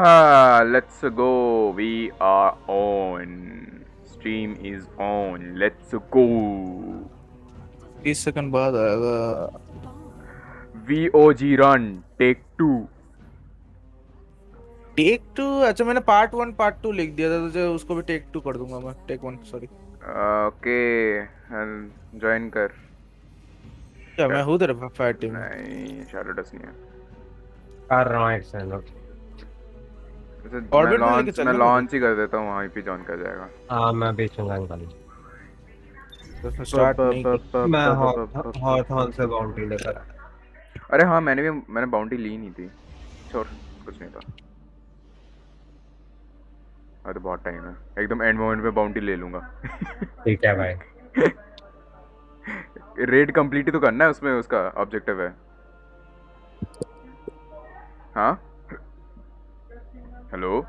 Let's go. We are on. Stream is on. Let's go. 30 second बाद आएगा। VOG run. Take two. Take two. अच्छा मैंने part 1 part 2 लिख दिया था, तुझे उसको भी टेक 2 कर दूंगा मैं। Take 1 sorry. Okay. Join कर. क्या मैं हूँ तेरे फाइट टीम में? नहीं शैडो डस्ट नहीं है। कर रहा हूँ एक सेकंड। वैसे ऑर्बिट में लेके चल मैं ना मुझे। लॉन्च ही कर देता हूँ, वहीं पे जॉइन कर जाएगा। हाँ मैं बीच में जाऊंगा। तो उसने स्टार्ट नहीं की। मैं हॉथॉर्न से बाउंड्री लेकर आया। अरे हाँ, मैंने बाउंड्री ली नहीं थी। छोड़, कुछ नहीं था। अरे तो बहुत टाइम है, एकदम एंड मोमेंट में बाउंड्री ले लूंगा। ठीक है भाई। रेड कंप्लीट ही तो करना है, उसमें उसका ऑब्जेक्टिव है। हाँ हेलो।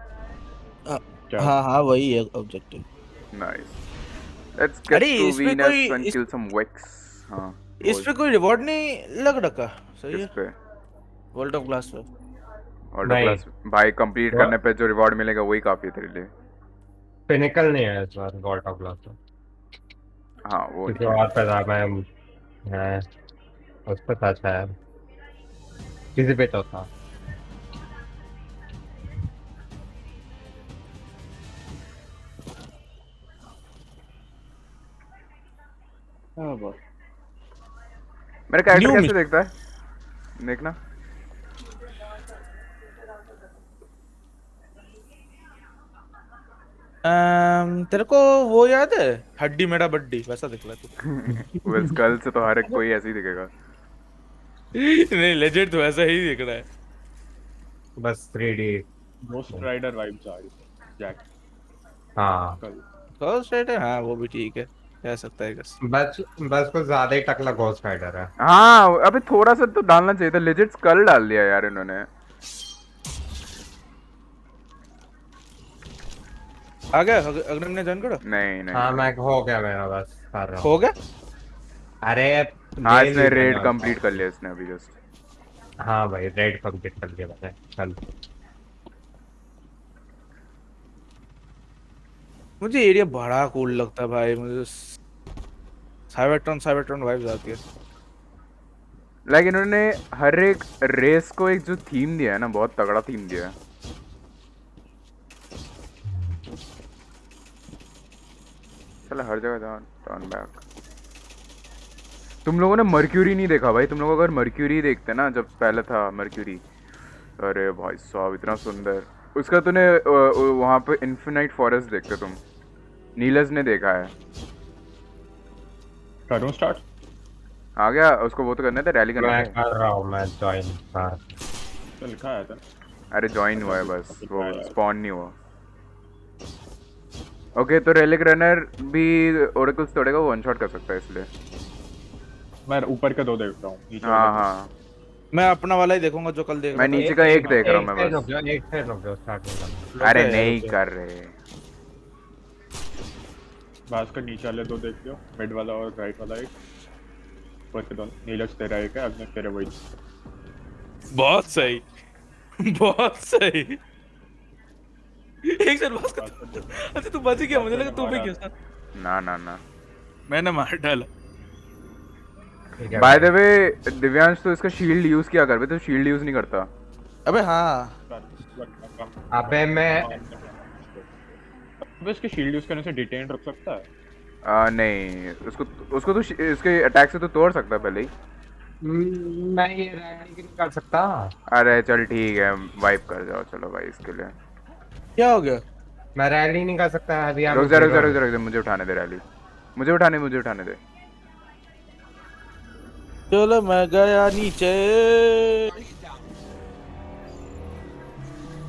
हाँ हाँ वही है ऑब्जेक्टिव। नाइस, लेट्स अरे गेट टू इसमें Venus and kill some Vex. हाँ इस बोल। पे कोई रिवॉर्ड नहीं लग रखा। सही किस है। पे? वर्ल्ड ऑफ ग्लास पे। ऑल्टो नहीं क्लास भाई, कंप्लीट करने पे जो रिवॉर्ड मिलेगा वही काफी है तेरे लिए। पिनिकल नहीं है इस बार गॉड ऑफ ग्लास में। हाँ वो किसी नहीं है। और पे था मैं है, उस पे था शायद, किसी पे तो था। हाँ बस। मेरा कैरेक्टर न्यू कैसे देखता है, देखना। तेरे को वो याद है हड्डी मेरा बड्डी वैसा दिख रहा है वो स्कल से तो हर एक कोई ऐसे ही दिखेगा। तू। नहीं लेजेंड तो ऐसा ही दिख रहा है। बस 3D। घोस्ट राइडर वाइब्स आ रही है जैक हाँ कल। घोस्ट राइडर हाँ वो भी ठीक है, कह सकता है बस। बस बस कुछ ज्यादा ही टकला घोस्ट राइडर है। हाँ अबे थोड़ा सा तो डालना चाहिए था, लेजिट स्कल डाल दिया यार इन्होंने। आ गया अग्निम ने जॉइन करा। नहीं नहीं हाँ नहीं। मैं हो गया मेरा, बस कर रहा हो हूँ। गया। अरे हाँ ले इसने ली मैंने रेड कंप्लीट कर ऑलमोस्ट। लिया इसने अभी जस्ट। हाँ भाई रेड कंप्लीट कर दिया मैंने कल। मुझे एरिया बड़ा कूल लगता है भाई, मुझे साइबरट्रॉन वाइब्स आती है। लाइक इन्होंने हर एक रेस को एक जो थीम दिया है ना, बहुत तगड़ा थीम दिया है। चलो हर जगह जाओ, टर्न बैक। तुम लोगों ने मर्क्यूरी नहीं देखा भाई, तुम लोग अगर मर्क्यूरी देखते ना, जब पहले था मर्क्यूरी, अरे भाई साहब इतना सुंदर। उसका तूने वहाँ पे इन्फिनाइट फॉरेस्ट देखते तुम, नीलज ने देखा है। करूं स्टार्ट? आ गया उसको, वो तो करने थे, रैली करने मैं थे। कर रहा हूँ, मैं ज्वाइन कर। तो लिखा आया था। अरे ज्वाइन हुआ है बस, वो लिखा आया। स्पॉन नहीं हुआ। ओके तो रेलिक रनर भी ओरेकल्स तोड़ेगा, वो वन शॉट कर सकता है इसलिए। मैं ऊपर के दो देख रहा हूँ, नीचे हाँ वाले हाँ, मैं अपना वाला ही देखूंगा जो कल देख मैं रहा था। नीचे का एक देख रहा हूँ मैं एक बस। रुक जाओ, एक सेकंड रुक जाओ, स्टार्ट नहीं करना। रुक अरे जा यार, नहीं रुक जा। कर रहे। भास्कर नीचे वाले दो देख लो, मिड वाला और राइट वाला एक। ऊपर के दोनों, नीलज तेरा एक है, अग्नि तेरे वही। बहुत सही बहुत सही। एक सेकंड बस कर। भास्कर देख रहा अच्छा तू बच गया, मुझे लगा तू भी मारा। गया था। ना ना ना। मैंने मार डाला। ठीक है बाय द भाई। वे दिव्यांश तो इसका शील्ड यूज किया कर बे, तो शील्ड यूज नहीं करता। अबे हाँ। अबे मैं अबे इसके शील्ड यूज करने से डिटेन रख सकता है? नहीं उसको उसको तो इसके अटैक से तो तोड़ सकता है पहले ही। मैं ये रैली नहीं कर सकता। अरे चल ठीक है, वाइप कर जाओ चलो भाई इसके लिए। क्या हो गया? मैं रैली नहीं कर सकता अभी। रुक जा रुक जा रुक जा रुक जा, मुझे उठाने दे रैली, मुझे उठाने दे। चलो मैं गया नीचे।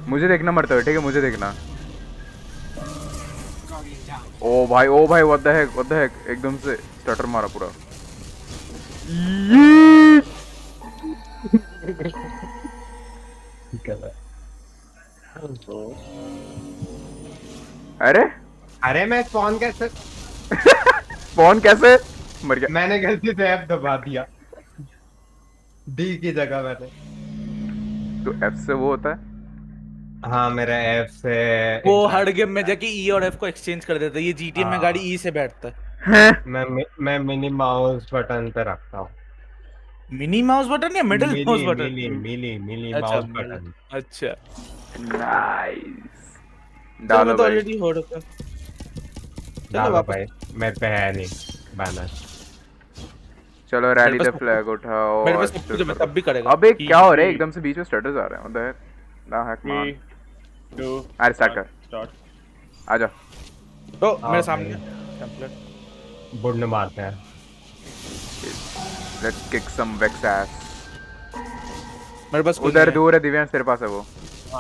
मुझे देखना मरते हुए, ठीक है मुझे देखना। ओ भाई व्हाट द हेक, एकदम से स्टटर मारा पूरा। ठीक है भाई। अरे अरे मैं स्पॉन कैसे? स्पॉन कैसे मर गया? मैंने गलती से एफ दबा दिया, डी की जगह मैंने। तो एफ से वो होता है। हाँ मेरा एफ से वो हर गेम में जाके ई और एफ को एक्सचेंज कर देता है, ये जीटीए में गाड़ी ई से बैठता है। हैं? मैं मिनी माउस बटन पे रखता हूँ। मिनी माउस बटन या मिडिल माउस मिली बटन? मिली मिली मिली अच्छा माउस बटन। अच्छा, नाइस। चलो डालो मैं तो भाई। ऑलरेडी हो रखा। चलो डालो वापस। भाई, मेरे पे है नहीं बैनर। चलो रैली मेरे द पास फ्लैग उठाओ मेरे और पास सब कुछ है, मैं करो। तब भी करेगा। अबे कि- क्या हो रहा है, एकदम से बीच में स्टेटस आ रहे हैं, व्हाट द हेक 3 मान। 2 अरे स्टार्ट कर, स्टार्ट। आजा। तो हाँ मेरे भाई। सामने टेम्पलेट। बुंड मारते हैं। Let's kick some Vex ass. मेरे पास उधर दूर है दिव्यांश, तेरे पास है वो।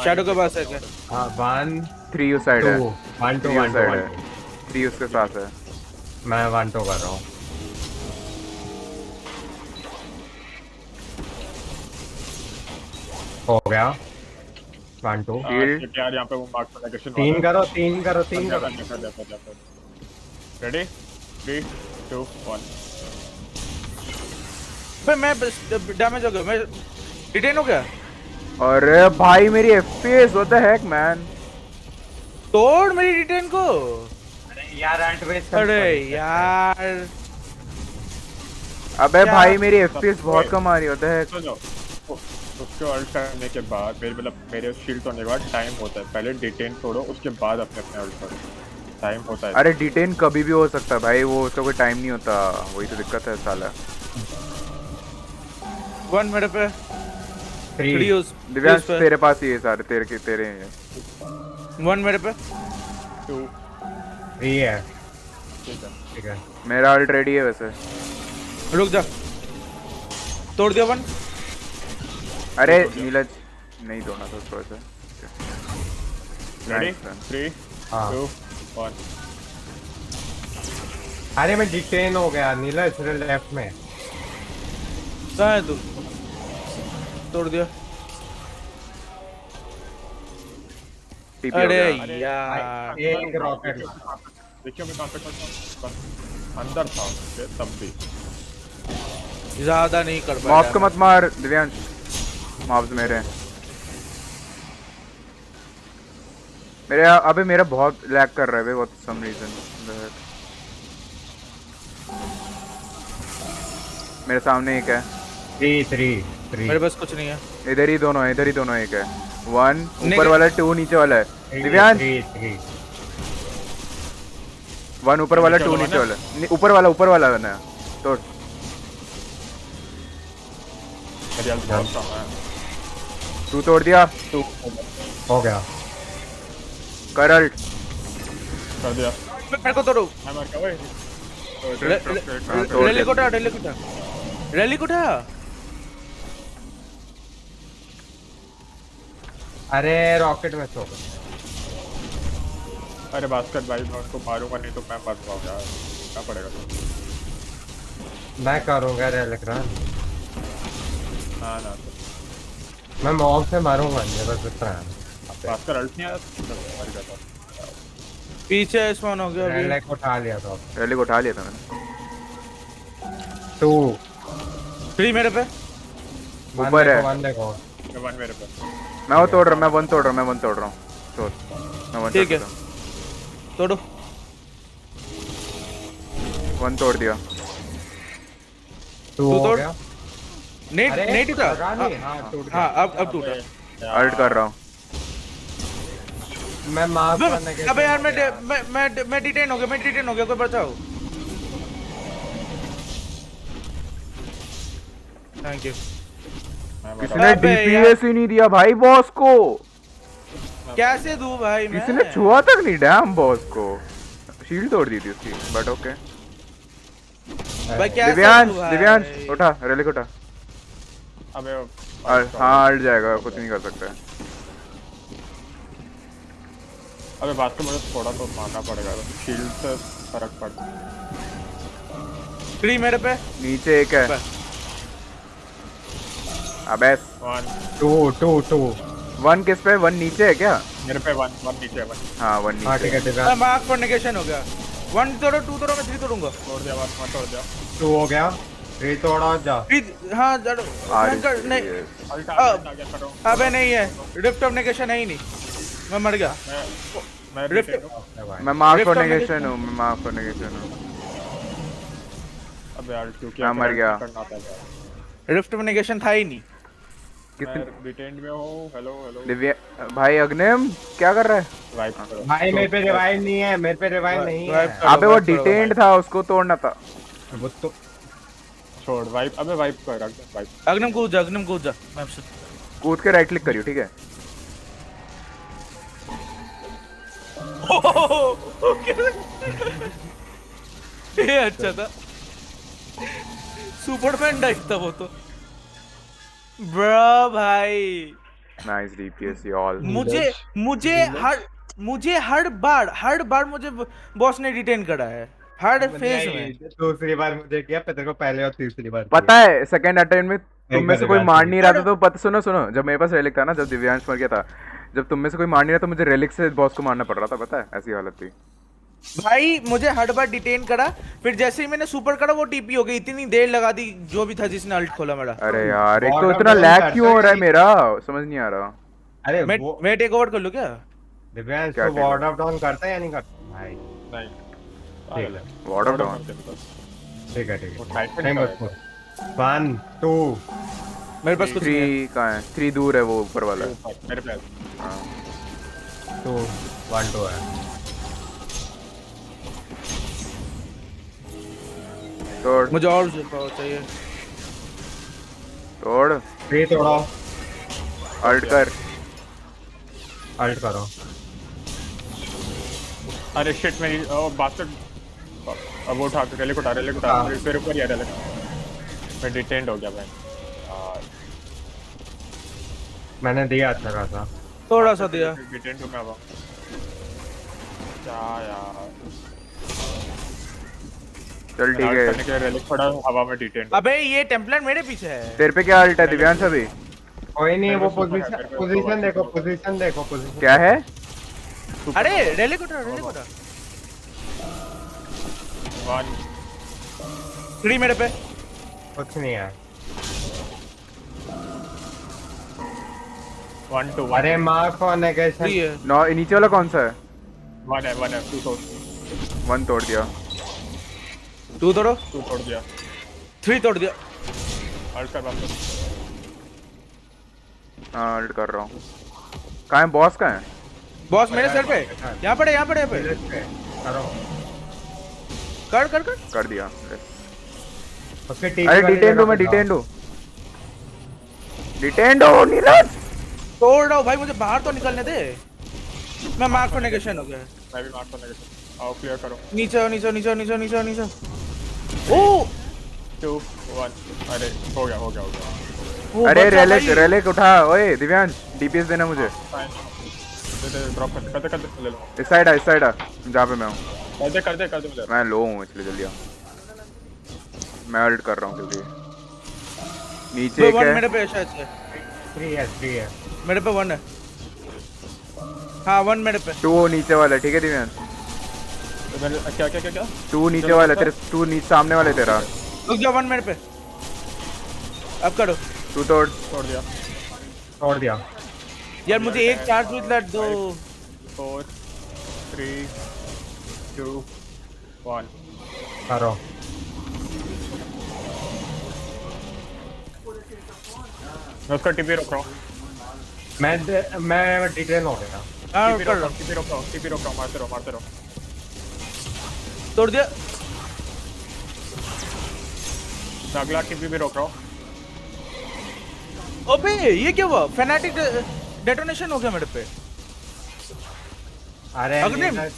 शैडो के पास है क्या? हाँ 1 3 उस साइड है, 2 1 2 3 उस 1 साइड 2 है, 3 उसके साथ है। मैं 1 2 कर रहा हूँ। हो गया 1 2 Shield। यार यहाँ पे वो मार्क कनेक्शन 3 करो 3 करो 3 करो। रेडी 3 2 1। पे मैं डैमेज हो गया, मैं डिटेन हो गया। अरे भाई मेरी FPS, what the heck man. तोड़ मेरी डिटेन को। यार अल्ट वेस्ट। अरे यार अबे क्या? भाई मेरी एफपीएस बहुत कम आ रही होता है। सुनो, उसके अल्ट करने के बाद मेरे शील्ड होने के बाद टाइम होता है, पहले डिटेन तोड़ो उसके बाद अपने अपने अल्ट करो, टाइम होता है। अरे डिटेन कभी भी हो सकता है भाई, वो उसका कोई टाइम नहीं होता, वही तो दिक्कत है साला। 1 मेरे पे 3 3 उस दिव्यांश उस पे। तेरे पास ही है सारे, तेरे ही है। 1 मेरे पे 2 3 है। ठीक है। ठीक है मेरा अल्ट रेडी है वैसे। रुक जा, तोड़ दिया 1। अरे नीलज नहीं तोड़ना था थोड़ा सा। Ready Nice, man. 3 हाँ। 2 1। अरे मैं डिटेन हो गया नीलज लेफ्ट में। कहाँ है तू? तोड़ दिया। टीपी हो अरे गया। यार एक रॉकेट देखिए मैं कहाँ पे करता हूँ, अंदर था उसके तब भी। ज्यादा नहीं कर पाया। मॉब्स को मत मार दिव्यांश, मॉब्स मेरे मेरे अबे मेरा बहुत लैग कर रहा है बे, व्हाट सम रीजन। मेरे सामने एक है, 3 3 मेरे 3 पास कुछ नहीं है। इधर ही दोनों है, इधर ही दोनों, एक है 1 ऊपर नहीं- वाला 2 नीचे वाला है। दिव्यांश 3 1 ऊपर वाला 2 नीचे वाला ऊपर वाला ना तोड़। मेरी हेल्थ बहुत कम है। 2 तोड़ दिया, 2 हो गया। कर अल्ट। कर दिया। मेरे को तोड़ो। मैं मर गया। हाँ, तोड़ रैली दिया। को उठा, रैली को उठा, रैली को उठा। अरे रॉकेट में सो अरे बास्केट भाई मैं उनको मारूंगा नहीं तो मैं मर पाऊंगा, क्या पड़ेगा तो। मैं करूंगा रेलिक्रन। हाँ ना मैं मॉब से मारूंगा नहीं बस इतना है। बास्केट अल्ट नहीं आया तो मर गया था। पीछे स्पॉन हो गया अभी। रेलिक उठा लिया था। रैली को उठा लिया था मैंने। 2 3 मेरे पे। ऊपर है। 1 देखो। वन मेरे पे। मैं वो तोड़ रहा हूँ, मैं 1 तोड़ रहा हूँ, मैं 1 तोड़ रहा हूँ। तोड़, मैं 1 ठीक है। तोड़ो। 1 तोड़ दिया। 2 हो तोड़। गया। नहीं अरे नहीं टूटा। लगा नहीं। हाँ टूट गया। हाँ अब टूटा। अल्ट कर रहा हूँ। मैं माफ करने के अबे यार मैं डिटेन हो गया, कोई बचाओ। Thank you. मैं किसी मरा। ने अबे डीपीएस ही नहीं दिया भाई बॉस को, कैसे दूं भाई मैं? किसी ने छुआ तक नहीं डैम बॉस को। शील्ड तोड़ दी थी उसकी, बट ओके। भाई कैसे दिव्यांश दूं भाई? दिव्यांश उठा, रैली को उठा। अबे हाँ अल्ट जाएगा, कुछ नहीं कर सकता है। अबे बास्केट मुझे थोड़ा तो मारना पड़ेगा, शील्ड से फर्क पड़ता है। 3 मेरे पे। नीचे एक है। अबे 1 2 1 किस पे? 1 नीचे है क्या? मेरे पे 1 नीचे है 1 हाँ 1 हाँ ठीक नीचे। है दिव्यांश। मार्क फॉर नेगेशन हो गया। 1 तोड़ो, 2 तोड़ो, मैं 3 तोड़ूंगा। तोड़ दिया, बात मत तोड़ दिया। 2 हो गया। 3 तोड़ा जा। 3 हाँ जड़ो। नहीं अल्ट आ गया कर रहा हूँ। अबे नहीं है, रिफ्ट ऑफ नेगेशन है ही नहीं। मैं मर गया। मैं Rift- retain हूँ। भाई मैं mark Rift for of negation हूँ, मैं मार्क फॉर नेगेशन हूँ। अबे यार क्योंकि मैं अगर मर alt गया। करना था यार। रिफ्ट में नेगेशन था ही नहीं। कितनी मैं retained में हूँ। हेलो हेलो दिव्या भाई अग्निम क्या कर रहा है? वाइप करो। भाई मेरे पे रिवाइव नहीं है, मेरे पे रिवाइव नहीं है। Revive करो, अबे वो revive करो, डिटेन्ड था, उसको तोड़ना था। वो तो छोड़ वाइप। अबे वाइप कर रख दे वाइप। अग्निम कूद जा, अग्निम कूद जा। मैं आपसे कूद के राइट क्लिक करियो, ठीक है? ये अच्छा था। सुपरमैन डाइव था वो तो। ब्रो भाई नाइस डीपीएस ऑल। मुझे मुझे हर बार मुझे बॉस ने डिटेन करा है, हर फेज में। नहीं, दूसरी बार मुझे किया, फिर तेरे को पहले और तीसरी बार किया। पता है सेकंड अटेम्प्ट में तुम में से कोई दिव्यांश मार को नहीं रहा था, तो पता सुनो सुनो, जब मेरे पास रेलिक था ना, जब दिव्यांश मर गया था, जब तुम में से कोई मार नहीं रहा तो मुझे रेलिक से बॉस को मारना पड़ रहा था, पता है? ऐसी हालत थी। भाई मुझे हर बार डिटेन करा, फिर जैसे ही मैंने सुपर करा वो टीपी हो गई। इतनी देर लगा दी जो भी था जिसने अल्ट खोला मेरा। अरे यार, एक तो Border इतना down लैग करता क्यों हो रहा है है। मेरा, समझ नहीं आ रहा। अरे मैं वो मैं टेक ओवर कर लूं क्या? दिव्यांश क्या तो take वार्ड ऑफ डाउन करता है या नहीं करता भाई? नहीं ठीक है, Ward of Dawn। ठीक है, ठीक वो है। Titan टाइम का बस 1 2 मेरे पास कुछ नहीं है। 3 कहाँ है? 3 दूर है, वो ऊपर वाला है। मेरे पे हाँ। 2 1 2 है। तोड़ मुझे और पावर चाहिए। तोड़, 3 तोड़ो, अल्ट कर। अल्ट करो। अरे शिट मेरी बास्टर्ड। अब वो उठा रेलिक उठा हाँ। मेरे ऊपर ही आ रेलिक। मैं डिटेन्ड हो गया भाई। मैंने दिया अच्छा खासा। थोड़ा सा दिया। डिटेन्ड हूँ मैं अब। क्या यार चल ठीक Alt है। करने के लिए रेलिक पड़ा हवा में डिटेन्ड। अबे ये टेम्पलेट मेरे पीछे है। तेरे पे क्या अल्ट है दिव्यांश अभी? कोई नहीं, वो मेरे को super है, पोजीशन मेरे को पोजीशन देखो, पोजीशन क्या है? अरे रेलिक उठा, रेलिक उठा। 1 3 मेरे पे। कुछ नहीं है। 1 2 अरे मार्क फॉर 3 नेगेशन। है। नौ नीचे वाला कौन सा है? 1 है 2 तोड़ 1 तोड़ दिया। 2 तोड़ो। 2 तोड़ दिया। 3 तोड़ दिया। अल्ट कर वापस। हाँ अल्ट कर रहा हूँ। कहाँ है बॉस, कहाँ है? बॉस मेरे सर पे। यहाँ पड़े, यहाँ पड़े, यहाँ पे। करो कर कर कर। कर दिया। उसके टीवी अरे वाली डिटेन्ड जगह हूँ मैं, पे जाओ। डिटेन्ड हूँ नीरज। तोड़ रहा हूँ भाई, मुझे बाहर तो निकलने दे। मैं मार्क फॉर नेगेशन हो गया। मैं भी मार करने के आओ क्लियर करो। नीचे आओ, नीचे आओ, नीचे आओ, नीचे आओ, नीचे आओ, नीचे आओ। ओ 2 1 अरे हो गया वो अरे बचा रेलिक भाई। रेलिक उठा। ओए दिव्यांश डीपीएस देना मुझे। फाइन। दे ड्रॉप कर दे ले लो। इस साइड आ जहाँ पे मैं हूँ। कर दे मुझे। मैं लो हूँ इसलिए जल्दी आ। मैं अल्ट कर रहा हूँ क्योंकि नीचे एक 1 है। मेरे पे शायद से। 3 है। मेरे पे 1 है। हाँ 1 मेरे पे। 2 नीचे वाला है, ठीक है दिव्यांश? क्या 2 नीचे वाला है तेरे, 2 नीचे सामने वाले तेरा। रुक जा, 1 मेरे पे। अब करो 2 तोड़। तोड़ दिया। यार, मुझे एक चार्ज विद लट दो। 4 3 2 1 करो। मैं उसका टीपी रोक रहा हूँ। मैं डिटेन हो गया। हाँ टीपी कर रोक लो। रहा हूँ मारते रहो। तोड़ दिया। मैं अगला टीपी भी रोक रहा हूँ। अबे ये क्या हुआ? फैनाटिक डेटोनेशन हो गया मेरे पे। अरे अग्निम। नीरज,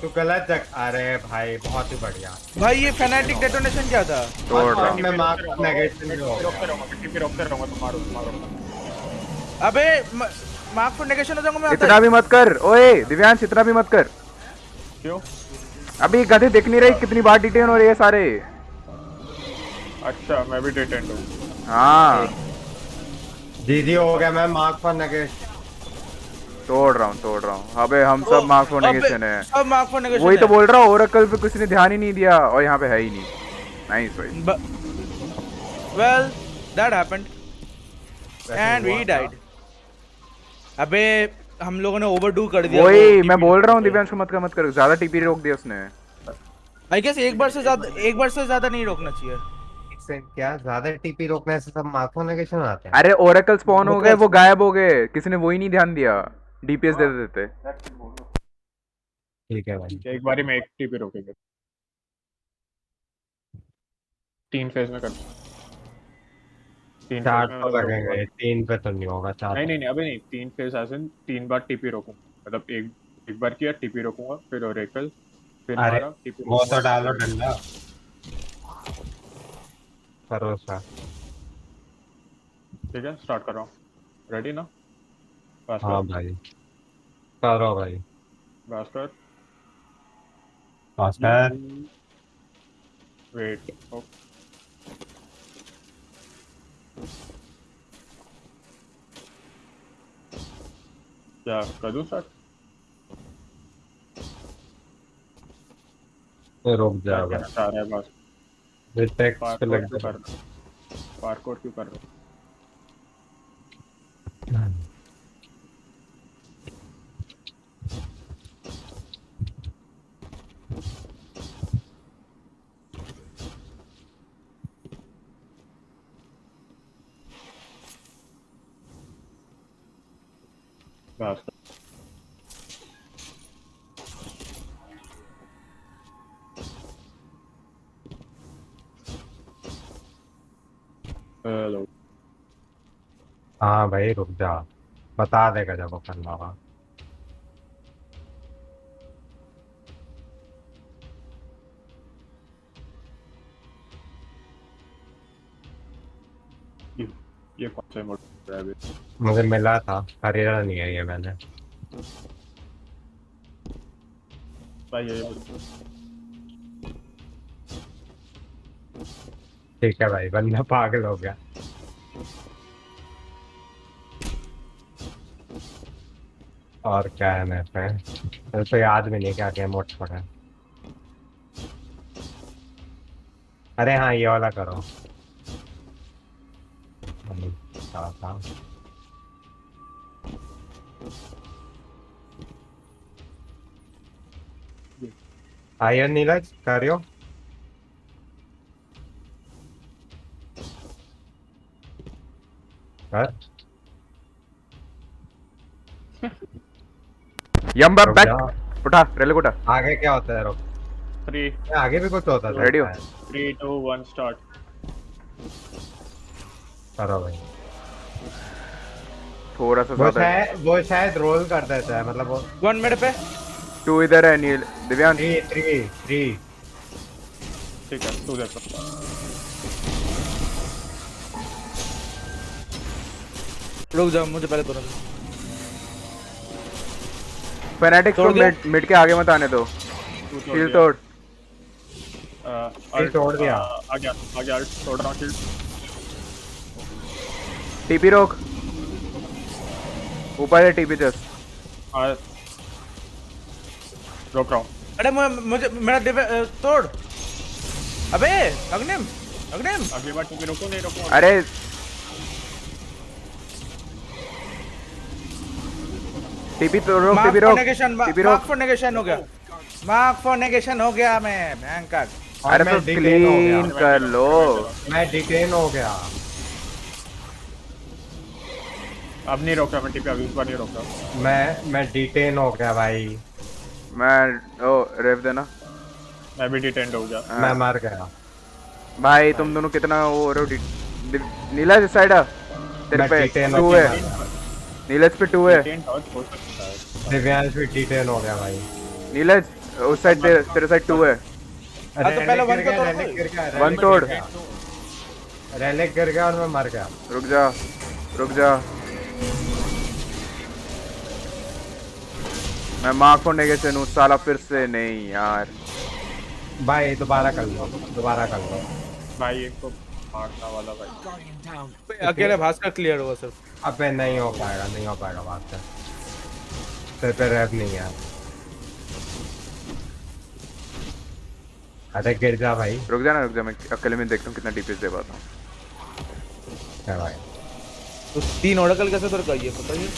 तू गलत जगह। अरे भाई बहुत ही बढ़िया। भाई ये फैनाटिक डेटोनेशन क्या था? तोड़ रहा हूँ। मैं मार्क फॉर नेगेशन में हो गया। टीपी रोकते रहूँगा तो मारो। अबे मार्क फॉर नेगेशन हो जाऊंगा मैं। इतना भी मत कर ओए दिव्यांश, इतना भी मत कर। क्यों? अभी गधे दिख नहीं रही कितनी बार डिटेन हो रही है सारे। अच्छा मैं भी डिटेन्ड हूँ। हाँ दीदी हो गया। मैं मार्क फॉर नेगेशन। तोड़ रहा हूँ। अबे हम सब मार्क फॉर नेगेशन है। सब मार्क फॉर नेगेशन। वही तो बोल रहा हूँ, ओरेकल पे किसी ने ध्यान ही नहीं दिया और यहाँ पे है ही नहीं। नाइस भाई। Well that happened and we died. अबे हम लोगों ने ओवरडू कर दिया। वही मैं बोल रहा हूँ दिव्यांश को मत कर, ज्यादा टीपी रोक दिया उसने। आई गेस एक बार से ज्यादा नहीं रोकना चाहिए। इससे क्या ज्यादा टीपी रोकने से सब मार्को नेगेशन आते हैं। अरे ओरेकल स्पॉन वो हो तो गए, वो गायब हो गए, किसी ने वही नहीं ध्यान दिया, डीपीएस दे देते। ठीक है भाई। एक बारी में एक टीपी रोकेंगे, 3 फेज में कर, 3 चार फेज में तो मतलब लगेंगे, 3 पे तो नहीं होगा, 4 नहीं तो। नहीं नहीं अभी नहीं, 3 फेज ऐसे 3 बार टीपी रोकूंगा, मतलब एक बार किया टीपी रोकूंगा, फिर ओरेकल, फिर अरे मारा टीपी वो रोकूंगा, तो डालो फिर डंडा, भरोसा। ठीक है स्टार्ट कर रहा हूँ। रेडी ना? हाँ भास्कर, भाई, करो भाई। भास्कर, भास्कर। वेट, क्या कर दूँ स्टार्ट? रुक क्या जाओ कहना भाई, चाह रहा है भास्कर? टेक्स्ट पे पार्कोर लग क्यों कर जाओ। रहा है? पार्कोर क्यों कर रहा है? भास्कर, हेलो, हाँ भाई रुक जा, बता देगा जब वो करना होगा। ये ये कौन सा मोड है अभी? मुझे मिला था, खरीदा नहीं है ये मैंने। भाई ये बोलो। ठीक है भाई, बंदा पागल हो गया। और क्या है मैं पे, मेरे तो याद भी नहीं क्या क्या मोड पड़ा है। अरे हाँ ये वाला करो। था आयन नीरज करियो। कर यम्बा रुक बैक, जाओ। उठा रेले को उठा। आगे क्या होता है, रुक। 3 आगे भी कुछ होता था। रेडी हो? 3 2 1 स्टार्ट। करो भाई। थोड़ा सा ज्यादा है। वो शायद रोल कर देता है, मतलब वो 1 मिनट पे 2 इधर है नील दिव्यांश। 3 ठीक है तू देखो। रुक जाओ, मुझे पहले तोड़ना दो। फेनेटिक्स को तोड़ दिया? मिड के आगे मत आने दो। तू तोड़ शील्ड दिया। तोड़। तोड़ दिया। आ गया तोड़ रहा हूँ शील्ड। टीपी रोक, ऊपर है टीपी जस्ट। रोक रहा हूँ। अरे मुझे मेरा तोड़। अबे अग्निम अग्निम अगली बार टीपी रोको, नहीं रोको। अरे टीपी तो रोक, टीपी रोक, टीपी मार्क रोक। फॉर नेगेशन हो गया, मार्क फॉर नेगेशन हो गया। मैं भयंकर। अरे मैं तो डिटेन हो गया। क्लीन कर लो। मैं डिटेन हो गया। अब नहीं रोक रहा मैं टीपी, अभी इस बार नहीं रोक रहा। मैं डिटेन हो गया भाई। मैं ओ रेव देना। मैं भी डिटेंड हो गया। मैं मर गया। भाई तुम दोनों कितना वो हो रहे हो। नीलज इस साइड आ, तेरे मैं पे डिटेन 2 हो है। गया। नीलज पे 2 है। डिटेंड हो सकता है। दिव्यांश भी डिटेन हो गया भाई। नीलज उस साइड तेरे साइड 2 है। हाँ, तो पहले वन को तोड़। रेलिक गिर गया, वन तोड़। रेलिक गिर गया और मैं मर गया। रुक जा, रुक जा। मैं मार्क फॉर नेगेशन हूँ साला, फिर से नहीं यार। भाई दोबारा कर लो, दोबारा कर लो। भाई एक तो मारना वाला भाई। अकेले भास्कर क्लियर हुआ सिर्फ। अबे नहीं हो पाएगा, नहीं हो पाएगा बात से। तेरे पे रैप नहीं है। अरे गिर जा भाई। रुक जा ना, रुक जा, मैं अकेले में देखता हूँ कितना डीपीएस दे पाता हूँ। क्या भाई, तो 3 ओरेकल कैसे तोड़ का ये बताइए।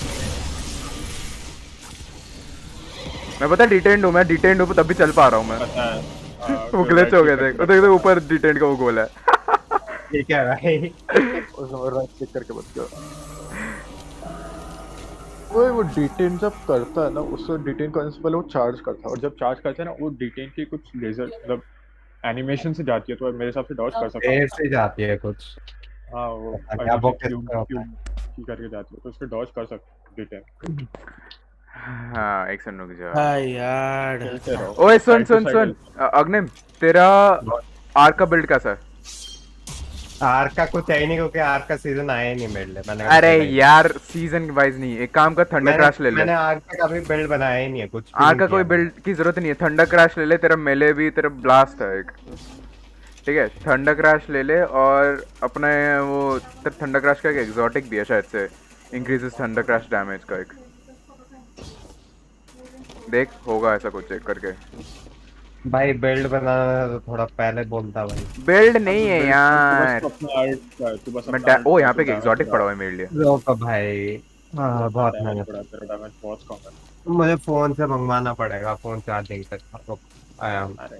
मैं पता डिटेंड हूँ, मैं डिटेंड हूँ तब भी चल पा रहा हूँ मैं। पता है वो ग्लिच हो गया देख, वो देख ऊपर डिटेंड का वो गोल है। ठीक है भाई। उसमें राइट क्लिक करके बच गया। वो डिटेन जब करता है ना, उसको डिटेन करने से पहले वो चार्ज करता है, और जब चार्ज करता है ना वो डिटेन की कुछ लेजर मतलब एनिमेशन से जाती है, तो मेरे हिसाब से डॉज कर सकता देर है। से जाती है कुछ। हाँ वो पता नहीं, अब वो अल्टीट्यूड किस क्यूब तरह होता क्यूब की करके जाती है, तो उसको डॉज कर सकते डिटेन। हाँ एक सेकंड रुक जा। हाँ यार। खेलते रहो। ओए सुन साइड टू सुन साइड सुन, अग्निम तेरा आर्क का बिल्ड कैसा है? है। आर का कुछ है ही नहीं, क्योंकि आर का सीजन आया ही नहीं मेरे लिए। मैंने अरे खेला ही नहीं। यार सीजन वाइज नहीं, एक काम कर थंडर मैंने क्रैश ले ले। मैंने आर का कभी बिल्ड बनाया ही नहीं है, कुछ भी आर्क नहीं का किया कोई मैंने। बिल्ड की जरूरत नहीं है, थंडर क्रैश ले ले, तेरा मेले भी तेरा ब्लास्ट है एक। ठीक है थंडर क्रैश ले ले, और अपने वो थंडर क्रैश का एक एग्जॉटिक भी है शायद से, इंक्रीजेस थंडर क्रैश डैमेज का एक। देख होगा ऐसा कुछ एक करके। भाई बिल्ड बनाना है तो थोड़ा पहले बोलता भाई। बिल्ड नहीं है तू बस यार। अपना आर्ट का, तू बस मैं अपना आर्ट ओ का, यहाँ तू पे एक डैमेज एग्जॉटिक बढ़ा, पड़ा हुआ है मेरे लिए। रोको भाई। हाँ अपना बहुत डैमेज मेहनत। बढ़ा, तेरा डैमेज बहुत कम है। मुझे फोन से मंगवाना पड़ेगा, फोन चार्जिंग तक रुक आया हूँ। अरे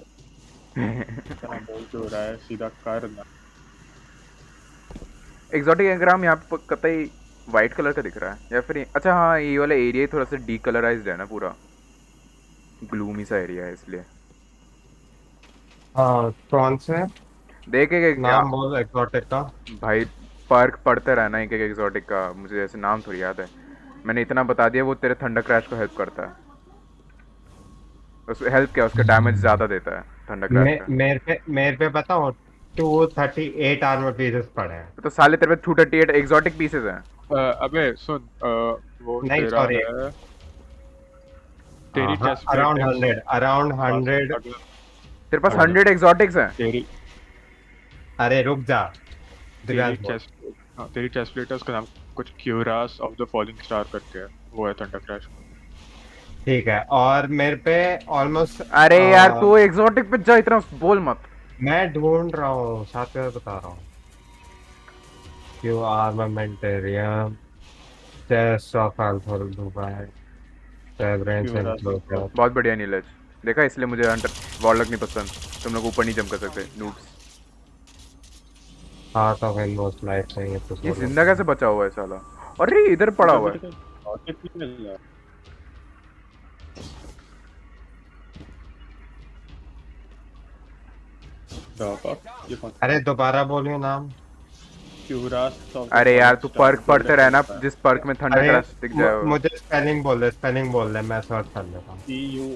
इतना बोल क्यों रहा है, सीधा कर ना। एग्जॉटिक एग्राम यहाँ पे कतई वाइट कलर का दिख रहा है, या फिर अच्छा हाँ ये वाला एरिया थोड़ा सा डीकलराइज्ड है ना, पूरा ग्लूमी सा एरिया है इसलिए। हाँ कौन से देख एक नाम बोल एक्सोटिक का। भाई पर्क पढ़ते रहना एक एक एग्जॉटिक का, मुझे ऐसे नाम थोड़ी याद है। मैंने इतना बता दिया, वो तेरे थंडर क्रैश को हेल्प करता है। उस हेल्प क्या, उसका डैमेज ज़्यादा देता है थंडर क्रैश का। मेरे पे बताओ 238 आर्मर पीसेस पड़े हैं। तो साले तेरे पे 238 एग्जॉटिक पीसेस हैं। अबे सुन, वो नहीं तेरा सॉरी, है, तेरी चेस्ट अराउंड प्लेट 100 अराउंड 100। तेरे पास 100 एग्जॉटिक्स हैं? तेरी अरे रुक जा तेरी दिव्यांश बोल। चेस्ट, हाँ तेरी चेस्ट प्लेट है, उसका नाम कुछ क्यूरास ऑफ द फॉलिंग स्टार करके है, वो है थंडर क्रैश। ठीक है, और मेरे पे ऑलमोस्ट अरे यार तू एग्जॉटिक पे जा, इतना बोल मत। मैं ढूंढ रहा हूँ, साथ में बता रहा हूँ। क्यू आर्मामेंटेरियम, चेस्ट ऑफ अल्फर दुबई, सेवरेंस एनक्लोजर। बहुत बढ़िया नीलज, देखा इसलिए मुझे वॉरलॉक नहीं पसंद, तुम लोग ऊपर नहीं जंप कर सकते noobs. Heart of inmost life चाहिए तो ये जिंदा कैसे बचा हुआ है साला? अरे इधर पड़ा हुआ है। अरे दोबारा बोलिए नाम। अरे यार तू पर्क पढ़ते रहना, जिस पर्क में थंडर अरे क्रैश दिख जाए। मुझे स्पेलिंग बोल दे, मैं सर्च कर लेता हूँ। EU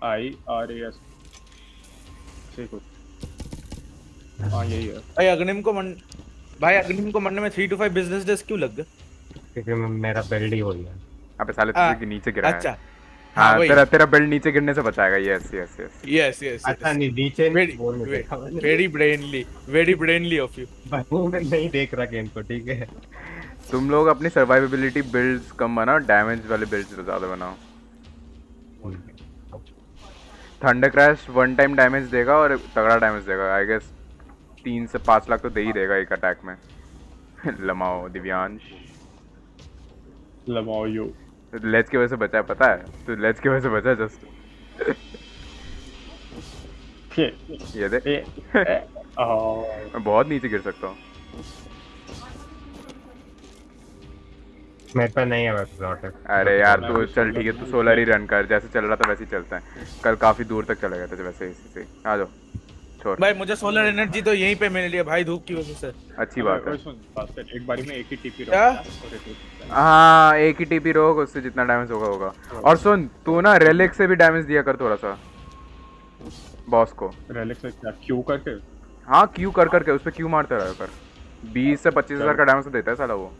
EUIRAS से कुछ, हाँ यही है। भाई अग्निम को मरने में 3 to 5 बिजनेस डेज क्यों लग गए? क्योंकि मेरा बिल्ड ही वही है। अबे साले तुझे नीचे गिरा है। अच्छा हाँ वही। तेरा बिल्ड नीचे गिरने से बचाएगा। Yes yes yes. यस अच्छा नहीं, नीचे नहीं बोलने देखा मैंने। Very Brainly of you. भाई मैं नहीं देख रहा गेम को, ठीक है। तुम लोग अपनी सर्वाइवेबिलिटी बिल्ड्स कम बनाओ, डैमेज वाले बिल्ड्स ज़्यादा बनाओ। थंडर क्रैश 1 टाइम डैमेज देगा और तगड़ा डैमेज देगा, आई गेस 3 से 5 लाख तो दे ही देगा एक अटैक में। लमाओ दिव्यांश, लमाओ यू लेज की वजह से बचा है, पता है? तो लेज की वजह से बचा है जस्ट। ये देख, मैं बहुत नीचे गिर सकता हूँ। मेरे पे नहीं है वेब। अरे यार तू चल ठीक है, तू सोलर ही रन कर, जैसे चल रहा था वैसे ही चलता है। कल काफी दूर तक चला गया था वैसे इसी से। आ जाओ छोड़। भाई मुझे सोलर एनर्जी तो यहीं पे मिल रही है भाई, धूप की वजह से। अच्छी बात है। सुन बास्केट, एक बारी में एक ही टीपी क्या? हाँ एक ही टीपी रोक, उससे जितना डैमेज होगा होगा। और सुन तू ना रेलिक से भी डैमेज दिया कर थोड़ा सा बॉस को। रेलिक से क्या, क्यू करके? हाँ क्यू कर करके उस पर क्यू मारते रहा कर। 20 से 25 हज़ार का डैमेज तो देता है साला वो।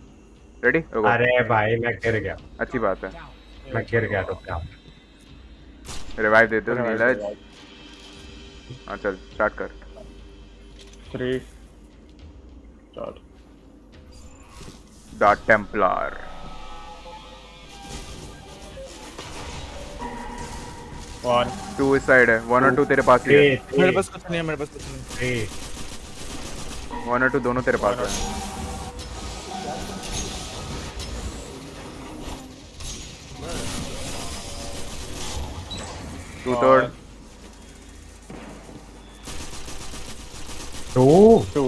रेडी? अरे भाई मैं गिर गया। अच्छी बात है। मैं गिर गया, रुक जा। रिवाइव देते हो नीलज? हाँ चल स्टार्ट कर। 3 स्टार्ट। The Templar. वन 2 इस साइड है, 1 और 2 तेरे पास ही है। मेरे पास कुछ नहीं है, मेरे पास कुछ नहीं है। 1 और 2 दोनों तेरे पास है। तू तोड़। और 2 2।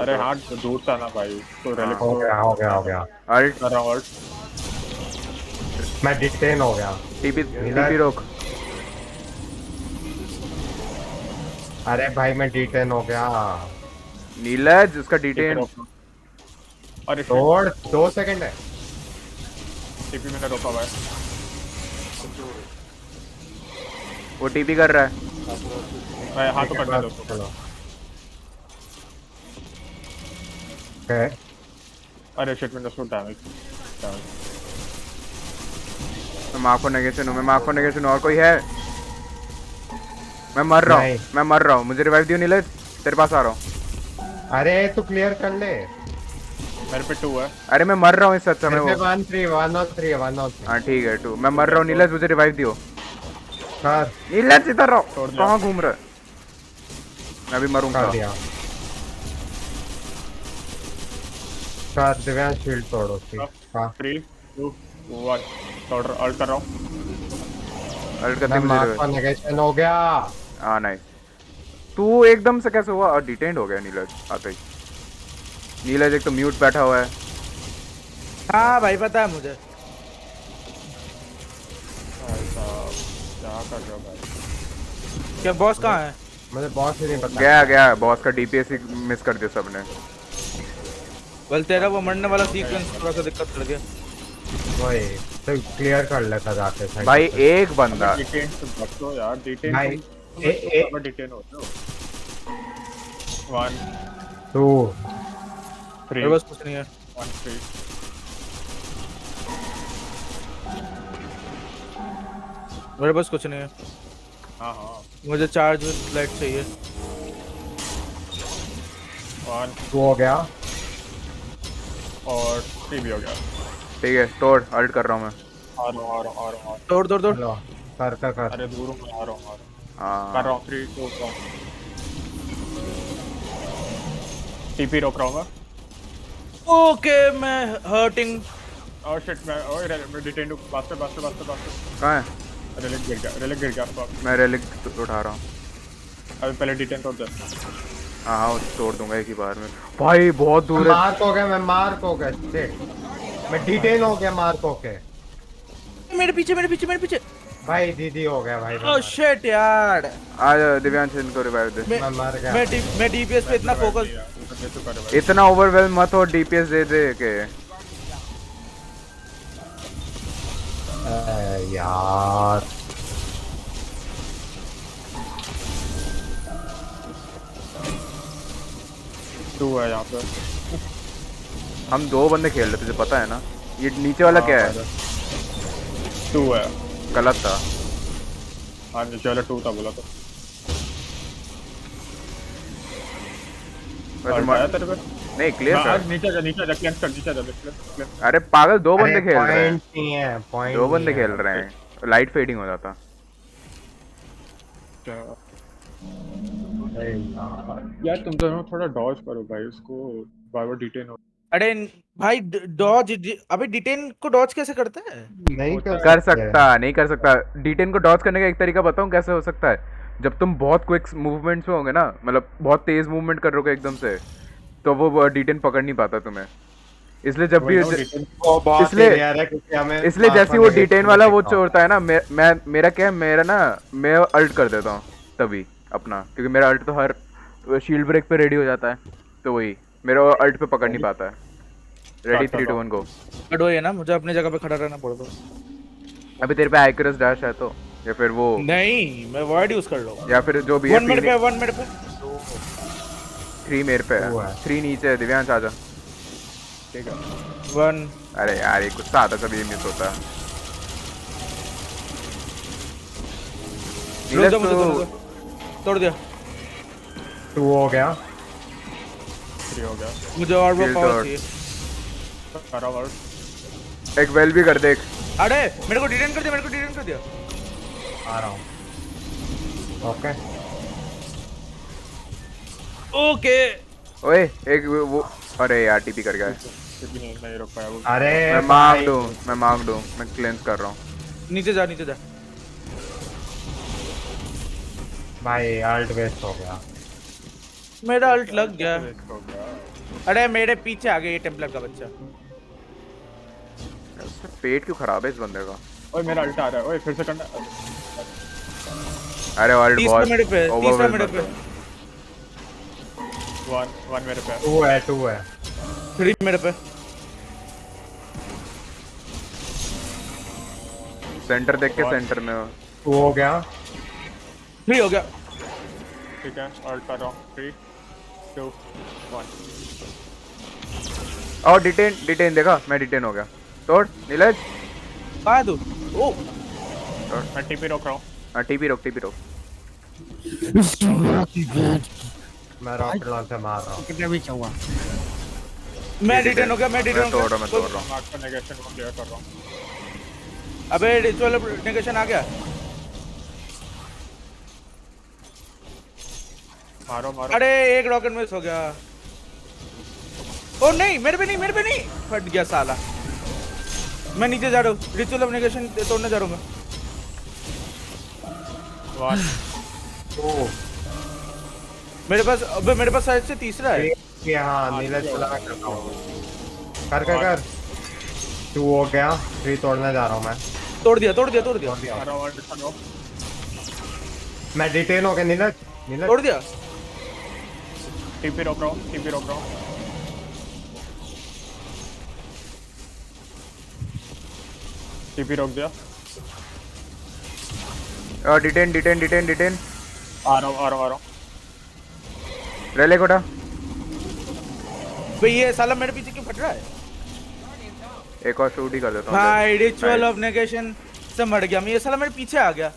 अरे हाँ दूर था ना भाई, तो रेलिक हो गया हो गया हो गया। अल्ट कर रहा हूँ alt। मैं डिटेन हो गया। टीपी रोक। अरे भाई मैं डिटेन हो गया। नीलज उसका टीपी डिटेन। रोक। अरे shit, तोड़ 2 सेकंड है। टीपी मैंने रोका हुआ है। वो टीपी कर रहा है। मैं हाँ तो करने दो उसको। चलो ओके। अरे शिट मैंने उसको डैमेज। मैं मार्को नेगेशन हूँ। और कोई है? मैं मर रहा हूँ। मुझे रिवाइव दियो नीलज, तेरे पास आ रहा हूँ। अरे तू क्लियर कर ले। मेरे पे 2 है। अरे मैं मर रहा हूँ, इससे अच्छा मैं मेरे वो। पे 1-3 हाँ ठीक है 2। मैं मर रहा हूँ नीलज, मुझे रिवाइव दियो। कर नीलज इधर रहो। छोड़ दिया। कहाँ घूम रहा है? मैं भी मरूंगा। कर दिया। कर दिव्यांश शील्ड तोड़ो उसकी। हाँ 3 2 1 ऑर्डर alt कर रहा हूँ। अल्ट करते मैं मुझे मार्क revive। का नेगेशन हो गया। हाँ नाइस। तू एकदम से कैसे हुआ? और डिटेंड हो गया नीलज आते ही। नीलज एक तो म्यूट बैठा हुआ है। हाँ भाई पता है मुझे। भाई साहब क्या कर रहे हो भाई? क्या बॉस कहाँ है? मुझे बहुत ही नहीं पता। गया बॉस का डीपीएस ही मिस कर दिया सबने। बल तेरा वो मरने वाला सीक्वेंस थोड़ा सा दिक्कत कर गया। वही तो क्लियर कर लेता जाके side भाई से। एक बंदा। डिटेन से बचो यार, डिटेन भाई डिटेन होते हो। 1 2 मेरे 3 पास कुछ नहीं है। 1 3 मेरे पास कुछ नहीं है। हाँ हाँ मुझे चार्ज विद लाइट चाहिए। 1 2 हो गया। और 3 भी हो गया। ठीक है तोड़, अल्ट कर रहा हूँ मैं। आ रहा हूँ। तोड़ तोड़ तोड़। चलो कर। अरे दूर हूँ मैं, आ रहा हूँ। कर हाँ रहा हूँ 3 2 1। टीपी रोक रहा हूँ मैं। ओके मैं हर्टिंग। और शिट मैं डिटेन हूँ। बास्टर कहाँ है? रेलिक गिर गया fuck। मैं रेलिक उठा रहा हूँ। अभी पहले डिटेन तोड़ दे। हाँ वो तोड़ दूंगा एक ही बार में। भाई बहुत दूर है। मैं मार्क हो गया shit। मैं डिटेन हो गया मार्क हो के। मेरे पीछे। भाई दीदी हो गया भाई। ओह शिट यार। आ जा दिव्यांश, इनको रिवाइव दे। मैं मर गया। मैं डीपीएस पे इतना फोकस। इतना ओवरवेलम मत हो, डीपीएस दे दे के। यार 2 है यहाँ पे। हम 2 बंदे खेल रहे, तुझे पता है ना? ये नीचे वाला क्या है? 2 है। गलत था। हाँ नीचे वाला 2 था बोला तो। वैसे और आया तेरे पे? नहीं क्लियर हाँ, कर। नीचे जा क्लेंस कर, नीचे जा। अरे पागल, 2 बंदे खेल रहे हैं। पॉइंट नहीं है। पॉइंट 2 बंदे खेल रहे हैं, लाइट फेडिंग हो जाता। यार तुम दोनों थोड़ा डॉज करो भाई, उसको बार बार डिटेन हो। अरे भाई डॉज अबे डिटेन को डॉज कैसे करते हैं? नहीं कर सकता, नहीं कर सकता। डिटेन को डॉज करने का एक तरीका बताऊं कैसे हो सकता है? जब तुम बहुत क्विक मूवमेंट्स में होगे ना, मतलब बहुत तेज मूवमेंट करोगे एकदम से, तो वो डिटेन पकड़ नहीं पाता तुम्हें। इसलिए जब भी इसलिए जैसे वो डिटेन वाला वो छोड़ता है ना, मेरा क्या है, मैं अल्ट कर देता हूँ तभी अपना, क्योंकि मेरा अल्ट तो हर शील्ड ब्रेक पे रेडी हो जाता है, तो वही मेरा अल्ट पे पकड़ नहीं पाता है। Ready 3 2 1 go. बट वो है ना, मुझे अपनी जगह पे खड़ा रहना पड़ेगा। अभी तेरे पे आइकरस डैश है तो, या फिर वो, नहीं मैं वर्ड यूज कर लूंगा। या फिर जो भी है 1 मिनट पे 1 मिनट पे 3 मेरे पे है, 3 नीचे है। दिव्यांश आजा। ठीक है 1। अरे यार ये गुस्सा आता कभी ये मिस होता है। रुक जा, नीलज मुझे तो तोड़ दिया। 2 हो गया। 3 हो गया। मुझे और वो Shield पावर तोड़। चाहिए। कर रहा हूँ। एक वेल भी कर दे। अरे मेरे को डिटेन कर दिया। आ रहा हूँ। ओके ओए एक वो, अरे यार टीपी कर गया है। नहीं रोक पाया वो। अरे मैं मांग दूं, मैं क्लेंस कर रहा हूँ। नीचे जा। भाई अल्ट वेस्ट हो गया। मेरा अल्ट लग गया। वेस्ट हो गया। अरे मेरे पीछे आ गया ये टेम्पलर का बच्चा। इसका पेट क्यों खराब है इस बंदे का? ओए मेरा अल्ट आ रहा है, ओए फिर से करना। अरे वर्ल्ड तीसरा बहुत मेरे पे, तीसरा मेरे पे। वन मेरे पे। 2 है 3 मेरे पे। सेंटर देख के सेंटर में हो। 2 हो गया। 3 हो गया। ठीक है, अल्ट कर रहा हूँ। 3 2 1। और डिटेन देखा, मैं डिटेन हो गया। तोड़ नीलज। कहाँ है तू? ओ मैं टीपी रोक रहा हूँ। हाँ टीपी रोक मैं रॉकेट लॉन्चर मार रहा हूँ। कितने बीच हुआ? मैं डिटेन हो गया, मैं डिटेन मैं हो तोड़ रहा गया। मैं तोड़ रहा हूँ। मार्क का नेगेशन को क्लियर कर रहा हूँ। अबे रिचुअल नेगेशन आ गया। मारो मारो। अरे एक रॉकेट मिस हो गया। ओ नहीं, मेरे पे नहीं, मेरे पे नहीं। फट गया साला। मैं नीचे जा रहा हूँ, रिचुअल नेगेशन तोड़ने जा रहा हूँ मैं। 1 2 मेरे पास, अबे मेरे पास शायद से तीसरा है। हाँ नीलज चला मैं करता हूँ। कर 2 हो गया। 3 तोड़ने जा रहा हूँ मैं। तोड़ दिया, तोड़ दिया, तोड़ दिया, कर रहा हूँ, अल्ट कर रहा हूँ। मैं डिटेन हो गया नीलज। तोड़ दिया। टीपी रोक रहा हूँ, टीपी रोक रहा हूँ। टीपी रोक दिया। डिटेन आ रहा हूँ। रेले कोटा। भाई ये साला मेरे पीछे क्यों फट रहा है? एक और शूट ही कर देता हूँ। भाई रिचुअल ऑफ नेगेशन से मर गया मैं। ये साला मेरे पीछे आ गया।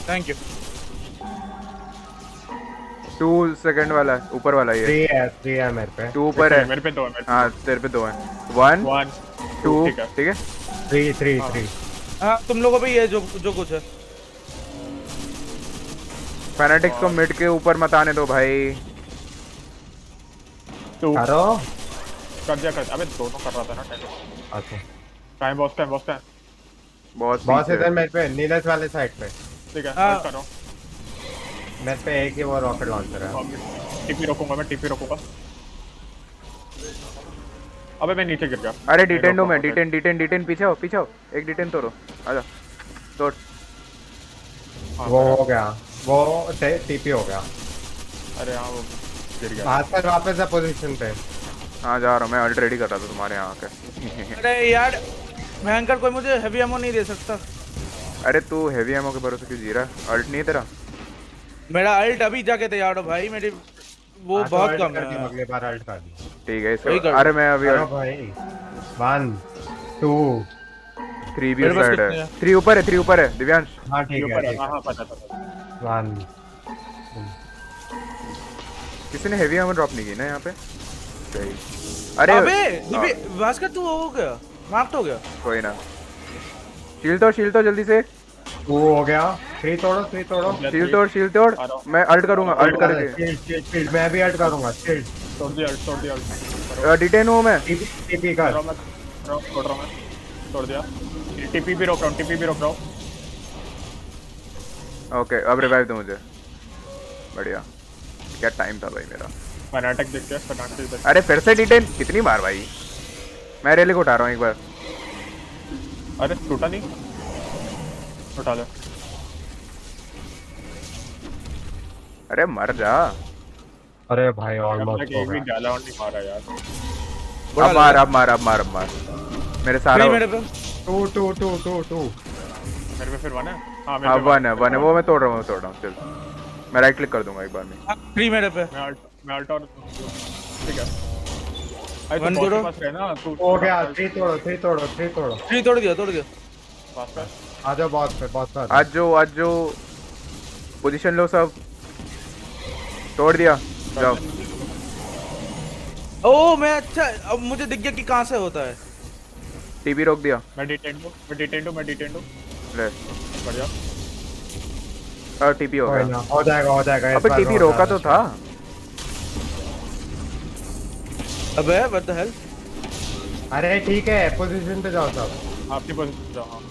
Thank you. 2 सेकंड वाला है, ऊपर वाला ये। 3 है मेरे पे। 2 ऊपर है। मेरे पे 2 है, मेरे हाँ तेरे पे 2 है। 1 1 2 ठीक है। ठीक है। 3 हाँ तुम लोगों पे ये जो कुछ है। फैनेटिक्स को मिड के ऊपर मत आने दो भाई। 2 करो। कर दिया। अबे दोनों कर रहा था ना। अच्छा टाइम बॉस टाइम। बहुत बॉस पीछे इधर है। मेरे पे नीलज वाले साइड पे। ठीक है, हाँ। अल्ट कर रहा हूँ। मेरे पे एक ही वो रॉकेट लॉन्चर है। टीपी रोकूंगा, मैं टीपी रोकूंगा। अबे मैं नीचे गिर गया। अरे डिटेन में डिटेन पीछे हो एक डिटेन तोड़ो। आजा तोड़। वो हो गया। वो टीपी हो गया। अरे हाँ वो गिर गया। भास्कर वापस है पोजीशन पे। हाँ जा रहा हूँ मैं, अल्ट रेडी कर रहा था तुम्हारे यहाँ आके। अरे यार भयंकर, कोई मुझे हेवी एमो नहीं दे सकता। अरे तू हेवी एमो के भरोसे क्यों जी रहा है? अल्ट नहीं है तेरा? मेरा अल्ट अभी जाके तैयार हो भाई। मेरी वो हाँ, तो बहुत अल्ट कम कर दियो, है। अगली बार अल्ट कर दियो। ठीक है वही कर। अरे मैं अभी करो भाई। 1 2 3 भी मेरे पास साइड कितने है। हैं? 3 ऊपर है दिव्यांश। हाँ ठीक ऊपर है है, हाँ हाँ पता। 1 किसी ने हेवी एमो ड्रॉप नहीं की ना यहाँ पे? सही। अरे अबे दिव्य भास्कर तू हो गया, मार्क्ड हो गया। कोई ना। शील्ड तोड़ जल्दी से। 2 हो गया। 3 तोड़ो। शील्ड तोड़। आ रहा हूँ। मैं अल्ट करूंगा, अल्ट करके। शील्ड मैं भी अल्ट करूंगा। शील्ड तोड़ दिया अल्ट। डिटेन हूँ मैं। टीपी कर कर। रहा हूँ मैं, तोड़ रहा हूँ मैं। तोड़ दिया। टीपी भी रोक रहा हूँ। ओके अब रिवाइव दो मुझे। बढ़िया। क्या टाइम था भाई मेरा। फनाटिक देख के, फनाटिक देख। अरे फिर से डिटेन कितनी बार भाई? मैं रेले को उठा रहा हूँ एक बार। अरे टूटा नहीं, उठा ले। अरे मर जा। अरे भाई अब ऑलमोस्ट तक हो एक भी गया। गैलाउंड नहीं मारा यार। अब मार। मेरे सारा नहीं मेरे पे। 2 मेरे पे फिर 1 है। हाँ मेरे हाँ पे 1 है वो मैं तोड़ रहा हूँ चल। मैं राइट क्लिक कर दूंगा एक बार में। 3 मेरे पे। मैं अल्ट और ठीक है। अरे One तो करो। पास रहे ना तू। हो गया। 3 तोड़ो। 3 तोड़ दिया। पास कर। आ जाओ बॉस पे। आज जो पोजीशन लो सब। तोड़ दिया जाओ। ओ मैं अच्छा, अब मुझे दिख गया कि कहाँ से होता है। टीवी रोक दिया। मैं डिटेन हूँ। ले बढ़िया। टीपी हो कोई गया। ना, हो जाएगा इस अबे बार टीपी हो रोका जाएगा। तो था। अबे व्हाट द हेल। अरे ठीक है, पोजीशन पे जाओ सब। आपकी पोजीशन जाओ। हाँ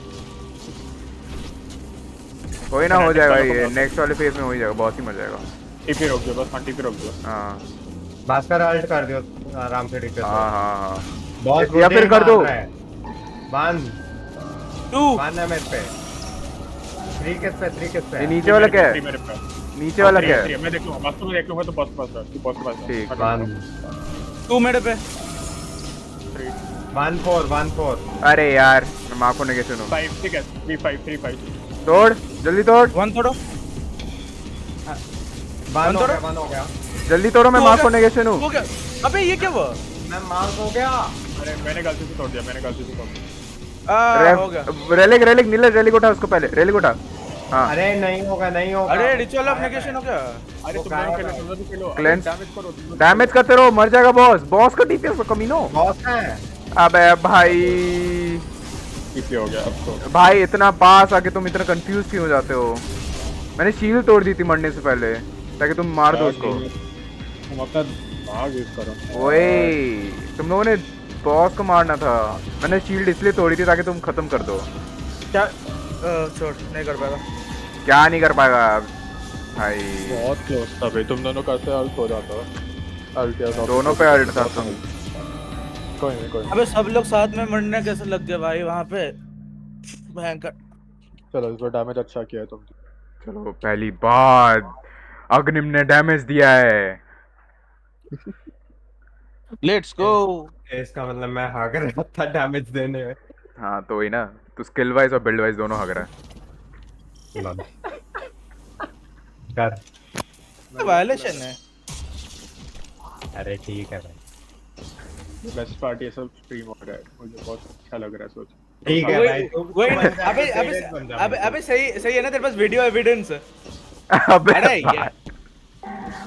कोई ना हो जाएगा ये, नेक्स्ट वाले फेज में हो ही जाएगा, बहुत ही मजा आएगा। टीपी रोक दो बस, हाँ टीपी रोक दो। हाँ भास्कर अल्ट कर दियो आराम से डीपी हाँ हाँ बहुत या फिर कर दो। बांध 2 बांधना मेरे पे 3 किस पे 3 किस पे ये नीचे वाला क्या है? मेरे पे नीचे वाला क्या है? मैं देख लूंगा, वास्तव में देख लूंगा तो बॉस पास है, तू बॉस पास है। ठीक। बांध 2 मेरे पे 1-4 अरे यार मैं माफ होने के सुनो। 5 ठीक है, 3-5 तोड़ जल्दी तोड़, 1 तोड़ो। बांध कौन हो गया जल्दी तोड़ो, मैं हो माफ गया? होने के सुनो। हो गया। अबे ये क्या हुआ? मैं मार्क हो गया अरे मैंने गलती से तोड़ दिया, मैंने गलती से तोड़ दिया। हो गया। रेलिक रेलिक नीले रेलिक उठा उसको पहले, रेलिक उठा। हाँ अरे नहीं होगा अरे रिचुअल ऑफ नेगेशन हो गया। अरे तुम दोनों खेलो, तुम दोनों खेलो, Cleanse। डैमेज करो तुम लोग। डैमेज करते रहो, मर जाएगा बॉस, बॉस का डीपीएस कमीनो। बॉस है अबे भाई टीपी हो गया अब तो। भाई इतना पास आके तुम इतना कंफ्यूज क्यों हो जाते हो? मैंने शील्ड तोड़ दी थी मरने से पहले ताकि तुम मार दो उसको। तुम अपना दिमाग यूज करो। ओए तुम लोगों ने बॉस को मारना था, मैंने शील्ड इसलिए तोड़ी थी ताकि तुम खत्म कर दो। क्या छोड़ नहीं कर पाएगा। क्या नहीं कर पाएगा भाई? बहुत क्लोज था भाई, तुम दोनों करते अल्ट हो जाता। अल्ट या दोनों पे अल्ट था तुम। कोई नहीं। अबे सब लोग साथ में मरने कैसे लग गए भाई वहां पे? भयंकर। चलो इस बार डैमेज अच्छा किया है तुम। चलो पहली बार अग्निम ने डैमेज दिया है। Let's go. इसका मतलब मैं हार रहा था डैमेज देने में हाँ तो वही ना, तू स्किल वाइज और बिल्ड वाइज दोनों हग रहा है। कर वायलेशन है। अरे ठीक है भाई बेस्ट पार्ट ये सब स्ट्रीम हो रहा है, मुझे बहुत अच्छा लग रहा है सोच। ठीक है भाई वही अबे सही है ना, तेरे पास वीडियो एविडेंस है। अबे अरे ये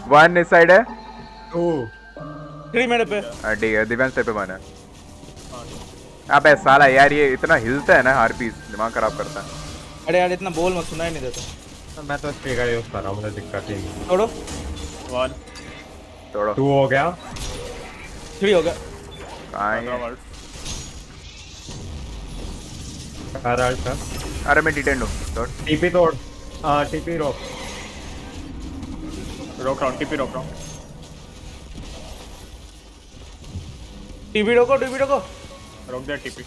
वन इस साइड है। 3 मेरे पे। ठीक है, दिव्यांश पे वन है। अबे साला यार ये इतना हिलता है ना हर पीस, दिमाग खराब करता है। अरे यार इतना बोल मत, सुनाई नहीं देता। मैं तो स्पीकर यूज कर रहा हूँ, मुझे दिक्कत ही नहीं। छोड़ो। 1 तोड़ो। 2 हो गया 3 हो गया। कहाँ है ये? कर अल्ट कर अरे मैं डिटेंड हूँ। तोड़। टीपी तोड़ टीपी रोक रोक रहा हूँ, टीपी रोक रहा हूँ। टीवी रोको रोक दिया टीपी,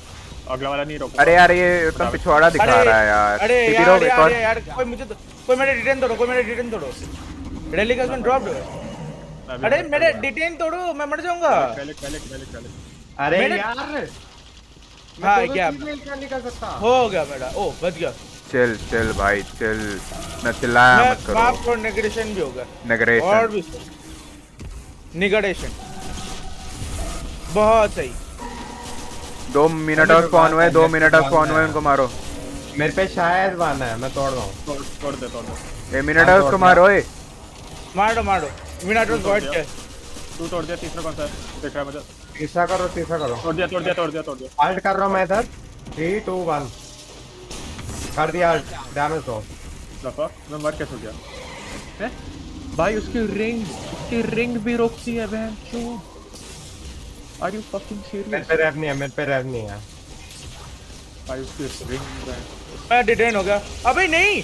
अगला वाला नहीं रोक। अरे यार ये इतना पिछवाड़ा दिखा रहा है यार। अरे टीपी यार रोक एक और। यार कोई मेरे डिटेन तोड़ो। Relic has been dropped. अरे मेरे डिटेन तोड़ो, मैं मर जाऊंगा। पहले अरे मैंने- यार हाँ क्या नहीं कर सकता हो गया मेरा। ओ बच गया। चिल भाई चिल, ना चिल्लाया मैं मत माफ करो। करो, नेगेशन भी हो गया। और नेगरेशन। भी निगेशन बहुत सही। 2 मिनट और स्पॉन हुए, 2 मिनट और स्पॉन हुए, उनको मारो। मेरे पे शायद बाना है, मैं तोड़ रहा हूँ। तोड़ दे। ये मिनट है उसको मारो। ए मारो मिनाटोस गॉड के। तू तोड़ दिया, तीसरा कौन सा है? देख रहा है मुझे। तीसरा करो तोड़ दिया। अल्ट कर रहा हूँ मैं इधर 3 2 1 कर दिया अल्ट डैमेज दो दफा मैं मर कैसे गया? हैं? भाई उसकी रिंग भी रोकती है बहन क्यों? आर यू फकिंग मेरे सीरियस? पे रेव नहीं है भाई उसकी रिंग है। मैं डिटेन हो गया। अबे नहीं,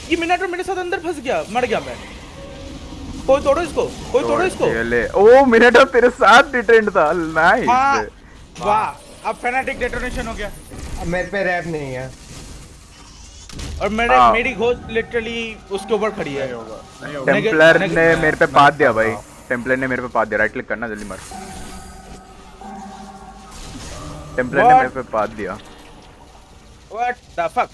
ये मिनाटो मेरे साथ अंदर फंस गया, मर गया मैं। कोई तोड़ो इसको। ये ले। ओ मिनट और तेरे साथ डिटेंड था। हाँ, नाइस। वाह अब फेनाटिक डेटोनेशन हो गया। अब मेरे पे रेव नहीं है और मेरी घोस्ट लिटरली उसके ऊपर खड़ी है। नहीं होगा। टेम्पलर ने मेरे पे पाद दिया भाई। टेम्पलर ने मेरे पे पाद दिया। राइट क्लिक करना, जल्दी मर। टेम्पलर ने मेरे पे पाद दिया। What the fuck.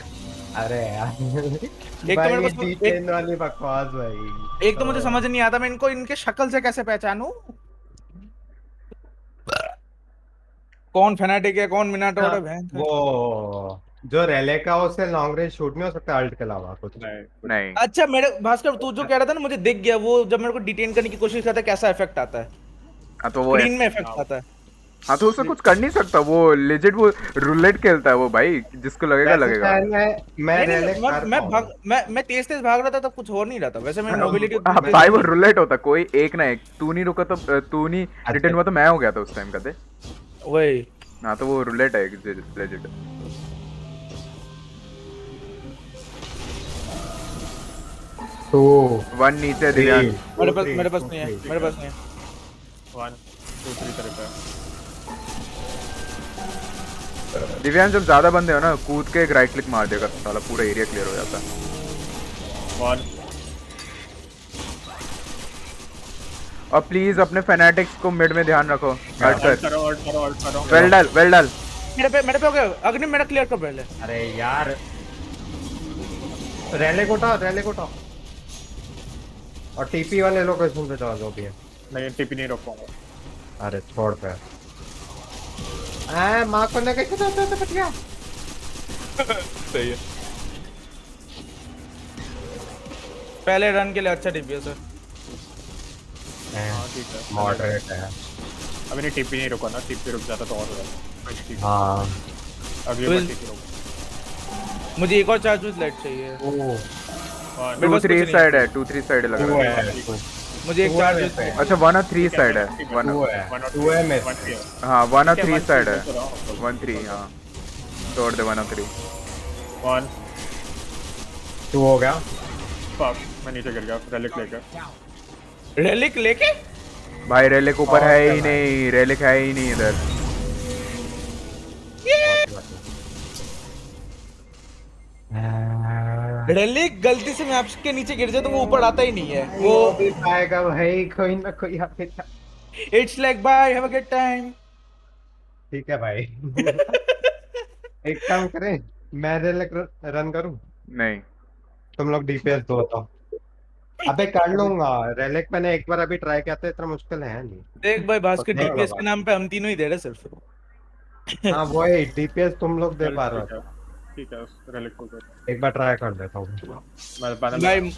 अरे यार एक तो मेरे को डिटेन वाली बकवास भाई। एक तो मुझे समझ नहीं आता मैं इनको इनके शक्ल से कैसे पहचानूं। कौन फेनाटिक है कौन मिनाटो है भैंस। वो जो रेले का उससे लॉन्ग रेंज शूट नहीं हो सकता अल्ट के अलावा कुछ नहीं अच्छा मेरे भास्कर तू जो कह रहा था ना मुझे दिख गया, वो जब मेरे को डिटेन करने की कोशिश करता है कैसा इफेक्ट आता है। हाँ तो वो स्क्रीन में इफेक्ट आता है। हाँ तो उससे कुछ कर नहीं सकता वो। लेजिट वो रूलेट खेलता है वो भाई, जिसको लगेगा लगेगा। मैं नहीं, रेले मैं तेज भाग रहा था तब कुछ हो नहीं रहा था। वैसे मैं मोबिलिटी हाँ भाई वो रूलेट होता, कोई एक ना एक। तू नहीं रुका तो तू नहीं रिटर्न हुआ तो मैं हो गया था उस टाइम का दे। वही हाँ तो वो रूलेट है लेजिट। 2 1 नीचे दिव्यांश। मेरे पास नहीं है, मेरे पास नहीं है। 1 2 3 तरफ है। दिव्यांश जब ज्यादा बंदे हो ना कूद के एक राइट क्लिक मार देगा तो साला पूरा एरिया क्लियर हो जाता है। 1 और प्लीज अपने फैनेटिक्स को मिड में ध्यान रखो। हट कर। करो। वेल डल। मेरे पे हो गया। अग्नि मेरा क्लियर कर पहले। अरे यार रैले को उठाओ और टीपी वाले लोकेशन पे जाओ जो भी है। नहीं टिपी नहीं रोक पाऊंगा। अरे छोड़ पे माँ को लेके कैसे जाते थे बटिया। सही है। पहले रन के लिए अच्छा डीपीएस है। हाँ ठीक है। मॉडरेट है। अभी नहीं टिपी नहीं रुका ना, टिपी रुक जाता तो और हो जाता। ठीक है। हाँ अभी Well- मैं टिपी रुक। मुझे एक और चार्ज विद लाइट चाहिए। ओ 1 मेरे पास 2 3 कुछ नहीं साइड है 2 3 साइड लग रहा है। मुझे एक Two चार्ज है विद पे। अच्छा 1 और 3 साइड है। 1 2 है मेरे 1 3 हाँ 1 और 3 साइड है। 1 1 3 हाँ तोड़ दे 1 और 3। 2 हो गया। फक मैं नीचे गिर गया रेलिक लेकर। रेलिक लेके। भाई रेलिक ऊपर है ही नहीं, रेलिक है ही नहीं इधर। रेलिक गलती से मैप्स के नीचे गिर जाए तो वो ऊपर आता ही नहीं है। वो भी पाएगा भाई कोई ना कोई यहाँ पे था। It's like bye have a good time. ठीक है भाई एक काम करें मैं रन करूं नहीं तुम लोग डीपीएस दो तो। अबे कर लूंगा रेलिक मैंने एक बार अभी ट्राई किया था इतना मुश्किल है नहीं। देख भाई भास्कर नहीं होगा डीपीएस के बात। नाम पे हम तीनों ही दे रहे सिर्फ। हाँ वही डीपीएस तुम लोग दे पा रहे हो। ठीक है रेलिक को एक बार ट्राई कर देता हूँ। मैं पैनल भाई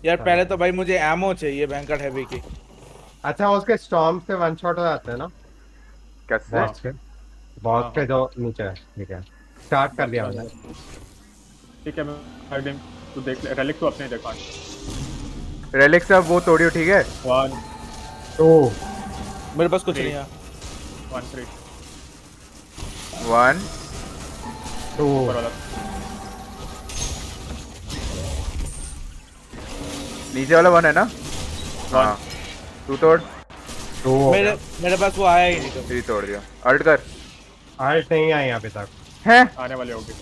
यार पहले तो भाई मुझे एमो चाहिए बैंकर हैवी की। अच्छा उसके स्टॉर्म से वन शॉट हो जाते हैं ना कैसे? बॉस के जो नीचे है। ठीक है स्टार्ट कर दिया मैंने। ठीक है मैं हर दिन तू देख ले रेलिक तो अपने देखा। रेलिक से अब वो तोड़ियो ठीक है। 1 2 मेरे पास कुछ नहीं है। 1 3 1 2 ऊपर वाला नीचे वाला 1 है ना? हाँ तू तोड़। 2 मेरे पास वो आया ही नहीं तो। 3 तोड़ दिया। अल्ट कर। आर्ट नहीं आई अभी तक। हैं? आने वाली होगी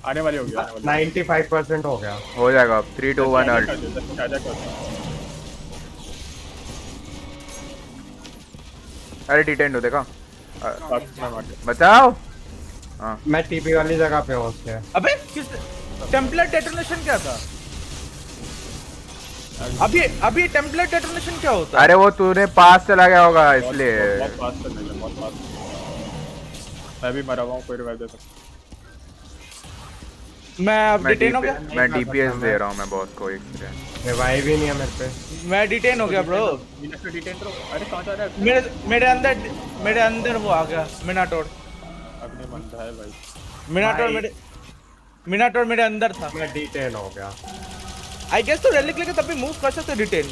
95% हो गया। हो जाएगा अब 3 2 1 अल्ट। अरे डिटेंड हो देखा। बचाओ। हाँ मैं टीपी वाली जगह पे हूँ उसके। अबे किस टेम्पलेट डेटोनेशन क्या था? अभी टेम्पलेट डेटोनेशन क्या होता है? अरे वो तूने पास चला गया होगा इसलिए। बहुत पास मैं भी मरा हुआ हूँ कोई रिवाइव दे सकता। मैं अब डिटेन हो गया। मैं डीपीएस दे रहा हूँ मैं बॉस को एक सेकंड। रिवाइव ही नहीं है मेरे पे। मैं डिटेन हो गया ब्रो। डिटेन करो। अरे कहाँ जा रहा है? मेरे अंदर वो आ गया मिनाटोर। अग्नि मंदा है भाई। मिनाटोर मेरे अंदर था। मैं डिटेन हो गया। आई गेस तो रेलिक लेके तब भी मूव कर सकते डिटेन।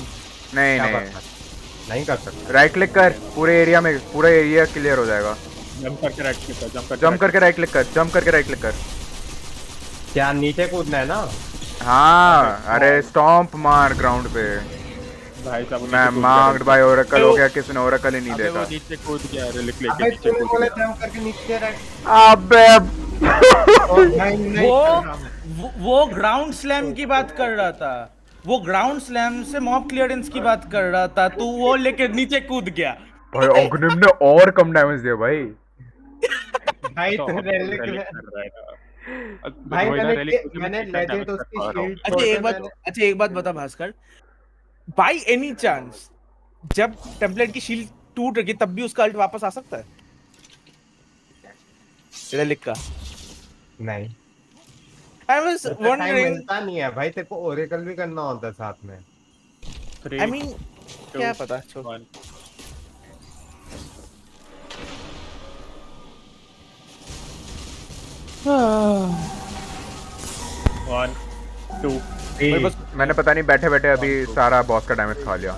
नहीं क्या नहीं कर सकते? नहीं कर सकते। राइट क्लिक कर पूरे एरिया में पूरा एरिया क्लियर हो जाएगा। जंप करके राइट क्लिक कर जंप करके राइट क्लिक कर जंप करके राइट क्लिक कर। क्या नीचे कूदना है ना? हाँ अरे स्टॉम्प मार ग्राउंड पे। भाई साहब मैं मार्क्ड बाय ओरेकल हो गया किसी ने ओरेकल ही नहीं अबे वो देखा। नीचे कूद गया रेलिक अबे लेके नीचे तूने कूद बोला गया। जंप करके नीचे रख। अबे नहीं वो ग्राउंड स्लैम की बात कर रहा था। वो ग्राउंड स्लैम से मॉब क्लियरेंस की बात कर रहा था। तू वो लेके नीचे कूद गया। भाई अग्निम ने और कम डैमेज दिया भाई। भाई तो तू रेलिक relic में कर रहा है ना। भाई वही ना, relic मुझे मैंने कितना लेजेंड damage उसकी कर पा रहा हूँ। शील्ड अच्छा एक बात बता भास्कर। बाय एनी चांस जब टेम्पलेट की शील्ड टूट रही तब भी उसका अल्ट वापस आ सकता है रेलिक का? नहीं आई वाज टाइम वंडरिंग। मिलता नहीं है भाई तेरे को ओरेकल भी करना होता है साथ में। 3 आई मीन क्या पता। 1 1 2 मेरे पास मैंने पता नहीं बैठे बैठे अभी सारा बॉस का डैमेज खा लिया।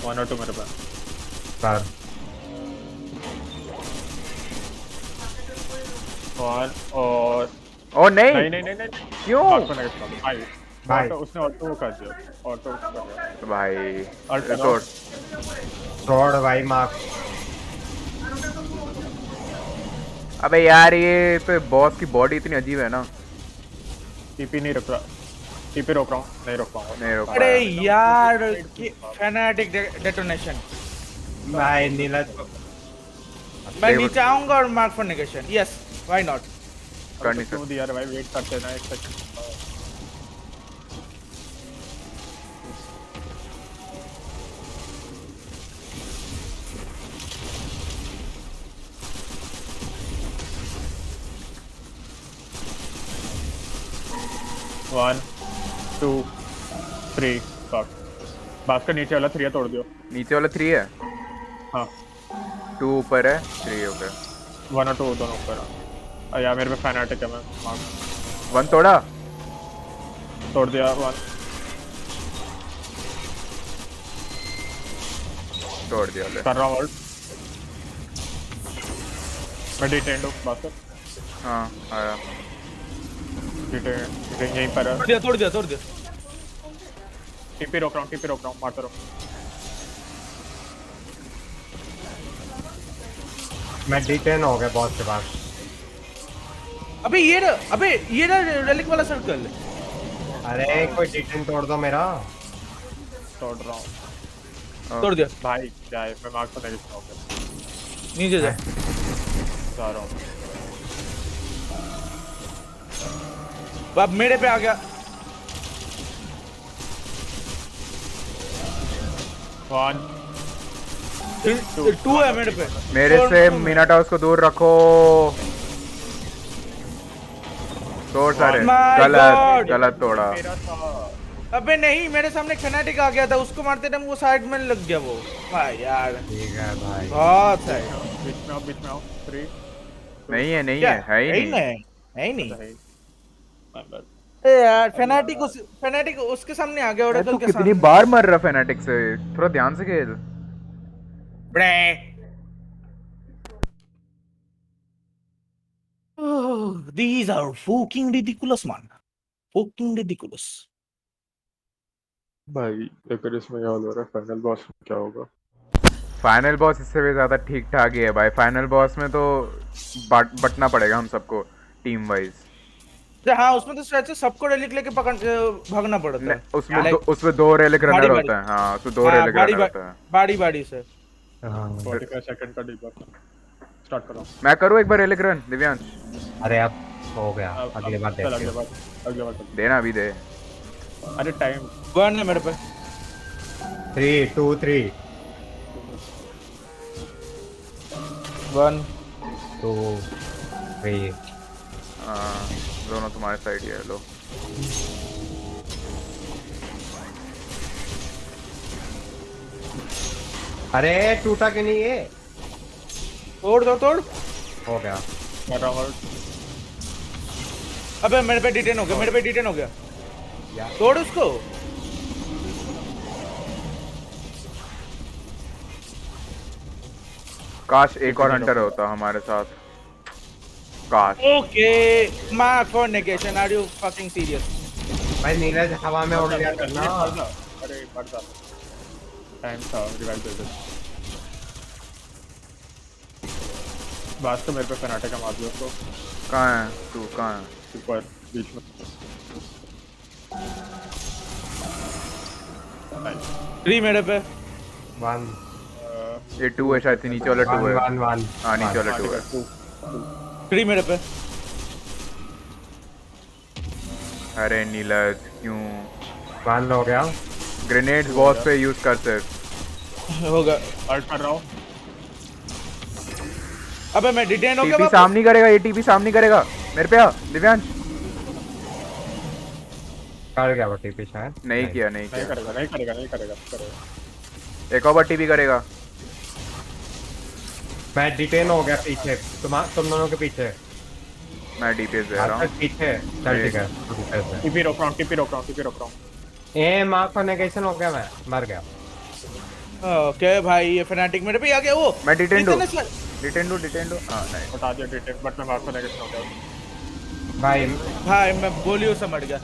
1 और 2 मेरे पास। सर 1 और ओ नहीं नहीं नहीं नहीं नहीं क्यों मार्क को नेगेट कर भाई भाई। ऑटो उसने ऑटो वो कर दिया ऑटो कर दिया भाई अल्ट करो। छोड़ छोड़ भाई मार्क। अबे यार ये तो बॉस की बॉडी इतनी अजीब है ना। टीपी नहीं रोक रहा टीपी रोक रहा हूँ नहीं रोक पाऊंगा नहीं रोक अरे पाया। यार फैनाटिक डेटोनेशन। भाई नीरज मैं देखो। नीचे आऊंगा और mark for negation. Yes why not. कर नहीं क्यों सकते। दिया रे भाई वेट करते हैं ना एक सेकंड 1 2 3 स्टार्ट बास्केट नीचे वाला 3 तोड़ दियो नीचे वाला 3 है, हाँ 2 ऊपर है, 3 ऊपर। 1 और 2 दोनों ऊपर है यार मेरे पे फैनाटिक है मैं मार्क 1 तोड़ा। तोड़ दिया 1 तोड़ दिया ले। कर रहा हूँ ऑल्ट मैं डिटेंड हूँ बास्केट हाँ आया। डिटेंड यहीं पर है तोड़ दिया तोड़ दिया। टीपी रोक रहा हूँ मारता रहो मैं डिटेन हो गया बॉस के पास। अबे ये रेलिक वाला सर्कल। अरे कोई डिटेन तोड़ दो मेरा। तोड़ रहा हूँ तोड़ दिया। भाई क्या है मैं मार्क को नहीं हो गया नीचे जा। जा रहा हूँ अब मेरे पे आ गया। 1 टू है मेरे पे। मेरे तोड़- से तोड़- मिनाटॉस को दूर रखो। तोड़ सारे। My गलत God! गलत तोड़ा। मेरा था अबे नहीं मेरे सामने फैनाटिक आ गया था, उसको मारते टाइम वो साइड में लग गया वो। भाई यार ठीक है भाई। बहुत है। बीच में आओ 3 नहीं है नहीं क्या है ही नहीं। है ही नहीं। सही नंबर ए यार फैनाटिक उसके सामने आ गया अरे ओरेकल तू के कितनी सामने। बार मर रहा फैनेटिक से, थोड़ा ध्यान से खेल। ब्रे these are fucking ridiculous man. Fucking ridiculous. भाई अगर इसमें याद हो रहा है फाइनल बॉस में क्या होगा फाइनल बॉस इससे भी ज्यादा ठीक ठाक ही है भाई। फाइनल बॉस में तो बटना पड़ेगा हम सबको टीम वाइज। हाँ उसमें तो शायद से सबको रेलिक लेके पकड़ भागना पड़ता है। उसमें 2 रेलिक बारी रनर बारी। होता है। हाँ उसमें 2 हाँ, रेलिक रनर होता है। बारी बारी से। हाँ। 45 सेकंड का डीबक स्टार्ट करो मैं करूँ एक बार रेलिक रन दिव्यांश? अरे अब हो गया। अगली बार चल देखते हैं। अगले बार देना अभी दे। अरे टाइम 1 है मेरे पे। 3 2 3 1 2 3 हाँ, दोनों तुम्हारे साइड ही है। लो अरे टूटा क्यों नहीं ये? तोड़ हो गया। कर रहा हूँ अबे मेरे पे डिटेन हो गया यार। तोड़ उसको। काश एक और हंटर होता हमारे साथ। काश। Okay mark for negation. Are you fucking serious? भाई नीरज हवा में उड़ गया करना। अरे मर जा टाइम था रिवाइव दे दे बात तो मेरे पे फनाटे का मार दिया उसको कहाँ है तू? कहाँ है? ऊपर बीच में 3 मेरे पे। 1 ये 2 है शायद से। नीचे वाला 2 है। 1 1 हाँ नीचे वाला 2 है। 3 मेरे पे। अरे नीलज क्यों? 1 हो गया। ग्रेनेड्स बॉस पे यूज कर सिर्फ। होगा। अल्ट कर रहा हूँ अबे मैं डिटेन हो गया टीपी वापस। सामने करेगा, ये टीपी सामने करेगा। मेरे पे आ दिव्यांश। कर गया वो टीपी शायद। नहीं किया नहीं करेगा एक और बार टीपी करेगा। मैं डिटेन हो गया पीछे। तुम दोनों के पीछे। मैं डीपीएस दे रहा हूँ। पीछे चल ठीक है। टीपी रोक रहा हूँ ए मार्क फॉर नेगेशन हो गया। मैं मर गया। ओके भाई ये फैनाटिक मेरे पे आ गया। वो मैं डिटेंड हूँ। इतने से- डिटेंड हूँ। हाँ नहीं। हटा दिया डिटेन बट मैं मार को नेगेट हो गया भाई भाई मैं गोलियों से मर गया।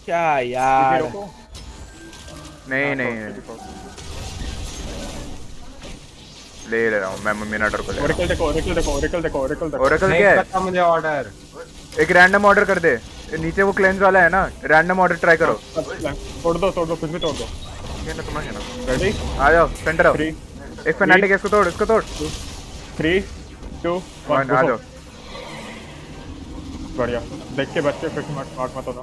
क्या टीपी यार। रोको। नहीं नहीं ले रहा हूँ मैं मिनाटर को ले रहा ओरेकल देखो ओरेकल देखो ओरेकल देखो ओरेकल देखो। ओरेकल नहीं क्या है? पता मुझे ऑर्डर। एक रैंडम ऑर्डर कर दे, नीचे वो क्लेंस वाला है ना, रैंडम ऑर्डर ट्राई करो। तोड़ दो कुछ भी तोड़ दो। ये ना तुम्हारा ना, रेडी आ जाओ सेंटर आओ। 3 एक फैनाटिक है, इसको तोड़, इसको तोड़। 3 2 वन 1 आ जाओ। बढ़िया देख के बच्चे फिर मार्क मत होना।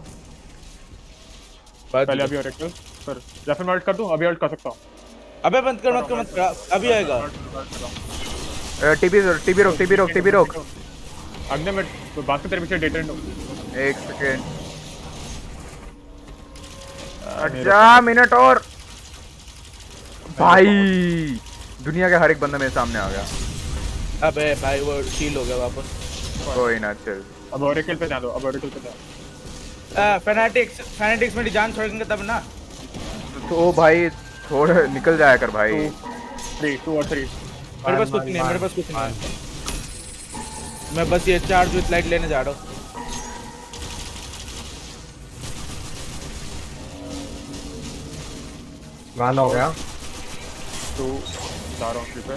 पहले अभी ओरेकल फिर या फिर मैं अल्ट कर दूं। अभी अल्ट कर सकता हूं। अबे मत कर, अभी आएगा। टीपी रोक। अगले में बात के तेरे पीछे डेटेंड हो। एक सेकेंड, अच्छा मिनट और। भाई दुनिया के हर एक बंदा मेरे सामने आ गया। अबे भाई वो शील हो गया वापस। कोई ना चल। अब ओरेकल पे ध्यान दो। अब ओरेकल पे ध्यान। फैनेटिक्स मेरी जान छोड़ेंगे तब ना। तो भाई थोड़ा निकल जाया कर भाई। 3 2 और 3 मेरे पास कुछ नहीं है, मेरे पास कुछ नहीं है। मैं बस ये चार्ज विथ लाइट लेने जा रहा हूँ। वन हो गया। 2 जा रहा हूं 3 पे।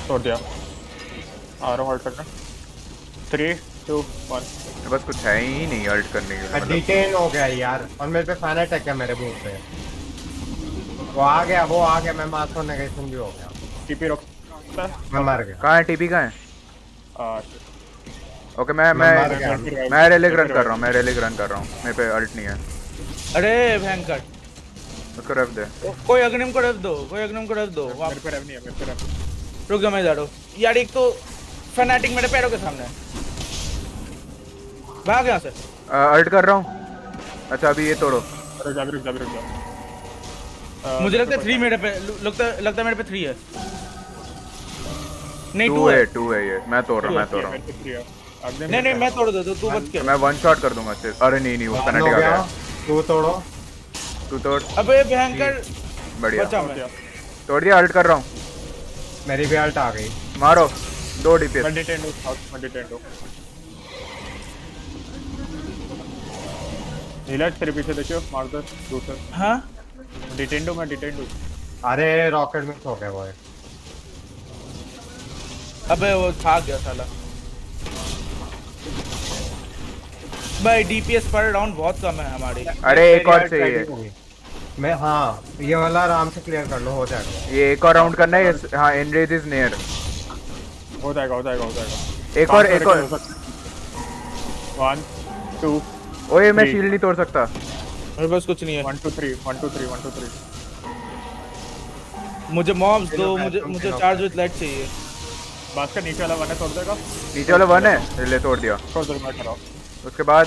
तोड़ दिया। आ रहा हूं अल्ट करने। 3 2 1 तो बस कुछ है ही नहीं अल्ट करने के लिए, मतलब। डिटेन हो गया यार, और मेरे पे फैनेट है क्या मेरे बूथ पे? वो आ गया मैं मास्टर नेगेशन भी हो गया। टीपी रोक। मैं मर गया। कहाँ है टीपी, कहाँ है? आ ओके मैं मर गया। मैं रेलिक रन कर रहा हूँ, मेरे पे अल्ट नहीं है। अरे भयंकर। उसको रख दे। कोई अग्निम को रख दो, मेरे पे रेव नहीं है। मेरे पे रेव नहीं है। रुक जा मैं जा रहा हूँ यार। एक तो फैनेटिक मेरे पैरों के सामने है। भाग यहाँ से। अल्ट कर रहा हूँ। अच्छा अभी ये तोड़ो। रुक जा। मुझे लगता है 3 मेरे पे, लगता है मेरे पे 3 है। नहीं 2 है ये। मैं तोड़ रहा हूँ। मेरे पे 3 है। अगले में नहीं मैं तोड़ दो, तू बच के। मैं वन शॉट कर दूंगा सिर्फ। अरे नहीं वो वन फैनाटिक हो आ गया। गया। तू तोड़ो। तू तोड़। अबे भयंकर बढ़िया बचा मैं। तोड़ दिया। अल्ट कर रहा हूँ। मेरी भी अल्ट आ गई। मारो 2 डीपीएस। मैं डिटेंड हूं। नीलज तेरे पीछे देखियो। मार दे दूसरे। हाँ डिटेंड हूं। अरे रॉकेट मिस हो गया वो। अबे वो भाग गया साला। भाई डीपीएस पर राउंड बहुत कम है हमारी। अरे एक और मेरी चाहिए। अल्ट होगी। मैं हाँ ये वाला आराम से क्लियर कर लो, हो जाएगा। ये एक और राउंड करना है। हाँ एनरेज इज नियर। हो जाएगा। एक और 1 2 ओए मैं 3 शील्ड नहीं तोड़ सकता। मेरे पास कुछ नहीं है। 1 2 3 1 2 3 1 2 3 मुझे मॉब्स दो, चलो, मुझे चलो। चार्ज विथ लाइट चाहिए। बात का नीचे वाला वन है। तोड़ देगा। नीचे वाला 1 है, ले तोड़ दिया। तोड़ दे। मैं कर रहा हूं। उसके बाद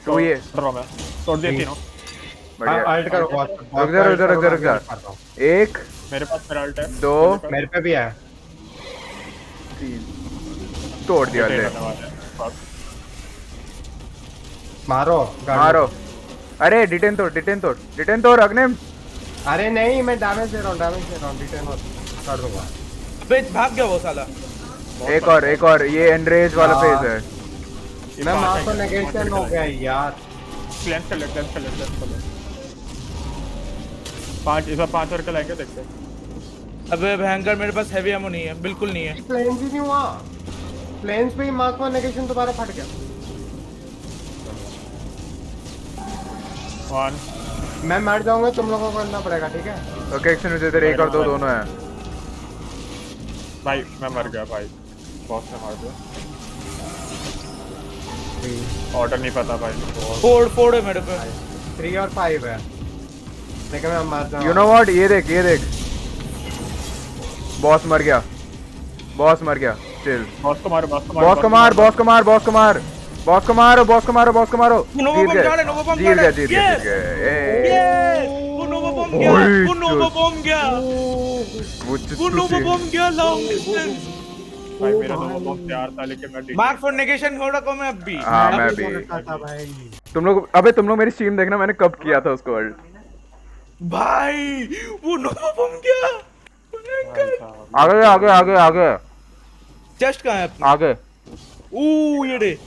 2 ये तोड़ रहा हूं मैं। तोड़ दिया तीनों। बढ़िया। अल्ट करो बहुत। रुक जा। एक मेरे पास मेरा अल्ट है। 2 मेरे पे भी है। 3 तोड़ दिया। ले मारो। अरे डिटेन तोड़ अग्निम। अरे नहीं मैं डैमेज दे रहा हूँ। डिटेन कर दूंगा। अबे भाग गया वो साला। एक और ये एनरेज वाला हाँ। फेज है। मैं मास्टर नेगेशन हो गया यार। क्लेंस कर ले 5 इस बार 5 और लाएंगे देखते। अबे भयंकर मेरे पास हैवी एमो नहीं है, बिल्कुल नहीं है। प्लेन्स ही नहीं हुआ। प्लेन्स पे ही मास्टर नेगेशन दोबारा फट गया। 1 मैं मर जाऊंगा, तुम लोगों को करना पड़ेगा, ठीक है? ओके एक्शन में इधर 1 और 2 दोनों है। भाई मैं मर गया भाई। बॉस ने मार दिया। ऑर्डर नहीं पता भाई। 4 है मेरे पे। 3 और 5 है, लेकिन मैं मर जाऊंगा। यू नो व्हाट, ये देख बॉस मर गया। चिल। बॉस को मारो। बॉस को मारो। जीत गए। वो नोवा बम गया। ओए, वो नोवा बम गया। वो वो नोवा बम गया लॉन्ग डिस्टेंस। भाई मेरा तो बहुत प्यार था लेकिन मैं मार्क फॉर नेगेशन हो रखा मैं अब भी। हाँ मैं भी। था भाई। तुम लोग मेरी स्ट्रीम देखना, मैंने कब किया था उसको अल्ट। भाई वो नोवा बम गया। भाई साहब, आगे आगे आगे आगे चेस्ट कहाँ है अपनी? आगे। ये रे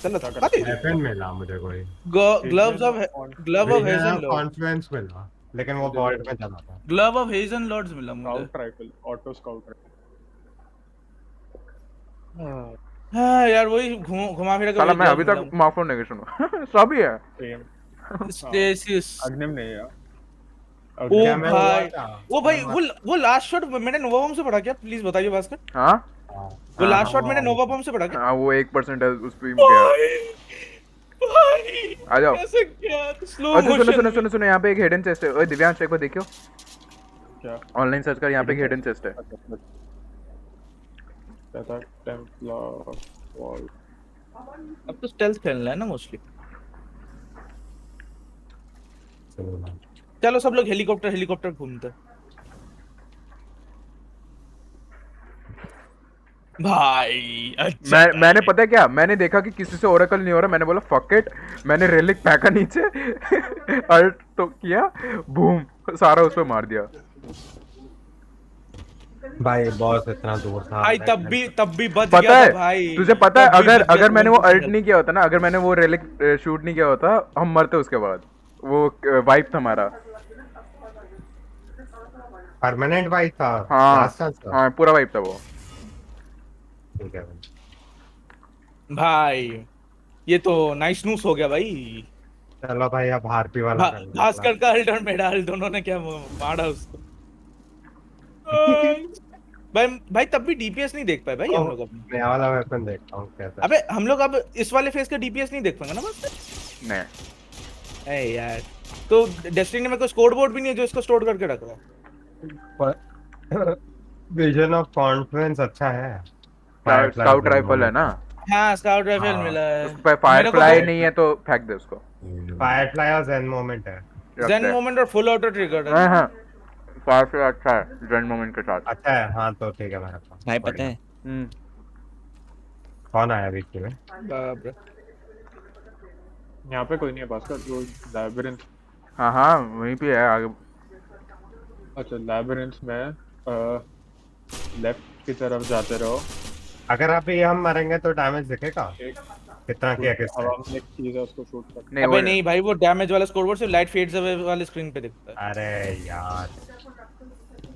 चलो आते वेपन मिला मुझे कोई। Gloves of glove of hazen lord conference मिला, लेकिन वो वॉल्ट में चला था। ग्लव ऑफ हेजन लॉर्ड्स मिला मुझे। Scout rifle, auto scout rifle. हाँ यार वही घुमा फिरा के साला वही मैं अभी glove तक मार्को नहीं सुना। सभी है। सेम। मिला। स्टेसिस। अग्निम नहीं है। ओ क्या मैं हुआ भाई था? वो भाई वो लास्ट शॉट मैंने नोवा बॉम्ब से पढ़ा क्या? प्लीज बताइए भास्कर। हाँ वो हाँ, लास्ट शॉट मैंने नोवा बॉम्ब से पढ़ा क्या? हाँ वो 1% है उस पे ही गया। भाई आ जाओ। कैसे क्या स्लो अच्छा सुनो मोशन सुनो सुनो सुनो, यहाँ पे एक हिडन चेस्ट है। ओए दिव्यांश एक बार देखियो, क्या? ऑनलाइन सर्च कर, यहाँ पे एक हिडन चेस्ट है। Attack Templar wall. अब तो स्टेल्थ खेलना है ना मोस्टली। चलो सब लोग हेलीकॉप्टर हेलीकॉप्टर घूमते हैं। भाई अच्छा मैंने पता है क्या, मैंने देखा कि किसी से ओरेकल नहीं हो रहा, मैंने बोला फक इट, मैंने रेलिक फेंका नीचे। अल्ट तो किया, बूम, सारा उस पे मार दिया। भाई बॉस इतना दूर था भाई तब भी बच पता गया है था भाई। तुझे पता है, तब भी अगर बच गया अगर था, मैंने वो बिल्कुल अल्ट नहीं किया होता ना, अगर मैंने वो रेलिक शूट नहीं किया होता, हम मरते उसके बाद। वो वाइप था हमारा। परमानेंट वाइफ था। हाँ लास्ट चांस था। हाँ पूरा वाइप था वो। ठीक है भाई। भाई ये तो नाइस न्यूज हो गया भाई। चलो भाई अब हार्पी वाला कर लेते भास्कर का अल्ट और मेरा अल्ट दोनों ने क्या मारा उसको। भाई भाई तब भी डीपीएस नहीं देख पाए भाई हम लोग अपने। नया वाला वेपन देखता हूँ कैसा है। अबे हम लोग अब इस वाले फेज का डीपीएस नहीं देख पाएंगे ना बस। नहीं ए यार तो डेस्टिनी में कोई स्कोर बोर्ड भी नहीं है जो इसको स्टोर करके रख रहा है। विजन ऑफ कॉन्फ्रेंस अच्छा है। स्काउट राइफल है ना, हाँ स्काउट राइफल हाँ। मिला है। उस पे मेरे को फायरफ्लाई तो नहीं है तो फेंक दे उसको। फायरफ्लाई और जेन मोमेंट है। जेन रखते हैं। मोमेंट और फुल ऑटो ट्रिगर है हाँ ना। हाँ, फायरफ्लाई अच्छा है जेन मोमेंट के साथ। अच्छा है, हाँ तो ठीक है मेरे पास। भाई पता है कौन आया बीच में? बाप रे। यहाँ पे कोई नहीं है भास्कर, वो लैबिरिंथ। हाँ हाँ वहीं पे है आगे। अच्छा लैबिरिंथ में लेफ्ट की तरफ जाते रहो। अगर अभी हम मरेंगे तो डैमेज दिखेगा एक कितना किया किसने? हवा में एक चीज है, उसको शूट कर। नहीं अबे वो नहीं भाई वो डैमेज वाला स्कोर बोर्ड सिर्फ लाइट फेड्स अवे वाले स्क्रीन पे दिखता है। अरे यार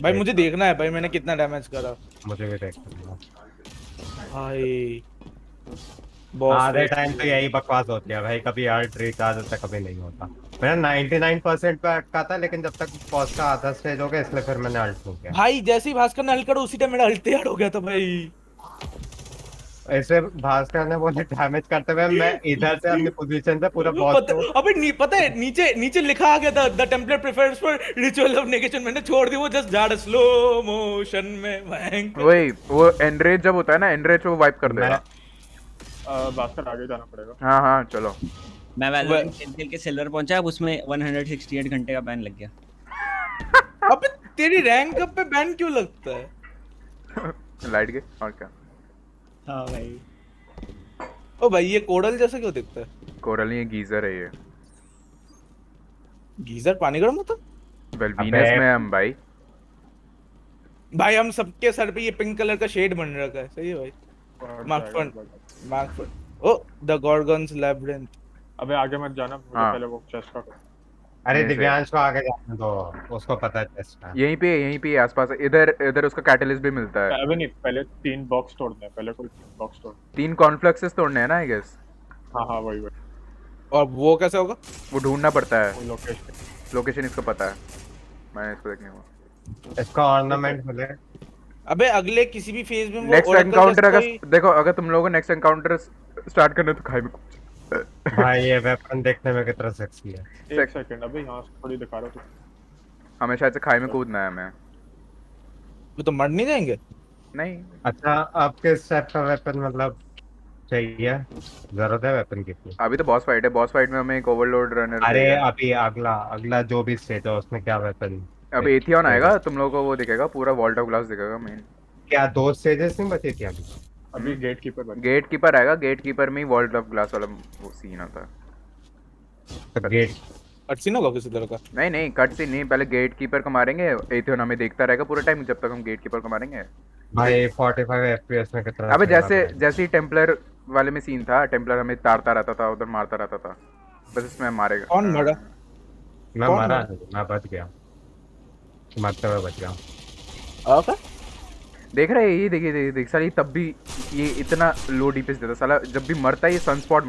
भाई मुझे देखना है भाई मैंने कितना डैमेज करा। मुझे भी देखना। भाई बॉस आधे टाइम तो यही बकवास होती है भाई, कभी आर्ट रिचार्ज होता कभी नहीं होता। मेरा 99% पे अटका था, लेकिन जब तक पॉज का आधा स्टेज हो गया इसलिए फिर मैंने अल्ट नहीं किया। भाई जैसे ही भास्कर ने अल्ट करा उसी टाइम मेरा अल्ट तैयार हो गया था भाई। ऐसे भास्कर ने बोले डैमेज करते हुए मैं इधर से अपनी पोजीशन से पूरा बॉस को पता है नीचे नीचे लिखा आ गया था the template prefers for ritual of negation. मैंने छोड़ दी वो जस्ट झाड़ स्लो मोशन में भयंकर। वही वो एनरेज जब होता है ना, एनरेज वो वाइप कर देगा। भास्कर आगे जाना पड़ेगा। हाँ हाँ चलो। मैं वैलोरेंट खेल के सिल्वर पहुंचा, अब उसमें 168 घंटे का बैन लग गया। अबे तेरी रैंक अप पे बैन क्यों लगता है? लाइट गए और क्या। हाँ भाई ओ भाई ये कोडल जैसा क्यों दिखता है? कोरल नहीं, ये गीजर है ये। गीजर पानी गर्म होता? वेल वीनस में हम भाई। भाई हम सबके सर पे ये पिंक कलर का शेड बन रखा है। सही है भाई। Mark front of the gorgons labyrinth. अबे आगे मत जाना, मुझे हाँ। पहले वो चेस्ट का। अरे नहीं, दिव्यांश को आगे जाने दो, उसको पता है टेस्ट है। यहीं पे आसपास है। इधर इधर उसका कैटलिस्ट भी मिलता है। अबे नहीं, पहले 3 बॉक्स तोड़ने हैं, पहले कोई 3 बॉक्स तोड़। 3 कॉर्नफ्लेक्सेस तोड़ने हैं ना आई गेस। हाँ हाँ वही वही और वो कैसे होगा? वो ढूंढना पड़ता है, वो लोकेशन। लोकेशन इसको पता है। मैंने इसको देखने को। इसका ऑर्नामेंट मिले। अबे अगले किसी भी फेज में वो नेक्स्ट Oracle एनकाउंटर जैसा अगर कोई- देखो, अगर तुम लोगों को नेक्स्ट एनकाउंटर स्टार्ट करना है तो खाई में कुछ। भाई ये वेपन देखने में कितना सेक्सी है। एक सेकंड, अबे यहाँ से थोड़ी दिखा रहा हूँ। हमें शायद से खाई में कूदना है हमें। वो तो मर नहीं जाएंगे। नहीं अच्छा अब किस टाइप का वेपन मतलब चाहिए, जरूरत है वेपन की? अभी तो बॉस फाइट है, बॉस फाइट में हमें एक ओवरलोड रनर अरे चाहिए। अभी अगला अगला जो भी स्टेज है उसमें क्या वेपन? अब एथियन आएगा, तुम लोगों को वो दिखेगा, पूरा वॉल्ट ऑफ ग्लास दिखेगा मेन। क्या 2 स्टेजेस नहीं बचे थे अभी? अभी गेट कीपर बन। गेट कीपर आएगा, गेट कीपर में ही वॉल्ट ऑफ ग्लास वाला वो सीन आता है। तो गेट कटसीन होगा किसी तरह का। नहीं नहीं कट से नहीं, पहले गेट कीपर को मारेंगे, एथियन हमें देखता रहेगा पूरा टाइम जब तक हम गेट कीपर को मारेंगे। भाई 45 FPS में कितना अबे चल रहा जैसे है? जैसे ही टेम्पलर वाले में सीन था, टेम्पलर हमें ताड़ता रहता था, उधर मारता रहता था, बस इसमें मारेगा। कौन मरा? मैं कौन मरा है? नहीं, मैं बच गया, मरते हुए बच गया। ओके। देख रहे हैं ये, देखिए देखिए देख साली, तब भी ये इतना लो डीपीएस देता साला, जब भी मरता है ये सनस्पॉट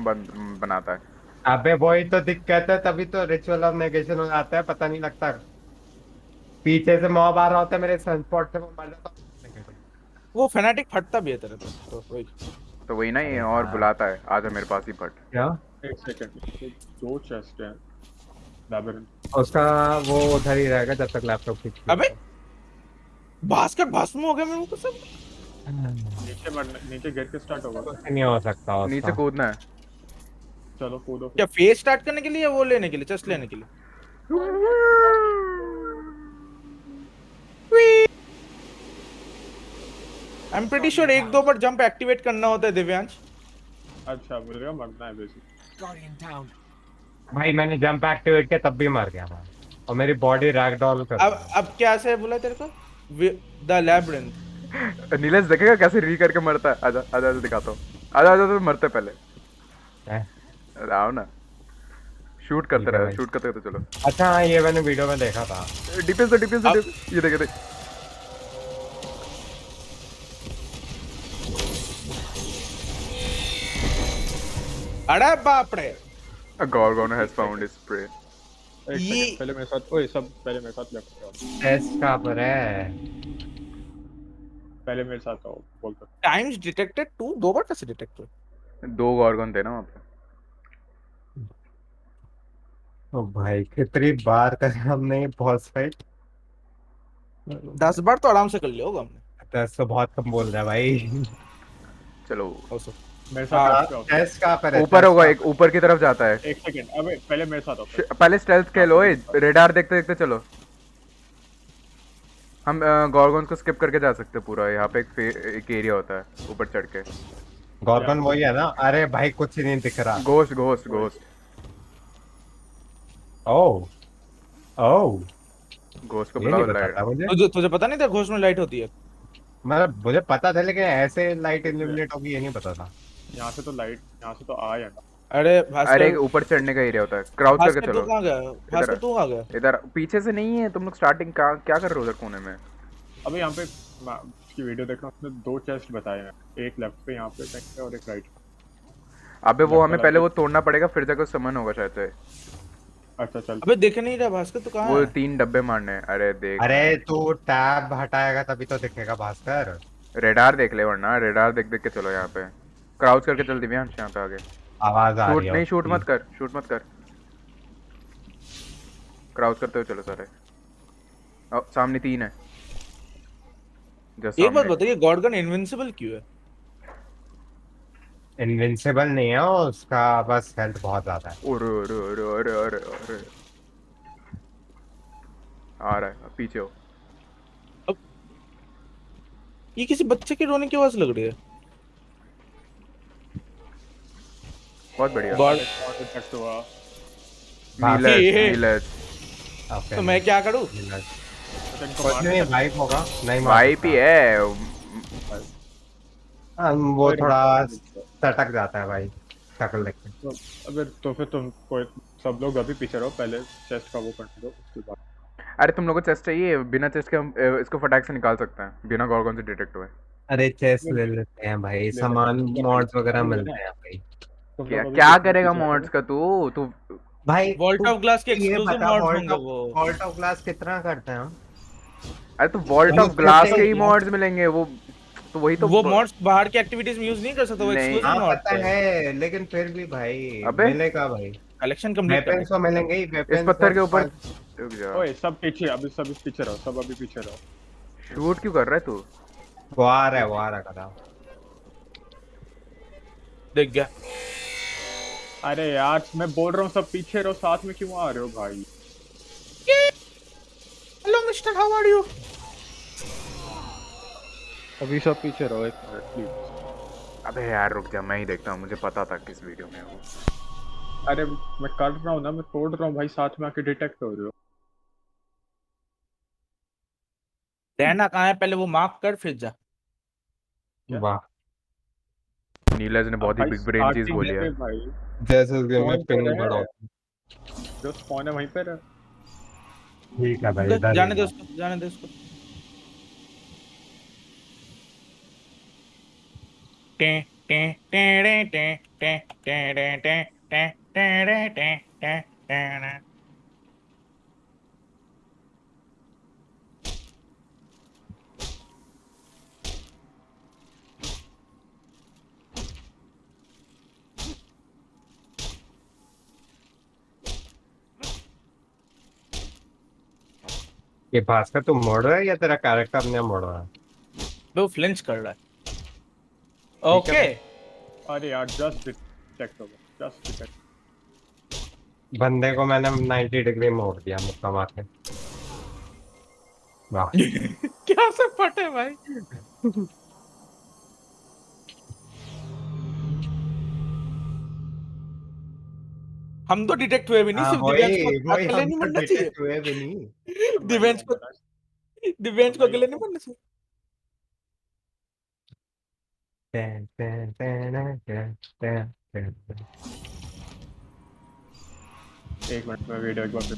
बनाता है। अबे वही तो दिक्कत है, तभी तो रिचुअल ऑफ नेगेशन हो जाता है, पता नहीं लगता। पीछे से मॉब आ रहा होता है मेरे सनस्पॉट से, मैं मर जाता हूँ। वो फैनाटिक फटता भी है तेरे पे तो वही। तो वही ना, ये अरे और हाँ। बुलाता है, आजा मेरे पास ही फट। क्या? एक सेकंड, दो चेस्ट हैं लैबिरिंथ। उसका वो उधर ही रहेगा जब तक लैपटॉप ठीक अबे भास्कर भस्म हो गया मेरे को सब। नीचे गिर के स्टार्ट होगा। कुछ नहीं हो सकता नीचे उसका। कूदना है। चलो कूदो। क्या फेस स्टार्ट करने के लिए या वो लेने के लिए, चेस्ट लेने के लिए? आई एम प्रीटी श्योर एक दो बार जंप एक्टिवेट करना होता है दिव्यांश। अच्छा मुझे मरना है बेसिक। भाई मैंने जंप एक्टिवेट किया तब भी मर गया मैं, और मेरी बॉडी रैगडॉल कर अब क्या से बोला तेरे को? The labyrinth. नीलेश देखेगा कैसे री करके मरता है, आजा आजा आजा दिखाता हूँ, आजा आजा तो मरते पहले, है। आओ ना, शूट करते ठीक है रहे, भाई। शूट करते रहते चलो। अच्छा हाँ, ये मैंने वीडियो में देखा था। डीपीएस दे, डीपीएस दे, ये देखे देख। अरे बाप रे। Gorgon has found his prey. एक ये- सेकंड, पहले मेरे साथ, ओए सब पहले मेरे साथ लेफ्ट आओ। टेस्ट का पर है। पहले मेरे साथ आओ बोलता। टाइम्स डिटेक्टेड 2 दो बार कैसे डिटेक्ट हुए? 2 Gorgon थे ना वहाँ पे। ओ भाई कितनी बार कर हमने ये बॉस फाइट। 10 बार तो आराम से कर लिया होगा हमने। 10 तो बहुत कम बोल रहा है भाई। चलो Also। मेरे साथ लेफ्ट आओ। टेस्ट का पर है, ऊपर chest होगा, का एक ऊपर की तरफ जाता है। एक सेकंड, अबे पहले मेरे साथ आओ। पहले स्टेल्थ खेलो, रेडार देखते देखते चलो। हम गॉर्गन को स्किप करके जा सकते हैं पूरा, यहाँ पे एक एरिया होता है ऊपर चढ़ के। गॉर्गन वही है ना? अरे भाई कुछ ही नहीं दिख रहा। घोस्ट घोस्ट घोस्ट ओह ओह, घोस्ट को ये बुलाओ नहीं पता लाइट। था मुझे। तुझे पता नहीं था घोस्ट में लाइट होती है? मतलब मुझे पता था, लेकिन ऐसे लाइट इल्यूमिनेट होगी ये नहीं पता था। यहाँ से तो लाइट, यहाँ से तो आ या ना। अरे अरे भास्कर, ऊपर चढ़ने का एरिया होता है, क्राउच करके भास्कर तू चलो। कहाँ गया? भास्कर तू कहाँ गया? इधर पीछे से नहीं है, तुम लोग स्टार्टिंग क्या कर रहे हो उधर कोने में? अबे यहाँ पे उसकी वीडियो देख रहा हूँ, उसने 2 चेस्ट बताए हैं, एक लेफ्ट पे यहाँ पे टैंक है और एक राइट। अबे वो हमें पहले वो तोड़ना पड़ेगा, फिर जाकर समन होगा शायद से। अच्छा चल। अबे देख नहीं रहा भास्कर, तू कहाँ वो है? 3 डब्बे मारने हैं, अरे देख। अरे तू टैब हटाएगा तभी तो दिखेगा भास्कर। रेडार देख ले, वरना रेडार देख देख के चलो यहाँ पे। क्राउच करके चल दिव्यांश यहाँ पे आगे। आवाज आ शूट रही है नहीं, शूट उसकी। मत कर, शूट मत कर। क्राउच करते हुए चलो सारे। सामने 3 है। एक बात बताइए, गॉर्गन इनविंसिबल क्यों है? इनविंसिबल नहीं है वो, उसका बस हेल्थ बहुत ज्यादा है। अरे अरे अरे अरे अरे अरे आ रहा है, अब पीछे हो। ये किसी बच्चे की रोने की आवाज लग रही है। बहुत बढ़िया। गॉड, डिटेक्ट हुआ। नीलज ये- नीलज ओके तो मैं क्या करूं? अच्छा इनको कुछ मार नहीं, वाइप होगा नहीं मार वाइप ही सकता। है। वो थोड़ा सटक जाता है भाई शक्ल देख के। तो अबे तो फिर तुम कोई सब लोग अभी पीछे रहो, पहले चेस्ट का वो करने दो उसके बाद। अरे तुम लोगों को चेस्ट चाहिए? बिना चेस्ट के हम इसको फटाक से निकाल सकते हैं, बिना गॉर्गन से डिटेक्ट हुए। अरे चेस्ट ले लेते हैं भाई, सामान मॉड्स वगैरह मिलते हैं भाई। तुम क्या लोग अभी क्या पीछे करेगा रहो। मॉड्स का तू? भाई वॉल्ट ऑफ ग्लास के ये एक्सक्लूसिव बता, मॉड्स होंगे वो। वॉल्ट ऑफ ग्लास कितना करते हैं हम? अरे तो वॉल्ट ऑफ उसके ग्लास के लिए- ही मॉड्स मिलेंगे वो, तो वही तो वो मॉड्स बाहर के एक्टिविटीज में यूज नहीं कर सकता, वो नहीं। एक्सक्लूसिव हाँ मॉड पता है, लेकिन फिर भी भाई अबे? मिलेगा भाई। कलेक्शन कंप्लीट वेपन्स तो मिलेंगे ही, इस वेपन्स पत्थर के ऊपर रुक जा। ओए सब पीछे, अभी सब पीछे रहो, सब अभी पीछे रहो। शूट क्यों कर रहा है तू? वो आ रहा करा। देख गया। अरे यार मैं बोल रहा हूँ सब पीछे रहो, साथ में क्यों आ रहे हो भाई? Hello mister, how are you? अभी सब पीछे रहो एक मिनट प्लीज। अबे यार रुक जा, मैं ही देखता हूँ, मुझे पता था किस वीडियो में है वो। अरे मैं कर रहा हूँ ना, मैं तोड़ रहा हूँ भाई, साथ में आके डिटेक्ट हो रहे हो। रहना कहाँ है पहले वो मार्क कर फिर जा। क्या? वाह, नीरज ने अब बहुत ही भाई बिग ब्रेन चीज स्टार्टिंग बोली है। पे भाई जैसे उस गेम में स्पॉन पे पिंग रहे, बढ़ोतरी। जो स्पॉन है वहीं पे रहे। ठीक है भाई, इधर ही जाने दे है। उसको, जाने दे उसको। टे टे टेड़े टे टे टेड़े टे टे टेड़े टे टे टेड़े। ये भास्कर तू मोड़ रहा है या तेरा कैरेक्टर ने मोड़ रहा है? वो फ्लिंच कर रहा है। ठीक है ओके। भाई। अरे यार जस्ट डिटेक्ट हो गया, जस्ट डिटेक्ट। बंदे को मैंने 90 डिग्री मोड़ दिया मुक्का मार के। वाह। क्या से फटे भाई। हम तो डिटेक्ट हुए भी नहीं, हाँ सिर्फ दिव्यांश को वही वही, अकेले हम नहीं तो मरना चाहिए। डिटेक्ट हुए भी नहीं। अब मैं ही दिव्यांश को, होऊंगा ना, दिव्यांश अब को मैं ही अकेले नहीं होऊंगा। मरना चाहिए। टें, टें, टें, टें, टें, टें, टें। एक मिनट में वीडियो एक बार फिर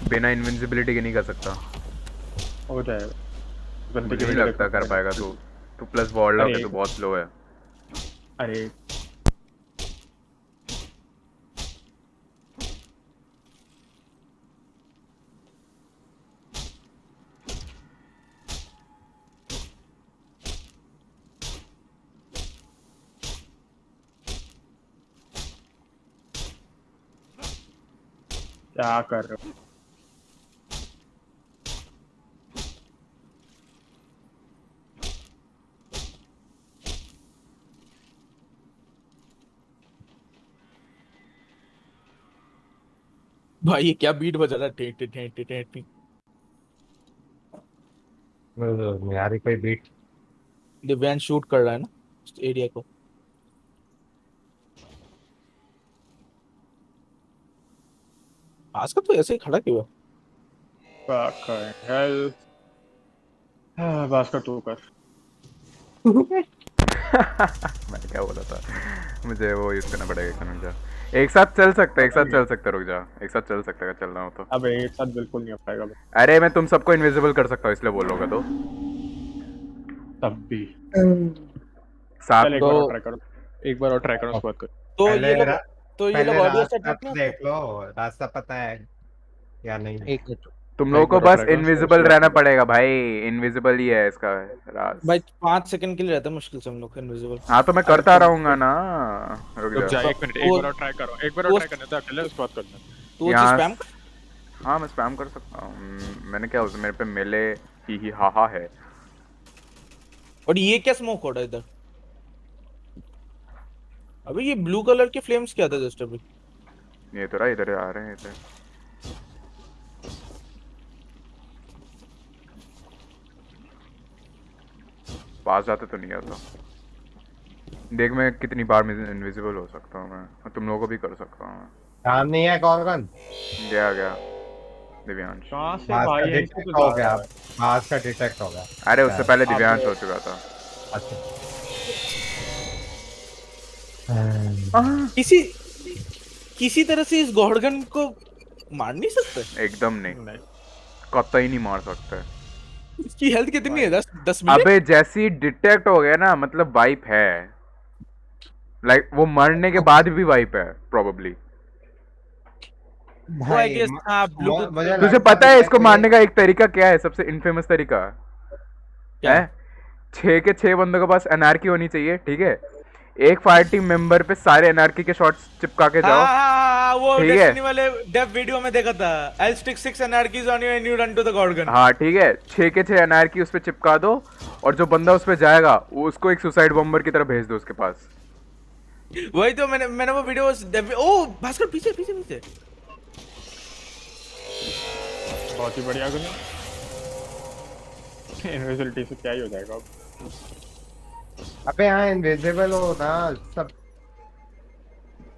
बिना इनविंसिबिलिटी के नहीं कर सकता। हो जाएगा। गलती की मुझे नहीं वीडियो लगता देखना कर पाएगा पड़ेगा। तू। तू प्लस वॉर्लॉक अरे है, तू बहुत स्लो है। अरे क्या कर रहे हो? भाई ये क्या बीट बजा रहा है, टे टे टे टे टे टे। यार ये कोई बीट। दिव्यांश शूट कर रहा है ना एरिया को। आज का तो ऐसे ही खड़ा क्यों है? हेल भास्कर तू कर। मैंने क्या बोला था? मुझे वो यूज करना पड़ेगा, एक मिनट जा। एक साथ चल सकता है, एक पता साथ नहीं, चल सकता है, रुक जा। एक साथ चल सकता है, अगर चलना हो तो। अब एक साथ बिल्कुल नहीं हो पाएगा भाई। अरे मैं तुम सबको इनविजिबल कर सकता हूँ, इसलिए बोलोगे तो। तब भी चल साथ। एक तो बार और ट्राई करो, एक बार और ट्राई करो, उसके बाद कर। तो पहले ये लोग, तो ये लोग पहले ऑडियो सेट रास्ता मत तो नहीं होता। देख लो, रास्ता पता है या नहीं? एक मिनट। तुम लोगों एक को बार और बस ट्राई करो, इनविजिबल उसके बाद रहना कर। पड़ेगा भाई। इनविजिबल ही है इसका राज। भाई 5 सेकंड के लिए रहता है मुश्किल से हम लोग इनविजिबल। हाँ तो मैं अरे करता तुम रहूंगा ना। रुक रुक जा। जा, तो एक मिनट, एक वो बार और ट्राई करो, एक बार और वो ट्राई करने दो अकेले, उसके बाद करना। तो वो चीज यहाँ स्पैम कर। हाँ मैं स्पैम कर सकता हूँ। मैंने क्या उस मेरे पे मेले ही हाहा है। और ये क्या स्मोक हो रहा है इधर? अबे ये ब्लू कलर के फ्लेम्स क्या था जस्ट अभी? ये तो रहा, इधर आ रहे हैं इधर। पास जाते तो नहीं आता। देख मैं कितनी बार इनविजिबल हो सकता हूँ मैं, और तुम लोगों को भी कर सकता हूँ मैं। काम नहीं है कॉर्गन। गया गया दिव्यांश। कहाँ से बास का भाई, यहीं से तो डिटेक्ट हो जा गया। रहा है। बास का डिटेक्ट हो गया अरे उससे शायद। पहले दिव्यांश अबे हो चुका था। अच्छा। किसी किसी तरह से इस गॉर्गन को मार नहीं सकते? एकदम नहीं। नहीं कतई नहीं मार सकते। इसकी हेल्थ कितनी है? भाई, 10 मिलियन। अबे जैसी डिटेक्ट हो गया ना, मतलब वाइप है। लाइक वो मरने के बाद भी वाइप है प्रोबेबली। ओ आई भाई गेस हाँ, ब्लूटूथ मुझे तुझे लगता पता भी है है इसको कि मारने का एक तरीका क्या है, सबसे इनफेमस तरीका क्या? है? 6 के 6 बंदों के पास एनआरकी होनी चाहिए, ठीक है? एक फायर टीम मेंबर पे सारे एनआरकी के शॉट्स चिपका के हाँ जाओ। हाँ हाँ, वो ठीक है? डेस्टिनी वाले डेव वीडियो में देखा था। I'll stick 6 anarchies on you and you run to the Gorgon। हाँ ठीक है, 6 के 6 एनआरकी उस पे चिपका दो। और जो बंदा उस पे जाएगा वो उसको एक सुसाइड बॉम्बर की तरह भेज दो उसके पास। वही तो मैंने मैंने वो वीडियो ओ भास्कर पीछे पीछे पीछे। बहुत ही बढ़िया गुना। इनविजिबिलिटी से क्या ही हो जाएगा अब। अबे यहाँ इनविजिबल हो ना सब।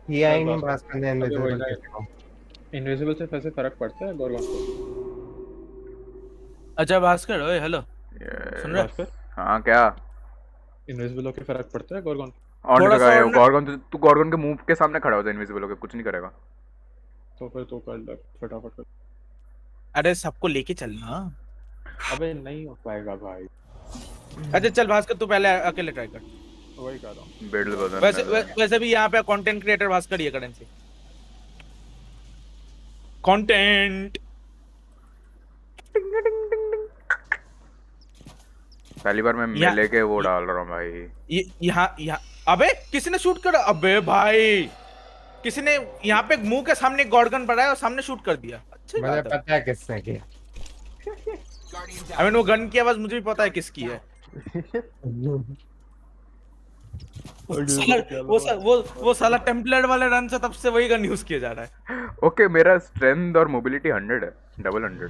किया ही नहीं बस। भास्कर ने अबे वही इनविजिबल ना, किसी को। इनविजिबल से वैसे फर्क पड़ता है गोरगोन को? अच्छा भास्कर, ओए हेलो, सुन रहा है? भास्कर, हाँ क्या इनविजिबल होके फर्क पड़ता है गोरगोन को? और नहीं थोड़ा तो सा क्या और ना, गॉर्गन तू गॉर्गन के मुंह के सामने खड़ा हो जा इनविजिबल होके कुछ नहीं करेगा तो फिर तो कर ले फटाफट कर। अरे सबको लेके चलना। अबे नहीं हो पाएगा भाई, अच्छा चल भास्कर, तू पहले अकेले ट्राई कर। वही कर रहा हूँ। बिल्ड बदलने वैसे भी यहाँ पे कंटेंट क्रिएटर भास्कर ही है करेंसी। कंटेंट। पहली बार मैं या मेले के वो डाल रहा हूँ भाई यहाँ अबे किसी ने शूट कर, अबे भाई किसी ने यहाँ पे मुंह के सामने गॉर्गन पड़ा है और सामने शूट कर दिया। अच्छी मुझे बात है। पता है किसने किया। आई मीन वो गन की आवाज मुझे भी पता है किसकी है। वो साला टेम्पलेट वाले रन से तब से वही गन यूज किया जा रहा है। ओके मेरा स्ट्रेंथ और मोबिलिटी 100 है डबल 100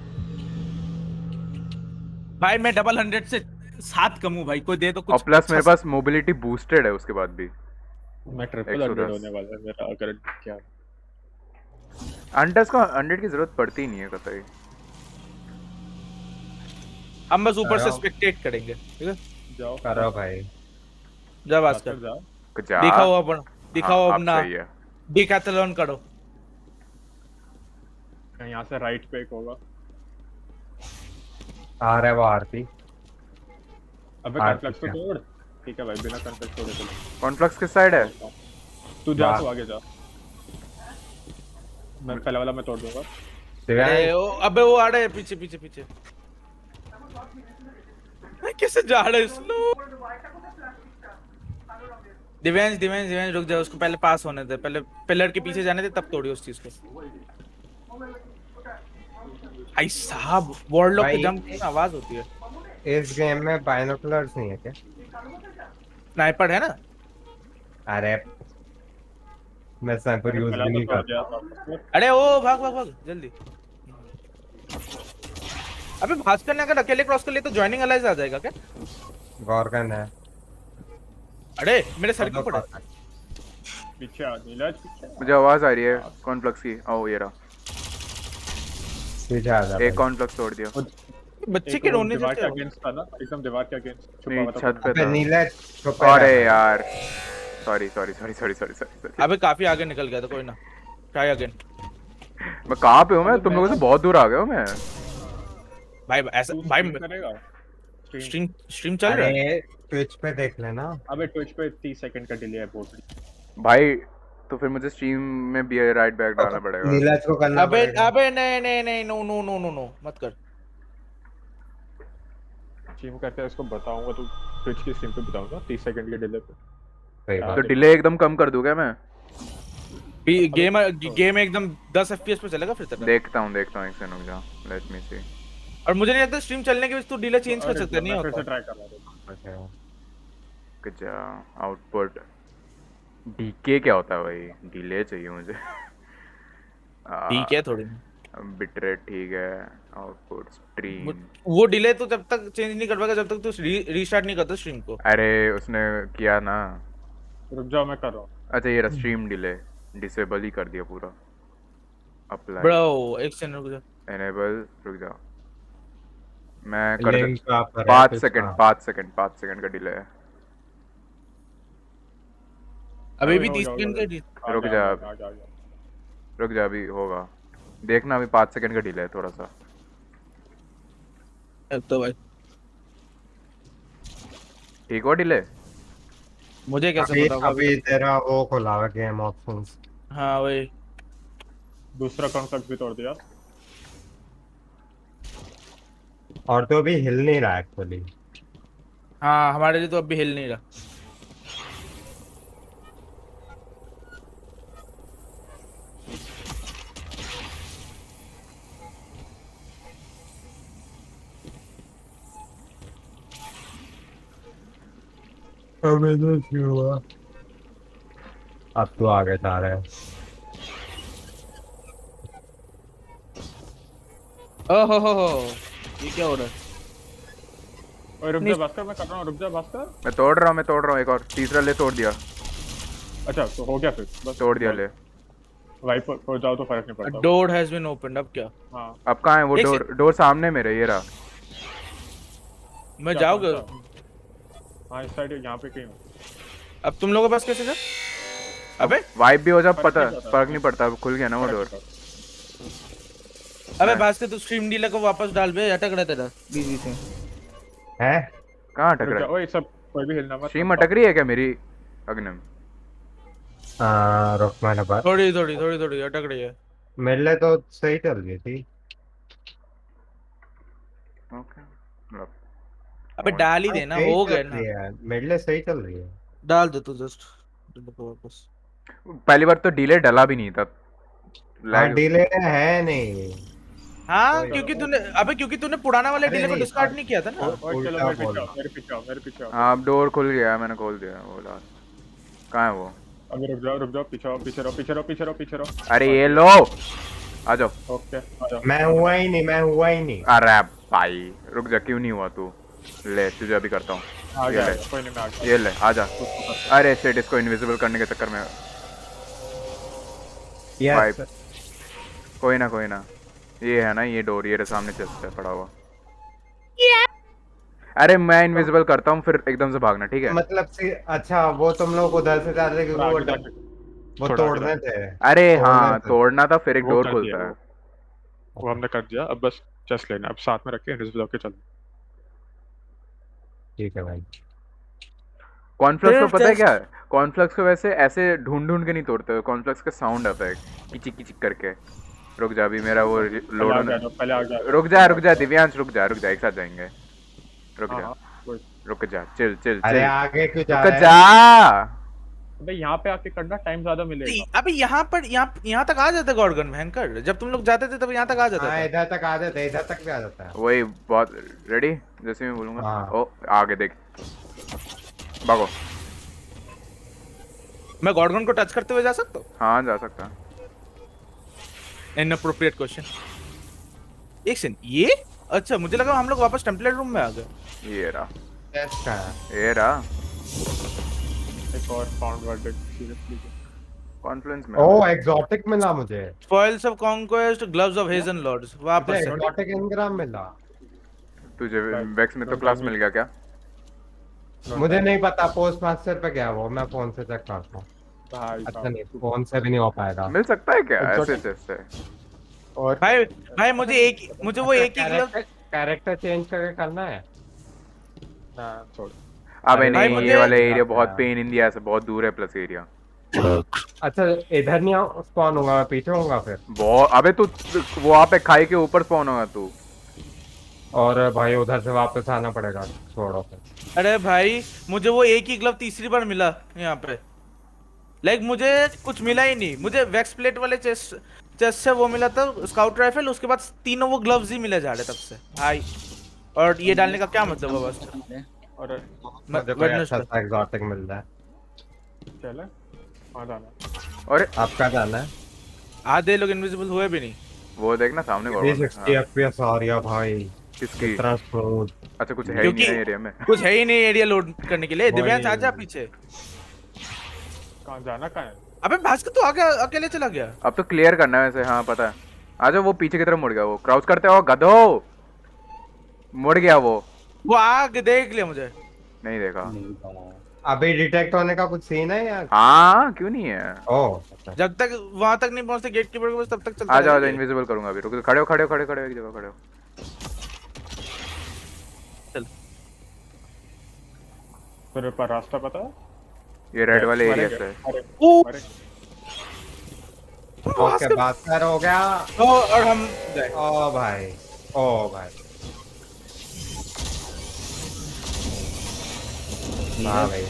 भाई मैं डबल 100 से 7 कम हूँ भाई, कोई दे तो और कुछ प्लस मेरे अच्छा पास मोबिलिटी बूस्टेड है उसके बाद भी मैं ट्रिपल 110 100 होने वाला है मेरा, अगर क्या अंडर्स को 100 की जरूरत पड़ती ही नहीं है कतई हम बस ऊपर से स्पेक्टेट करेंगे, ठीक है? जाओ करो भाई। जा भास्कर भास्कर, जाओ। कुछ जा दिखाओ अपन, दिखाओ हाँ, अब अपना सही है डिकैथलॉन करो। यहाँ से राइट पे एक होगा। आ रहा है वो आरती। अबे आठ कॉन्फ्लेक्स को क्या? तोड़। ठीक है भाई, बिना कॉन्फ्लेक्स तोड़े चलो। कॉन्फ्लेक्स किस साइड है तू जा, वाह। तू आगे जा। मैं पहला वाला मैं तोड़ दूंगा। अरे अबे वो आ रहे हैं पीछे पीछे पीछे। कैसे जा रहे हैं स्लो? दिव्यांश दिव्यांश दिव्यांश रुक जा, उसको पहले पास होने दे, पहले पिलर के पीछे जाने दे तब तोड़ी उस चीज को। भाई साहब वॉरलॉक के भाई, जंप की आवाज होती है। इस गेम में बाइनोकुलर्स नहीं है क्या? स्नाइपर है ना? अरे मैं स्नाइपर यूज पहला भी तो नहीं तोड़ करता। दिया। अरे ओ भाग भाग भाग जल्दी। अबे भास्कर ने अगर अकेले क्रॉस कर लिया तो ज्वाइनिंग अलाइज आ जाएगा क्या? गॉर्गन है। अरे मेरे सर के ऊपर है। पीछे आ नीरज, पीछे मुझे आवाज आ रही है कॉन्फ्लेक्स की ओ ये रहा पीछे आ जा एक भाई। कॉन्फ्लेक्स तोड़ दिया बच्चे एक के वो रोने दीवार के जैसे। अगेंस्ट था ना, एकदम दीवार के अगेंस्ट छुपा नहीं हुआ था। छत पे अबे था नीले छुपा अरे है। यार sorry sorry sorry sorry sorry sorry अबे काफी आगे निकल गया था, कोई ना ट्राई अगेन। मैं कहाँ पे हूँ मैं तुम लोगों से बहुत दूर आ गया हूँ मैं भाई ऐसा तू भाई stream करेगा स्ट्रीम? स्ट्रीम स्ट्रीम चल रहा है। अरे ट्विच पे देख लेना। अबे ट्विच पे 30 सेकंड का डिले है बहुत। भाई तो फिर मुझे स्ट्रीम में भी राइट बैक डालना पड़ेगा नीलज को करना अबे पड़ेगा। अबे नहीं नहीं नहीं no no no no no मत कर। स्ट्रीम करते हैं उसको बताऊंगा, तो ट्विच की स्ट्रीम पे बताऊंगा 30 सेकंड के डिले पे। सही हाँ, बात। तो डिले एकदम कम कर दूं क्या मैं गेम गेम एकदम 10 एफपीएस पे चलेगा फिर तेरा। देखता हूँ एक सेकंड रुक जा लेट मी सी और मुझे नहीं लगता स्ट्रीम चलने के बीच तू डिले चेंज कर सकता नहीं मैं फिर से होता। ट्राई कर रहा हूँ। कुछ आउटपुट डीके क्या होता है भाई डिले चाहिए मुझे ठीक है थोड़ी। बिटरेट ठीक है आउटपुट स्ट्रीम वो डिले तो जब तक चेंज नहीं कर पाएगा जब तक तू रीस्टार्ट नहीं करता स्ट्रीम को। अरे उसने किया ना रुक जाओ, मैं कर रहा हूँ। अच्छा ये रहा स्ट्रीम डिले डिसेबल ही कर दिया पूरा अप्लाई ब्रो एक सेकंड रुक जा। एनेबल रुक जा मैं कर लिंक देता आप कर रहे हैं, 5 सेकंड का डिले है अभी भी हो 30 जाओ, सेकंड हो का रुक जा रुक जा अभी होगा देखना अभी 5 सेकंड का डिले है थोड़ा सा तो भाई ठीक हो डिले मुझे कैसे अभी पता होगा अभी तेरा वो खुला हुआ गेम ऑप्शंस। हाँ वही। दूसरा कॉन्फ्लिक्ट भी तोड़ दिया। और तो अभी हिल नहीं रहा एक्चुअली। हाँ हमारे लिए तो अभी हिल नहीं रहा। अबे तो क्यों हुआ? अब तो आगे जा रहा है। ओहो ये क्या हो रहा है? ओए रुक जा भास्कर, मैं कर रहा हूँ, रुक जा भास्कर। मैं तोड़ रहा हूँ एक और तीसरा ले तोड़ दिया अच्छा तो हो गया फिर बस तोड़ दिया ले। वाइप हो जाओ तो फर्क नहीं पड़ता। Door has been opened. अब क्या? हाँ अब कहाँ है वो एक डोर? डोर सामने मेरे, ये रहा। मैं क्या, जाऊंगा। कौन सा? हाँ इस साइड यहाँ पे कहीं हो। अब तुम लोगों के पास कैसे जा? अबे वाइप भी हो जा, फर्क पता नहीं पड़ता। फर्क नहीं पड़ता, अब खुल गया ना वो फर्क डोर। नहीं अबे मैं- भास्कर तू स्ट्रीम डीलर को वापस डाल बे, अटक रहा है तेरा बीजी से। है कहाँ अटक पड़ता। रुक रहा जा, है? ओए सब कोई भी हिलना मत। स्ट्रीम अटक रही है क्या मेरी अग्निम? रुक मैंने बात थोड़ी थोड़ी थोड़ी थोड़ी अटक रही है। मेरे लिए तो सही चल रही थी। ओके मतलब अबे और- डाल ही हाँ, देना, सही हो चल गया रही ना। है, मेरे लिए सही चल रही है। डाल दे तू जस्ट वापस। पहली बार तो डिले डला भी नहीं था। हाँ लैग। डिले है नहीं। हाँ कोई क्योंकि तूने पुराना वाले अरे डीलर को नहीं डिस्कार्ड नहीं किया था ना। ओए चलो उल्टा मेरे पीछे बोल आओ, रहा। मेरे पीछे आओ, मेरे पीछे आओ। हाँ अब डोर खुल गया, मैंने खोल दिया वो लास्ट। कहाँ है वो? अभी रुक जाओ पीछे आओ, पीछे रहो, पीछे रहो, पीछे रहो, पीछे रहो। अरे ये लो, आ जाओ। ओके आ जाओ। मैं हुआ ही नहीं, मैं हुआ ही नहीं। अरे भाई रुक जा, क्यों नहीं हुआ तू? ले तुझे अभी करता हूँ। आ ये गया ले, कोई नहीं, मैं आ गया। ये ले आ जा। अरे शेट, इसको इनविजिबल करने के चक्कर में यस Vibe। कोई ना, ये है ना, ये डोर, ये रहा सामने चेस्ट है पड़ा हुआ। अरे मैं इनविजिबल करता हूँ, फिर एकदम से भागना, ठीक है? मतलब अच्छा वो तुम लोग उधर से जा रहे थे क्योंकि आगे वो जाके वो थोड़ा आगे तोड़ने थे। अरे तोड़ने हाँ, थे। तोड़ना था, फिर एक वो डोर कर दिया खुलता है। वो हमने कर दिया। अब बस चेस्ट लेना, अब साथ में रख के इनविजिबल होके चलो। ठीक है भाई। कॉर्नफ्लेक्स को फिर पता है chest- क्या है? कॉर्नफ्लेक्स को वैसे ऐसे ढूंढ ढूंढ के नहीं तोड़ते, कॉर्नफ्लेक्स का साउंड आता है किचिक किचिक करके। रुक जा, अभी मेरा वो लोड पहले आ होने। गया, पहले आ गया। रुक जा दिव्यांश, रुक जा एक साथ जाएंगे। रुक हाँ जा, हाँ कोई। रुक जा, चिल चिल अरे चिल। आगे क्यों जा रुक रहे जा। हैं? अबे यहाँ पे आके करना, टाइम ज्यादा मिलेगा। अबे यहाँ तक आ जाता गॉर्गन भयंकर, जब तुम लोग जाते थे तब यहाँ तक आ जाता हाँ था। इधर तक आ जाता है, इधर तक भी आ जाता है। वही बहुत रेडी, जैसे मैं बोलूंगा। हाँ। ओ आगे देख, भागो। मैं गॉर्गन को टच करते हुए जा सकता हूँ? हाँ जा सकता है। Inappropriate question. एक सेकंड, ये अच्छा मुझे लगा हम लोग वापस टेम्पलेट रूम में आ गए। ये रहा, टेस्ट का है। ये रहा एक और फाउंड वर्डिक्ट सीरियसली। कॉन्फ्लुएंस में। ओह एग्जॉटिक मिला मुझे। Spoils of conquest, gloves of hazen lords, मुझे वापस से। एग्जॉटिक इनग्राम मिला। तुझे वेक्स में तो क्लास मिल गया क्या? मुझे नहीं पता, पोस्ट मास्टर पे गया वो, मैं फोन से चेक करता हूँ। भाई अच्छा साहब। नहीं, फोन से भी नहीं हो पाएगा। मिल सकता है क्या ऐसे Exotic- जैसे? और भाई मुझे वो एक ही ग्लव। कैरेक्टर चेंज करके करना है। ना छोड़। अबे अरे नहीं, भाई, ये वाला मुझे- एरिया बहुत पेन इन दिया, ऐसे बहुत दूर है प्लस एरिया। अच्छा इधर नहीं स्पॉन होगा, मैं पीछे होऊंगा फिर। बहुत, अबे तू वहाँ पे खाई के ऊपर स्पॉन होगा तू। और भाई उधर से वापस आना पड़ेगा, छोड़ो फिर। अरे भाई मुझे वो एक ही ग्लव तीसरी बार मिला यहाँ पे। लाइक मुझे कुछ मिला ही नहीं, मुझे वैक्स प्लेट वाले चेस्ट से वो मिला था स्काउट राइफल, उसके बाद तीनों वो ग्लव्स ही मिले जा रहे तब से। आई और ये डालने का क्या मतलब है बस? और मुझे कोई अच्छा सा एग्जॉटिक मिल रहा है। चले वहाँ जाना। और आपका जाना है। आधे लोग इनविजिबल हुए भी नहीं। वो देखना सामने 360 FPS आ रही है भाई, किसकी? इतना स्मूथ। अच्छा कुछ है ही नहीं क्योंकि- ना एरिया में। कुछ है ही नहीं एरिया लोड करने के लिए। वही। दिव्यांश आजा पीछे। कहाँ जाना, कहाँ है? अबे भास्कर तू आगे अकेले चला गया। अब तो क्लियर करना है वैसे, हाँ पता है। आजा, वो पीछे की तरफ मुड़ गया, वो क्राउच करते हो गधो। मुड़ गया वो। वो आगे देख लिया मुझे। नहीं देखा। अभी डिटेक्ट होने का कुछ सीन है या? हाँ क्यों नहीं है? ओह अच्छा। जब तक वहां तक नहीं पहुंचते गेट कीपर के पास, तब तक चलता आजा आजा, रहेगा। इनविजिबल करूंगा अभी। रुको, खड़े हो खड़े हो खड़े हो, खड़े हो, एक जगह खड़े हो। तेरे पर रास्ता पता है? ये रेड वाले एरिया मरेंगे, से। मरेंगे, ओ, मरेंगे। ओके बास्कर हो गया। और हम गए। ओ भाई, ओ भाई, हाँ भाई।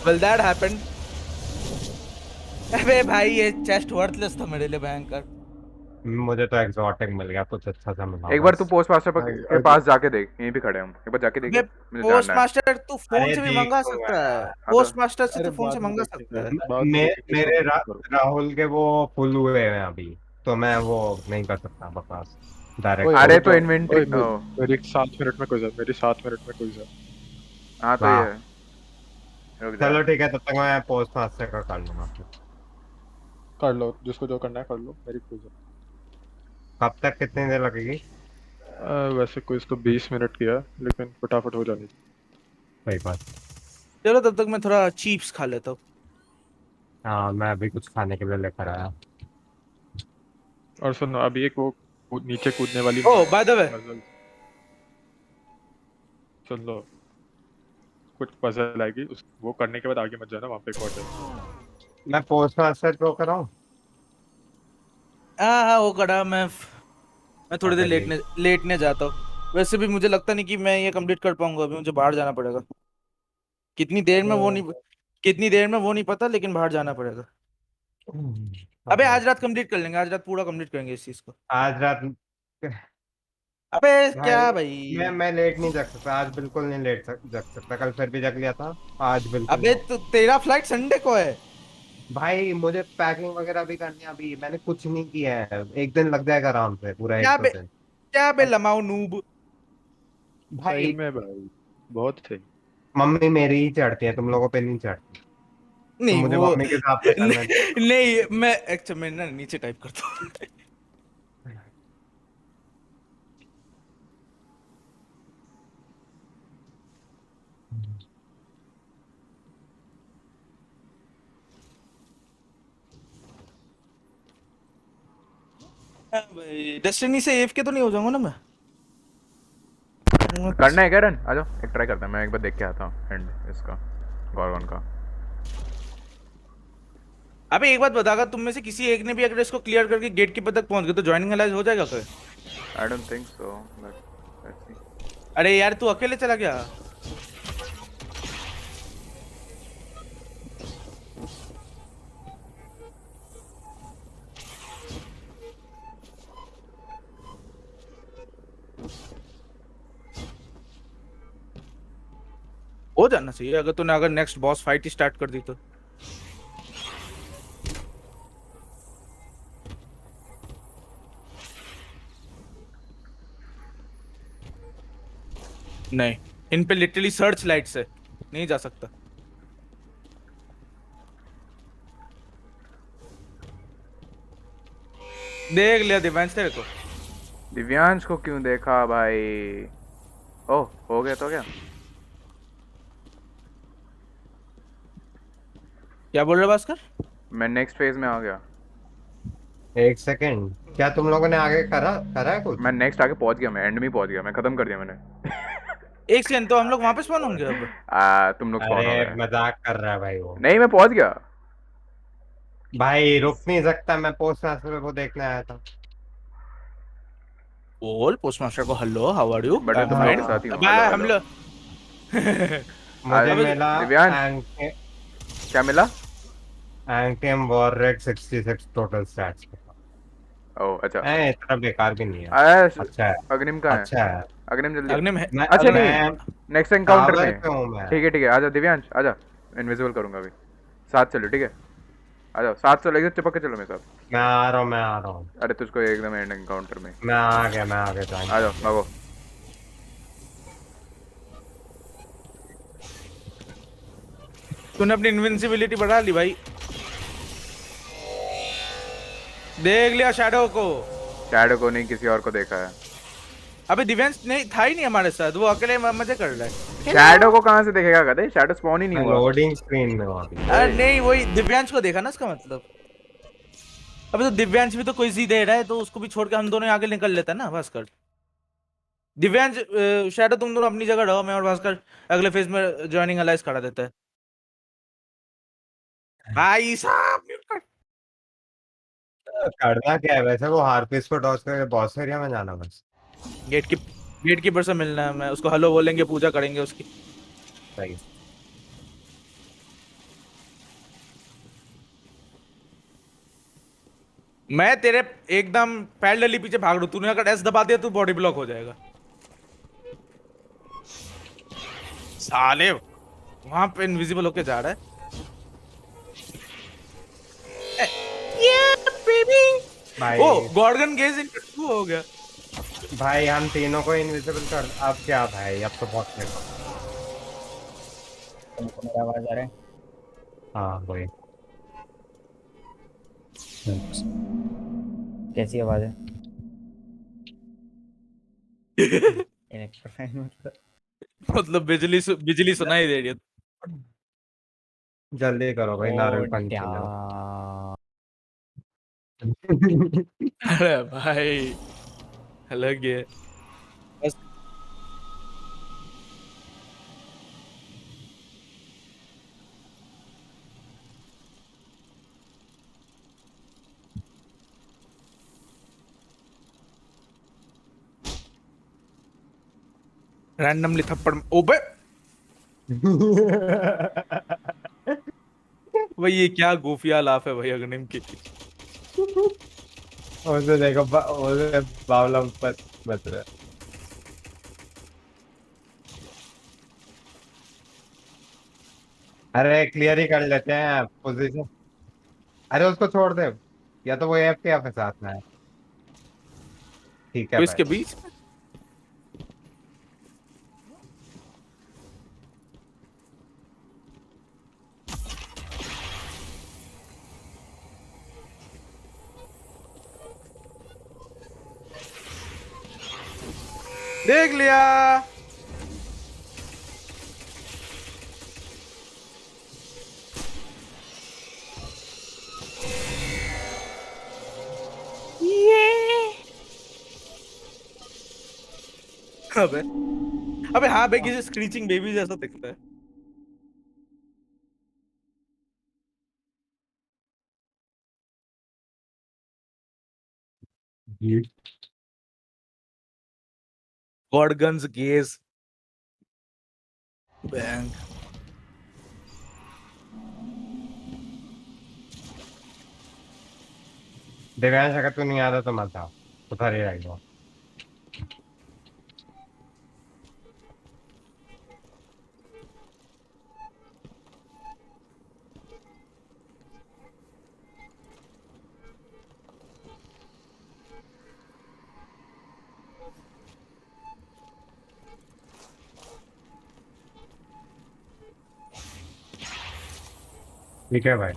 well that happened। अबे भाई ये चेस्ट वर्थलेस था मेरे लिए भयंकर। मुझे तो एग्जॉटिक मिल गया, कुछ अच्छा सा मिला। एक बार तू पोस्ट मास्टर भाई, के पास जाके देख, यहीं भी खड़े हैं हम, एक बार जाके देख, अबे मुझे पोस्ट जानना है। मास्टर तू फोन अरे से भी देख मंगा तो सकता है। तो- पोस्ट मास्टर से अरे तू फोन से बाद में मंगा देखेंगे। सकता है। बाद में देखेंगे, मेरे सब करो। राहुल के वो फुल हुए हैं अभी, तो मैं वो नहीं कर सकता बकवास ओए, डायरेक्ट। अरे ओए, तो ओए, इन्वेंट्री मेरी 7 मिनट में कोई जा, मेरी 7 मिनट में कोई जा। हाँ तो वाह। ये रुक जा। चलो ठीक है, तब तक मैं पोस्ट मास्टर का कर लूंगा फिर। कर लो, जिसको जो करना है कर लो, मेरी क्विज है। कब तक कितनी देर लगेगी? वैसे क्विज तो 20 मिनट की है, लेकिन फटाफट हो जानी चाहिए। कोई बात। चलो तब तक मैं थोड़ा चीप्स खा लेता हूँ। हाँ, मैं अभी कुछ खाने के लिए लेकर आया। और सुनो, अभी एक वो नीचे कूदने वाली ओह बाय द वे, पजल, सुन लो, कुछ पजल आएगी, उस वो करने के बाद आगे मत जाना, वहाँ पे एक और है। मैं पोस्ट मास्टर को कराऊं? हाँ हाँ वो करा मैं थोड़ी देर अच्छा जी। लेटने जाता हूँ। वैसे भी मुझे लगता नहीं कि मैं ये कंप्लीट कर पाऊंगा, अभी मुझे बाहर जाना पड़ेगा। कितनी देर में वो नहीं कितनी देर में वो नहीं पता, लेकिन बाहर जाना पड़ेगा। अबे आज रात कंप्लीट कर लेंगे, आज रात पूरा कंप्लीट करेंगे इस चीज को। आज रात। अबे क्या भाई, भाई। मैं लेट नहीं जग सकता आज, बिल्कुल नहीं जग सकता। कल फिर भी जग लिया था, आज बिल्कुल अबे नहीं। तो तेरा फ्लाइट संडे को है। भाई मुझे पैकिंग वगैरह भी करनी है, अभी मैंने कुछ नहीं किया है। एक दिन लग जाएगा आराम से, पूरा एक दो दिन। क्या बे और लमाओ नूब। सही भाई, में भाई, बहुत सही। मम्मी मेरी ही चढ़ती है, तुम लोगों पे नहीं चढ़ती। तो नहीं मुझे वो मम्मी के हिसाब से करना नहीं मैं अच्छा मैं ना नीचे टाइप करता हूँ। हाँ भाई डेस्टिनी से एफ के तो नहीं हो जाऊंगा ना मैं। करना है क्या रन? आ जाओ एक ट्राई करते हैं, मैं एक बार देख के आता हूँ एंड इसका, गॉर्गन का। अबे एक बात बतागा, तुम में से किसी एक ने भी अगर इसको क्लियर करके गेट कीपर तक पहुंच गए तो ज्वाइनिंग अलाइज हो जाएगा फिर? I don't think so, but let's see. अरे यार तू अकेले चला गया। हो जाना चाहिए अगर तूने अगर नेक्स्ट बॉस फाइट ही स्टार्ट कर दी तो। नहीं, इन पे लिटरली सर्च लाइट से नहीं जा सकता। देख लिया दिव्यांश तेरे को। दिव्यांश को क्यों देखा भाई? ओह हो गया तो क्या? क्या बोल रहे भास्कर? मैं नेक्स्ट फेज में आ गया। एक सेकेंड, क्या तुम लोगों ने आगे करा करा है कुछ? मैं नेक्स्ट आगे पहुंच गया, मैं एंड में ही पहुंच गया, मैं खत्म कर दिया मैंने। एक सेकंड, तो हम लोग वापस स्पॉन होंगे अब? तुम लोग स्पॉन अरे हो गए। मजाक कर रहा है भाई वो। नहीं मैं पहुंच गया। भाई रुक नहीं सकता, मैं पोस्ट मास्टर को देखने आया था। बोल पोस्ट मास्टर को hello how are you but I मैं एम तुम लोग के फाइन। साथ ही हूँ, हेलो बाय हम हेलो। लोग। मुझे अबे मिला दिव्यांश एंके क्या मिला? एंकेम वॉरेट 66 टोटल स्टैट्स। ओह अच्छा। इतना बेकार भी नहीं है। आया अच्छा है। अग्निम कहाँ है? अच्छा है। अग्निम जल्दी आ। अग्निम है। अच्छा अग्निम नहीं, मैं नेक्स्ट एनकाउंटर टावर में। पे हूँ मैं। ठीक है आजा दिव्यांश आजा, इनविजिबल करूंगा अभी। साथ चलो ठीक है, आ जाओ साथ चलो, एकदम चिपक के चलो मेरे साथ। मैं आ रहा हूँ, मैं आ रहा हूँ। अरे तुझको एकदम एंड एनकाउंटर में। मैं आ गया, मैं आ गया आ जाओ टाइम। भागो। तूने अपनी इनविंसिबिलिटी बढ़ा ली भाई। देख लिया शैडो को। शैडो को नहीं, किसी और को देखा है। अबे दिव्यांश नहीं था ही नहीं हमारे साथ, वो अकेले मजे कर रहा है। शैडो को कहाँ से देखेगा कदे? शैडो स्पॉन ही नहीं मैं हुआ। लोडिंग स्क्रीन में हूँ अभी। अरे नहीं वही दिव्यांश को देखा ना इसका मतलब। अबे तो दिव्यांश भी तो कोई जी दे रहा है, तो उसको भी छोड़ के हम दोनों आगे निकल लेते हैं ना भास्कर। दिव्यांश शैडो तुम दोनों अपनी जगह रहो, मैं और भास्कर अगले फेज में ज्वाइनिंग अलाइज करा देता है। भाई साहब म्यूट कर। करना क्या है वैसे? वो हार्पिस को टॉस करके बॉस एरिया में जाना बस। गेट की गेट कीपर से मिलना है, मैं उसको हेलो बोलेंगे, पूजा करेंगे उसकी। सही। मैं तेरे एकदम पैरेलली पीछे भाग रहा हूं, तूने अगर एस दबा दिया तो बॉडी ब्लॉक हो जाएगा। साले वहां पे इनविजिबल होके जा रहा है। बेबी भाई ओ गॉर्गन गेज इन 2 हो गया। भाई हम तीनों को इनविजिबल कर, अब क्या भाई, अब तो बहुत लेट। तुमको मेरा आवाज आ रहा है? हाँ वही। कैसी आवाज है? इलेक्ट्रोफैन मतलब? मतलब बिजली सुनाई दे रही है। जल्दी करो भाई, ओ नारियल पानी डा। P low. अरे भाई अलग है। बस रैंडमली थप्पड़ ओबे। भाई ये क्या गोफिया लाफ है भाई अग्निम की। उसे देखो उसे बावला मत मत रहे। अरे क्लियर ही कर लेते हैं पोजीशन। अरे उसको छोड़ दे, या तो वो एफ के या फिर साथ में है। ठीक है तो भाई। इसके बीच में देख लिया। अबे अबे हाँ भाई किसी स्क्रीचिंग बेबी जैसा दिखता है। God guns gauge bang. Divyansh अगर तू नहीं आता तो मत आओ, उधर ही रहेगा। ठीक है भाई।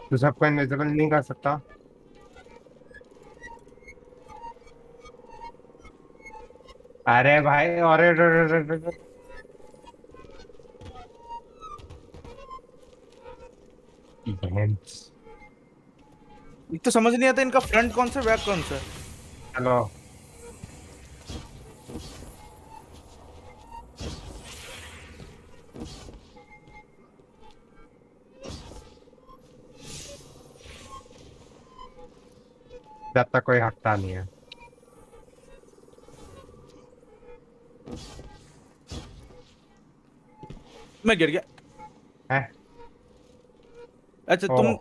तू सबको इनविजिबल नहीं कर सकता। अरे भाई, अरे बहन। एक तो समझ नहीं आता इनका फ्रंट कौन सा बैक कौन सा है। हेलो। जब तक कोई हकता नहीं है। मैं गिर गया। हैं? अच्छा ओ। तुम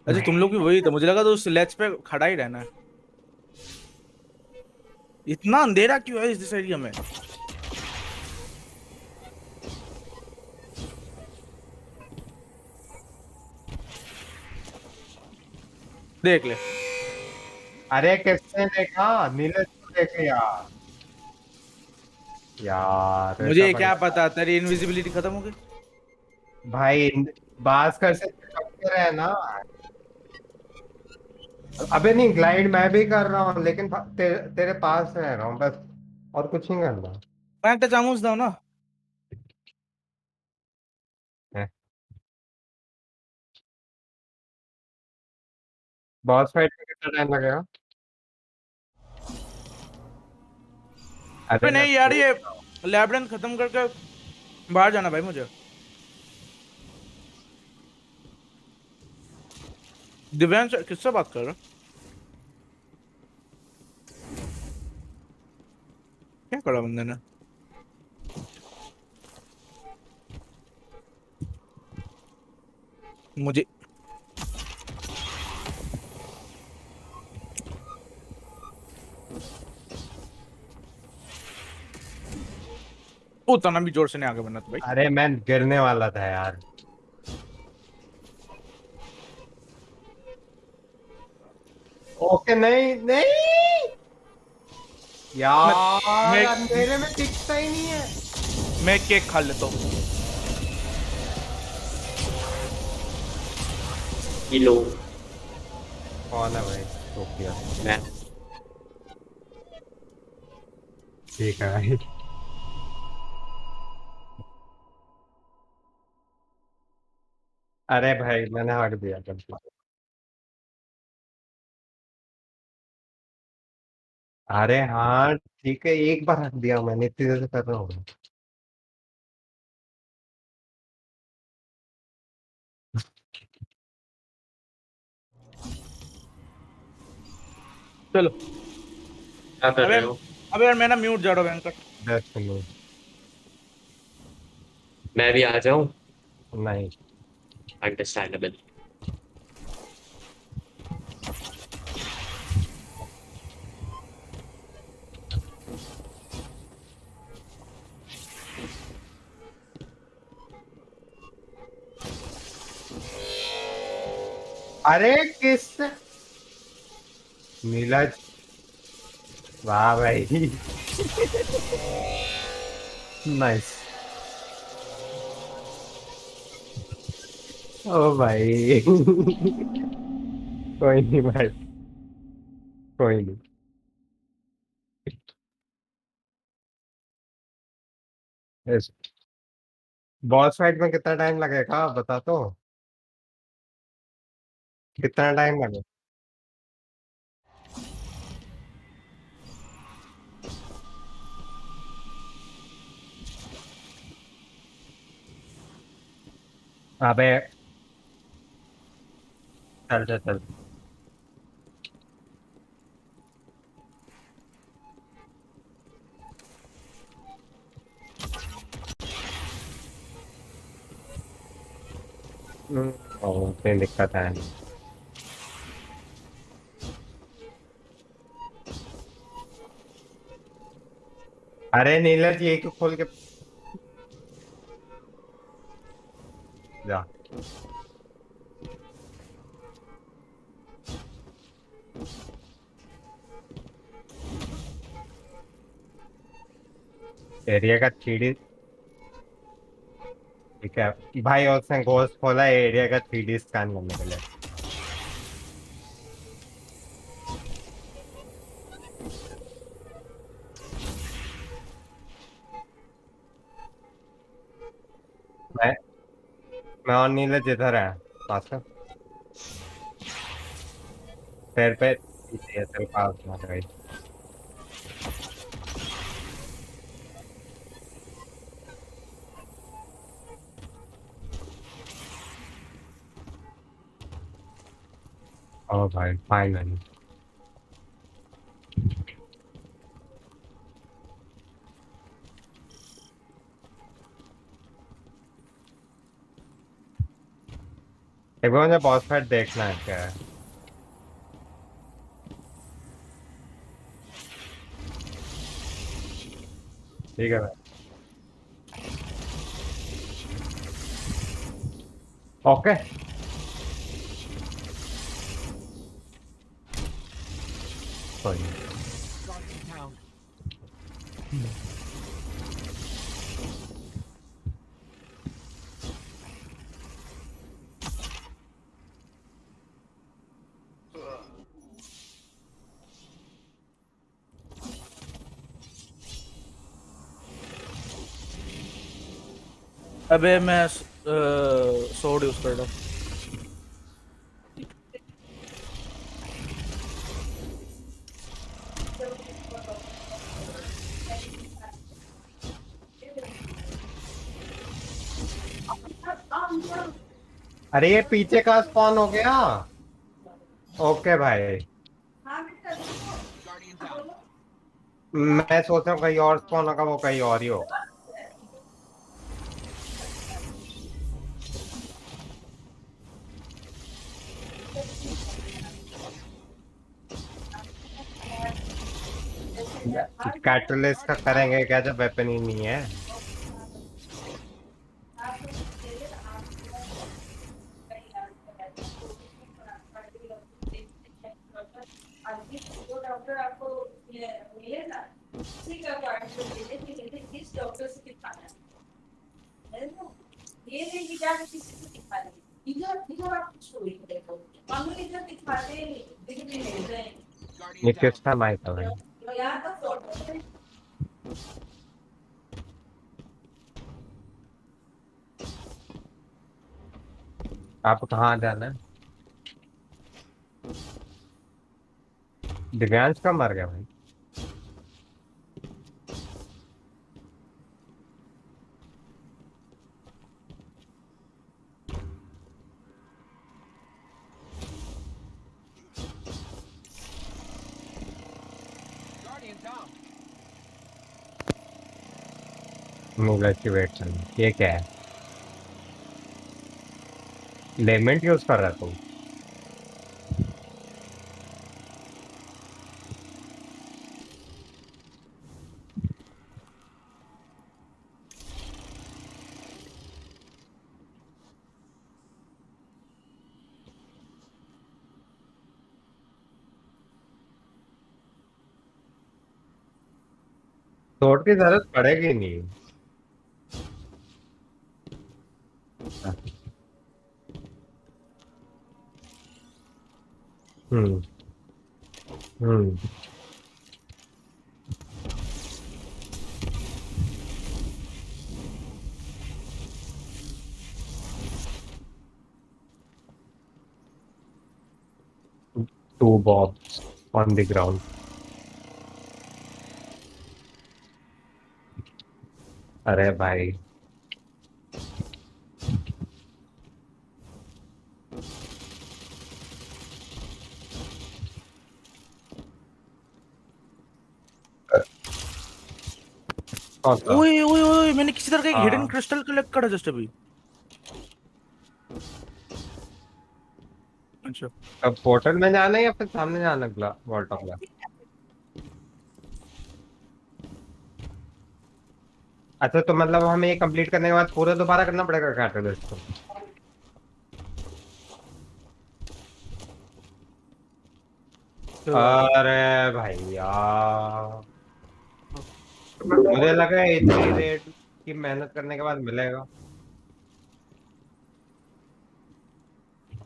अच्छा तुम लोग भी वही तो मुझे लगा तो उस लेच पे खड़ा ही रहना है। इतना अंधेरा क्यों है इस एरिया में। देख ले। अरे किसने देखा? नीले को देखे यार। यार ऐसा मुझे क्या बढ़िया। पता तेरी इनविजिबिलिटी खत्म हो गई। भाई भास्कर से चिपक रहे हैं ना। अबे नहीं, ग्लाइड मैं भी कर रहा हूँ लेकिन तेरे पास रह रहा हूँ बस, और कुछ नहीं करना मैं एक चामच दो ना। है। बॉस फाइट में कितना टाइम लगेगा? अबे अरे मैं नहीं यार ये लैब्रिंथ खत्म करके बाहर जाना भाई मुझे। दिव्यांश किससे बात कर रहा है? क्या करा बंदे ने। मुझे उतना भी जोर से नहीं आगे बढ़ना तो भाई। अरे मैं गिरने वाला था यार। ओके, नहीं नहीं। यार मैं अंधेरे में दिखता ही नहीं है। मैं केक खा लेता हूँ। ये लो। कौन है भाई? सोफिया। मैं ठीक है भाई। अरे भाई मैंने हक दिया गलती से। अरे हाँ ठीक है, एक बार हक दिया मैंने, इतनी देर से कर रहा हूँ। चलो। क्या कर अबे रहे हो? अबे यार मैं ना म्यूट जा रहा हूँ वेंकट। 10 मिनट। मैं भी आ जाऊं? नहीं। अंडरस्टैंडेबल। अरे किस नीरज, वाह भाई। नाइस। ओ भाई। कोई नहीं भाई, कोई नहीं। इस बॉस फाइट में कितना टाइम लगेगा बता तो, कितना टाइम लगेगा? अबे चल चल चल। कोई दिक्कत है नहीं। अरे नीरज ये क्यों खोल के जा। एरिया का 3D। ठीक है भाई, और उसने घोस्ट खोला एरिया का 3D स्कैन करने के लिए। मैं मैं और नीरज इधर है पास में, पैर पे पीछे है तेरे पास में भाई। ओ भाई फाइनली। एक बार मुझे बॉस फाइट देखना है क्या है। ठीक है भाई। ओके। कोई नहीं। अबे मैं सोड यूज कर रहा हूँ। अरे ये पीछे का स्पॉन हो गया। ओके भाई, मैं सोच रहा हूँ कहीं और स्पॉन होगा, वो कहीं और ही होगा। कैटलिस्ट का करेंगे क्या जब वेपन ही नहीं है। ये किसका माइक है भाई? आपको कहाँ जाना है? दिव्यांश कब मर गया भाई? नीरज की वेट चल। ये क्या है? लेमेंट यूज कर रहा है तू? तोड़ की जरूरत पड़ेगी नहीं। हम्म। हम्म। Two bobs on the ground. अरे भाई कौन सा? ओए ओए ओए, मैंने किसी तरह का एक हिडन हाँ। क्रिस्टल कलेक्ट करा जस्ट अभी। अच्छा, अब पोर्टल में जाना है या फिर सामने जाना है वॉल टॉप का? अच्छा तो मतलब हमें ये कंप्लीट करने के बाद पूरा दोबारा करना पड़ेगा कैटलिस्ट को? तो अरे भैया मुझे लगा इतनी देर की मेहनत करने के बाद मिलेगा।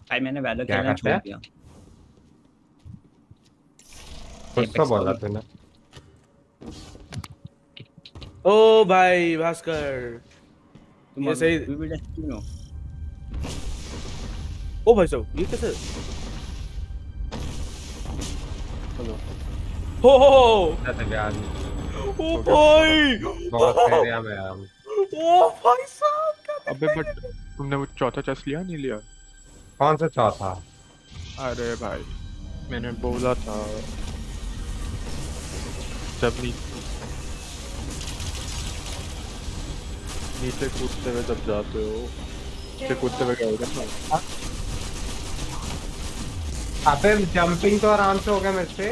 भाई मैंने वैलो क्या खेलना करते छोड़ हैं? दिया। कुछ तो एपेक्स बोला लॉबी। तूने। ओ भाई भास्कर, तुम ये सही। अभी भी डेस्टिनी हो? ओ भाई साहब, ये कैसे? चलो हो अच्छा तो यार ओ हो गया। भाई, बहुत एरिया में हम। ओ भाई साहब, क्या अबे देखना बट है? तुमने वो चौथा चेस्ट लिया नहीं लिया? कौन सा चौथा? अरे भाई मैंने बोला था जब नीचे कूदते हुए जब जाते हो, नीचे कूदते हुए क्या होगा ना। अबे जंपिंग तो आराम से हो गया मेरे से।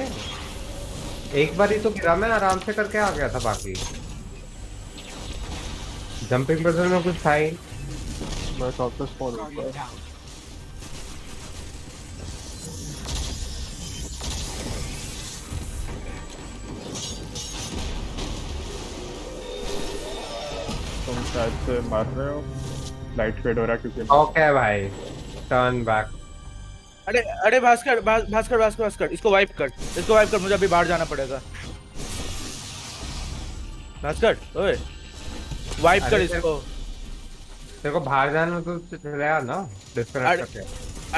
एक बार ही तो गिरा, मैं आराम से करके आ गया था। बाकी जंपिंग पजल में कुछ था ही नहीं। मैं टॉप पे स्पॉन होता है। तुम शायद से मार रहे हो, लाइट फेड हो रहा है क्योंकि ओके भाई टर्न बैक। अरे अरे भास्कर, भास्कर भास्कर भास्कर, इसको वाइप कर, इसको वाइप कर, मुझे अभी बाहर जाना पड़ेगा। भास्कर ओए, वाइप कर अरे इसको। तेरे को बाहर जाना तो चलेगा ना डिस्कनेक्ट अरे करके?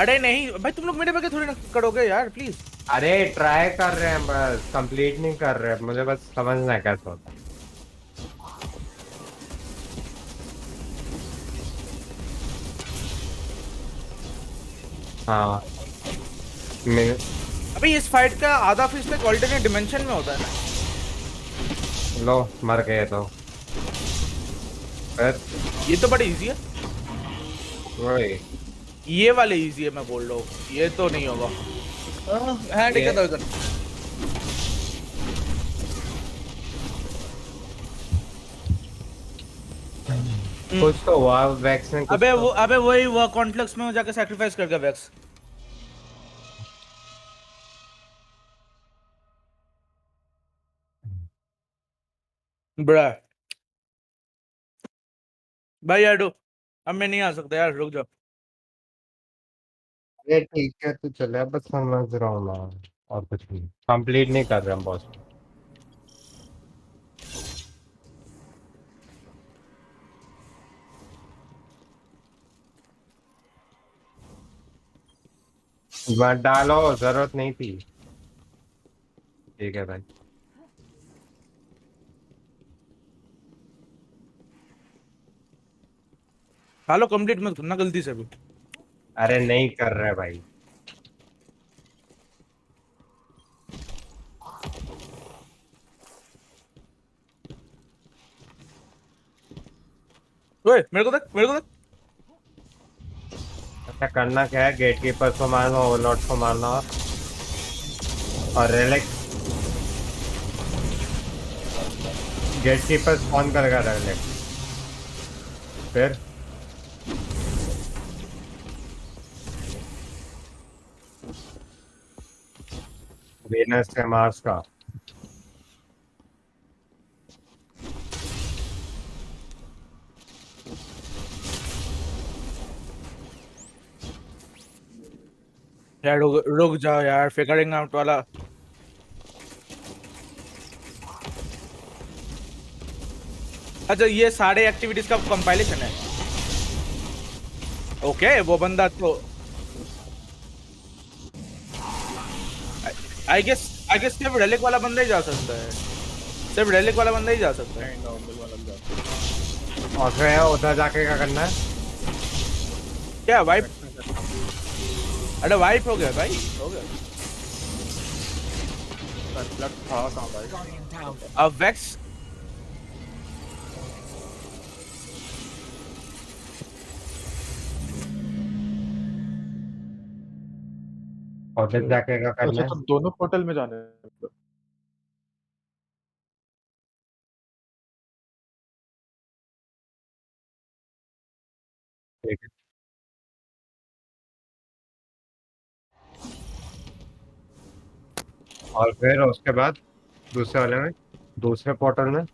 अरे नहीं भाई, तुम लोग मेरे बगैर थोड़ी ना करोगे यार, प्लीज। अरे ट्राई कर रहे हैं बस, कंप्लीट नहीं कर रहे हैं। मुझे बस समझना है कैसे होता है। हाँ मैं अबे इस फाइट का आधा फीस तक ऑल्टरनेट डिमेंशन में होता है ना। लो मर गए तो फिर ये तो बड़ी इजी है, वही ये वाले इजी है, मैं बोल रहा हूँ, ये तो नहीं होगा। हाँ ठीक है, तो इधर। कुछ तो हुआ वैक्स ने कुछ अबे तो। वो, अबे वही वो कॉन्फ्लिक्ट्स में जाके सैक्रिफाइस कर गया वैक्स। ब्रा भाई यार, अब मैं नहीं आ सकता यार, रुक जाओ। ये ठीक है तू चले, बस समझ रहा हूँ मैं, और कुछ नहीं कंप्लीट नहीं कर रहे हम बॉस। मत डालो, जरूरत नहीं थी। ठीक है भाई। हालो कंप्लीट मत करना गलती से भी। अरे नहीं कर रहे भाई। ओए मेरे को देख, मेरे को देख। अच्छा करना क्या है, गेट कीपर को मारना, ओवरलॉर्ड को मारना, और रेलिक गेट कीपर स्पॉन करेगा रेलिक। फिर वीनस से मार्स का। यार रुक रुक जाओ यार, फिगरिंग आउट वाला। अच्छा ये सारे एक्टिविटीज का कंपाइलेशन है। ओके वो बंदा तो आई गेस सिर्फ रेलिक वाला बंदा ही जा सकता है, सिर्फ रेलिक वाला बंदा ही जा सकता है। नहीं नॉर्मल वाला भी जाता और फिर उधर जाके क्या करना है? क्या वाइप? अरे वाइप हो गया भाई, हो गया। है। लग था कहाँ भाई? अब वैक्स उधर जाके क्या करना अच्छा है? तो दोनों पोर्टल में जाने हैं मतलब। ठीक है। और फिर उसके बाद दूसरे वाले में, दूसरे पोर्टल में।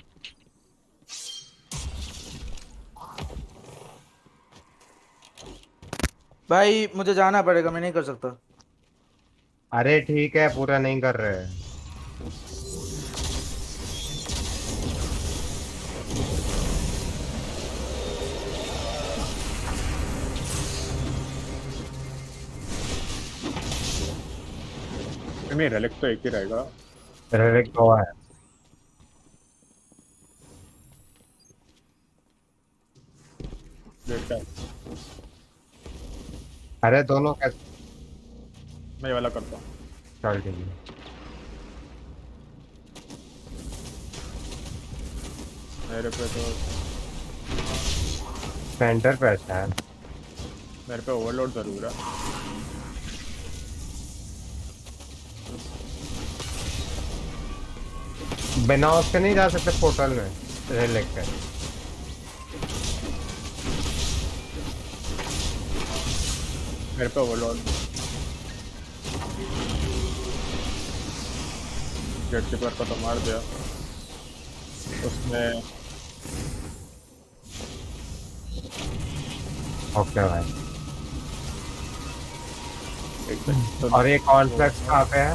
भाई मुझे जाना पड़ेगा, मैं नहीं कर सकता। अरे ठीक है, पूरा नहीं कर रहे हैं। नहीं रेलिक तो एक ही रहेगा। रेलिक दो है। देखता है अरे दोनों कैसे? मैं ये वाला करता हूँ। चल ठीक है। मेरे पे तो सेंटर पे अच्छा है। मेरे पे ओवरलोड जरूर है। बिना उसके नहीं जा सकते पोर्टल में रेलिक के। मेरे पे ओवरलोड गेट कीपर को तो मार दिया उसने। ओके भाई। एक सेकंड तो और ये कॉन्फ्लेक्स कहाँ पे है?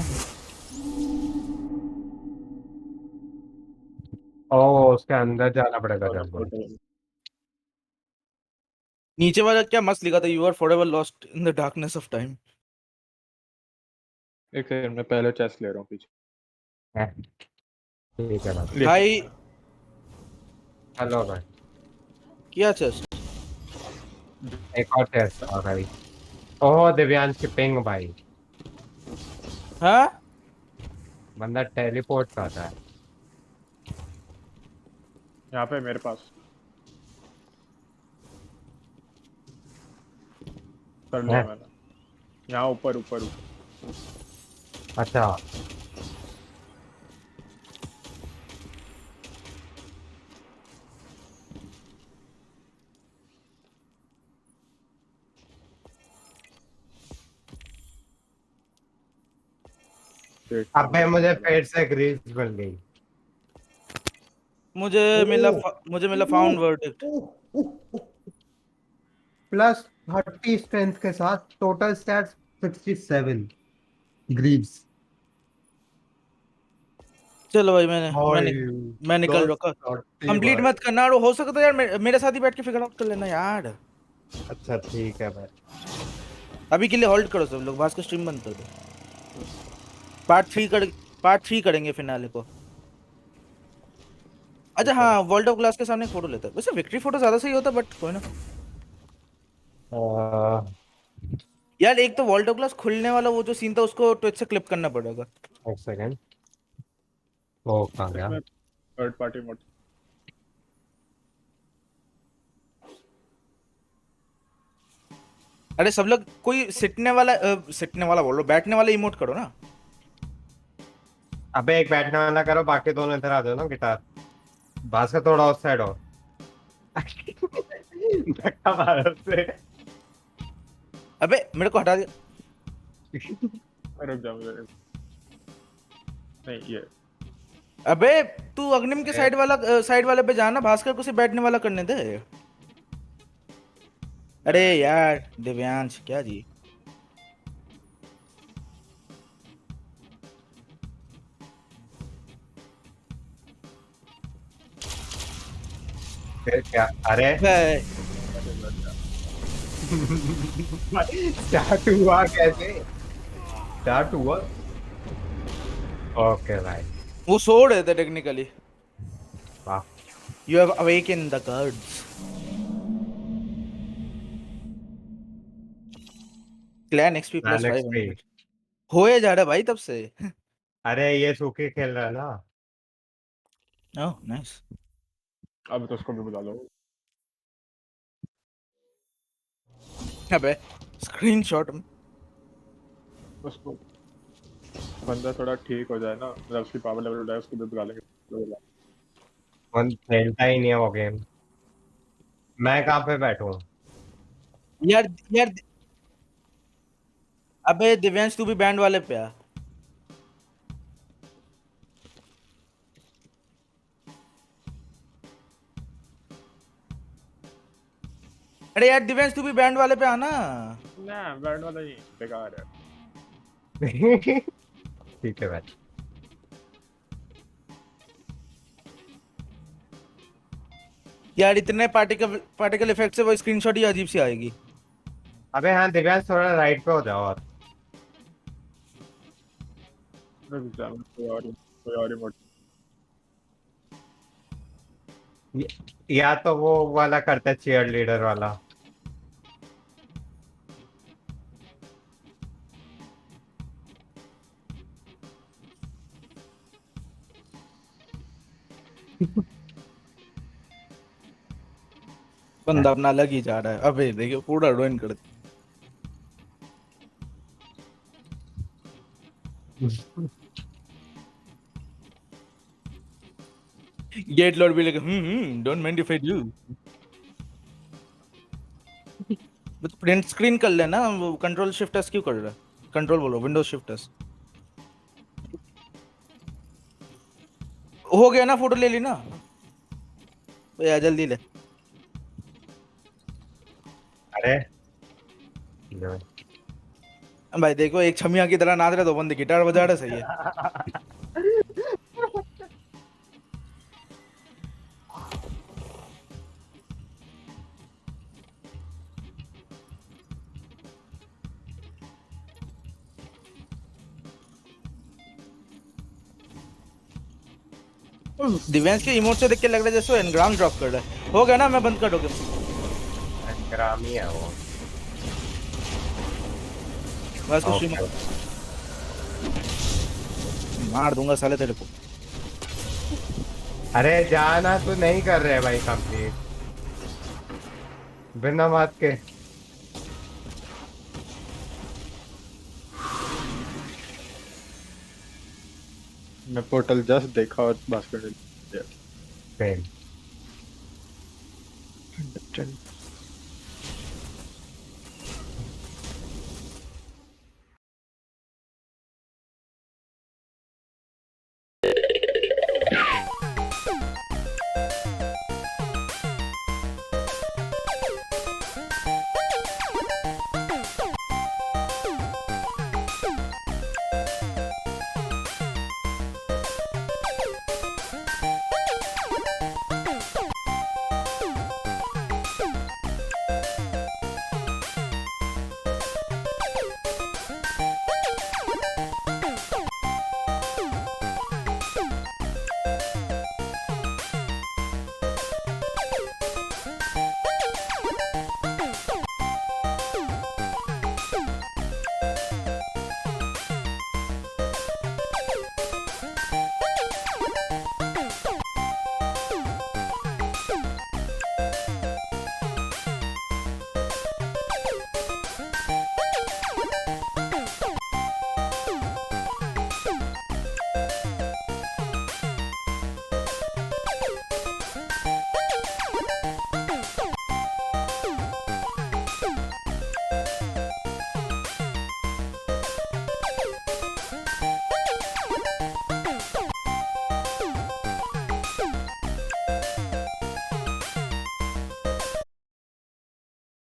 ओ उसके अंदर जाना पड़ेगा दोनों जल्दी। पोर्टल। नीचे वाला क्या मस्त लिखा था, you are forever lost in the darkness of time. एक सेकंड मैं पहले चेस्ट ले रहा हूँ पीछे। है, ठीक है भाई। ले भाई हेलो भाई। क्या चेस्ट? एक और टेस्ट आ भाई। ओह दिव्यांश की पिंग भाई। हाँ बंदा टेलीपोर्ट कर रहा है। यहाँ पे मेरे पास कर लिया है? मैंने। यहाँ ऊपर ऊपर ऊपर। अच्छा अबे मुझे पेट से ग्रीस मिल गई। मुझे मिला फाउंड वर्डिक्ट। प्लस 30 स्ट्रेंथ के साथ टोटल स्टैट्स 67 ग्रीव्स। चलो भाई मैंने और मैं निकल plus रखा। 30 कंप्लीट भाई। मत करना, और हो सके तो यार मेरे साथ ही बैठ के फिगर आउट कर लेना यार। अच्छा ठीक है भाई। अभी के लिए होल्ड करो सब लोग, भास्कर स्ट्रीम बंद कर दो। पार्ट 3 करेंगे फिनाले को। अच्छा हाँ, वर्ल्ड ऑफ क्लास के सामने एक फोटो लेता है, वैसे विक्ट्री फोटो ज्यादा सही होता, बट कोई ना। यार एक तो वर्ल्ड ऑफ क्लास खुलने वाला वो जो सीन था उसको ट्विच से क्लिप करना पड़ेगा। एक सेकंड, वो कहाँ गया? इसमें थर्ड पार्टी मोड। अरे सब लोग कोई सिटने वाला बोल लो, बैठने वाला इमोट करो ना। अबे एक बैठने वाला करो, बाकी दोनों इधर आ जाओ ना गिटार। बास का थोड़ा उस साइड हो। धक्का मारो उससे। अबे मेरे को हटा दिया। रुक जा मुझे, नहीं ये अबे तू अग्निम के साइड वाले पे जाना, भास्कर को सिर्फ बैठने वाला करने दे। अरे यार दिव्यांश क्या जी। फिर क्या? अरे बे, स्टार्ट हुआ कैसे? स्टार्ट हुआ। ओके भाई। वो सो रहे थे टेक्निकली। वाह। You have awaken the gods. Clan XP plus Plan XP। 500 होए जा रहा है भाई तब से। अरे ये सूखी खेल रहा है ना। Oh nice. अब तो उसको भी बुला लो। अबे स्क्रीनशॉट में उसको बंदा थोड़ा ठीक हो जाए ना, मतलब उसकी पावर लेवल उठाए, उसको भी बुला लेंगे। मन खेलता ही नहीं है वो गेम। मैं कहाँ पे बैठूं? यार अबे दिव्यांश तू भी बैंड वाले पे आ। अरे यार दिव्यांश तू भी बैंड वाले पे आना। ना बैंड वाला नहीं, बेकार है। ठीक है भाई। यार इतने पार्टिकल इफेक्ट से वो स्क्रीनशॉट ही अजीब सी आएगी। अबे हाँ दिव्यांश, थोड़ा राइट पे हो जाओ। और रुक जा, कोई और इमोट। या तो वो वाला करते चीयर लीडर वाला। बंदा अपना अलग ही जा रहा है। अबे देखिए पूरा रुइन कर दिया। गेट लॉर्ड भी लगे don't mind if I do. बस प्रिंट स्क्रीन कर लेना, वो कंट्रोल शिफ्ट एस क्यों कर रहा है? कंट्रोल बोलो, विंडोज शिफ्ट एस। हो गया ना, फोटो ले ली ना? भैया जल्दी ले। अरे भाई देखो एक छमिया की तरह नाच रहे, दो बंदे गिटार बजा रहे, सही है। दिव्यांश के इमोट से देख के लग रहा है जैसे वो एनग्राम ड्रॉप कर रहा है। हो गया ना, मैं बंद कर दूंगा। ग्रामी है वो। बस कुछ नहीं, मार दूंगा साले तेरे को। अरे जाना तो नहीं कर रहे भाई कंप्लीट बिना बात के। मैं पोर्टल जस्ट देखा और बास्केट सेम।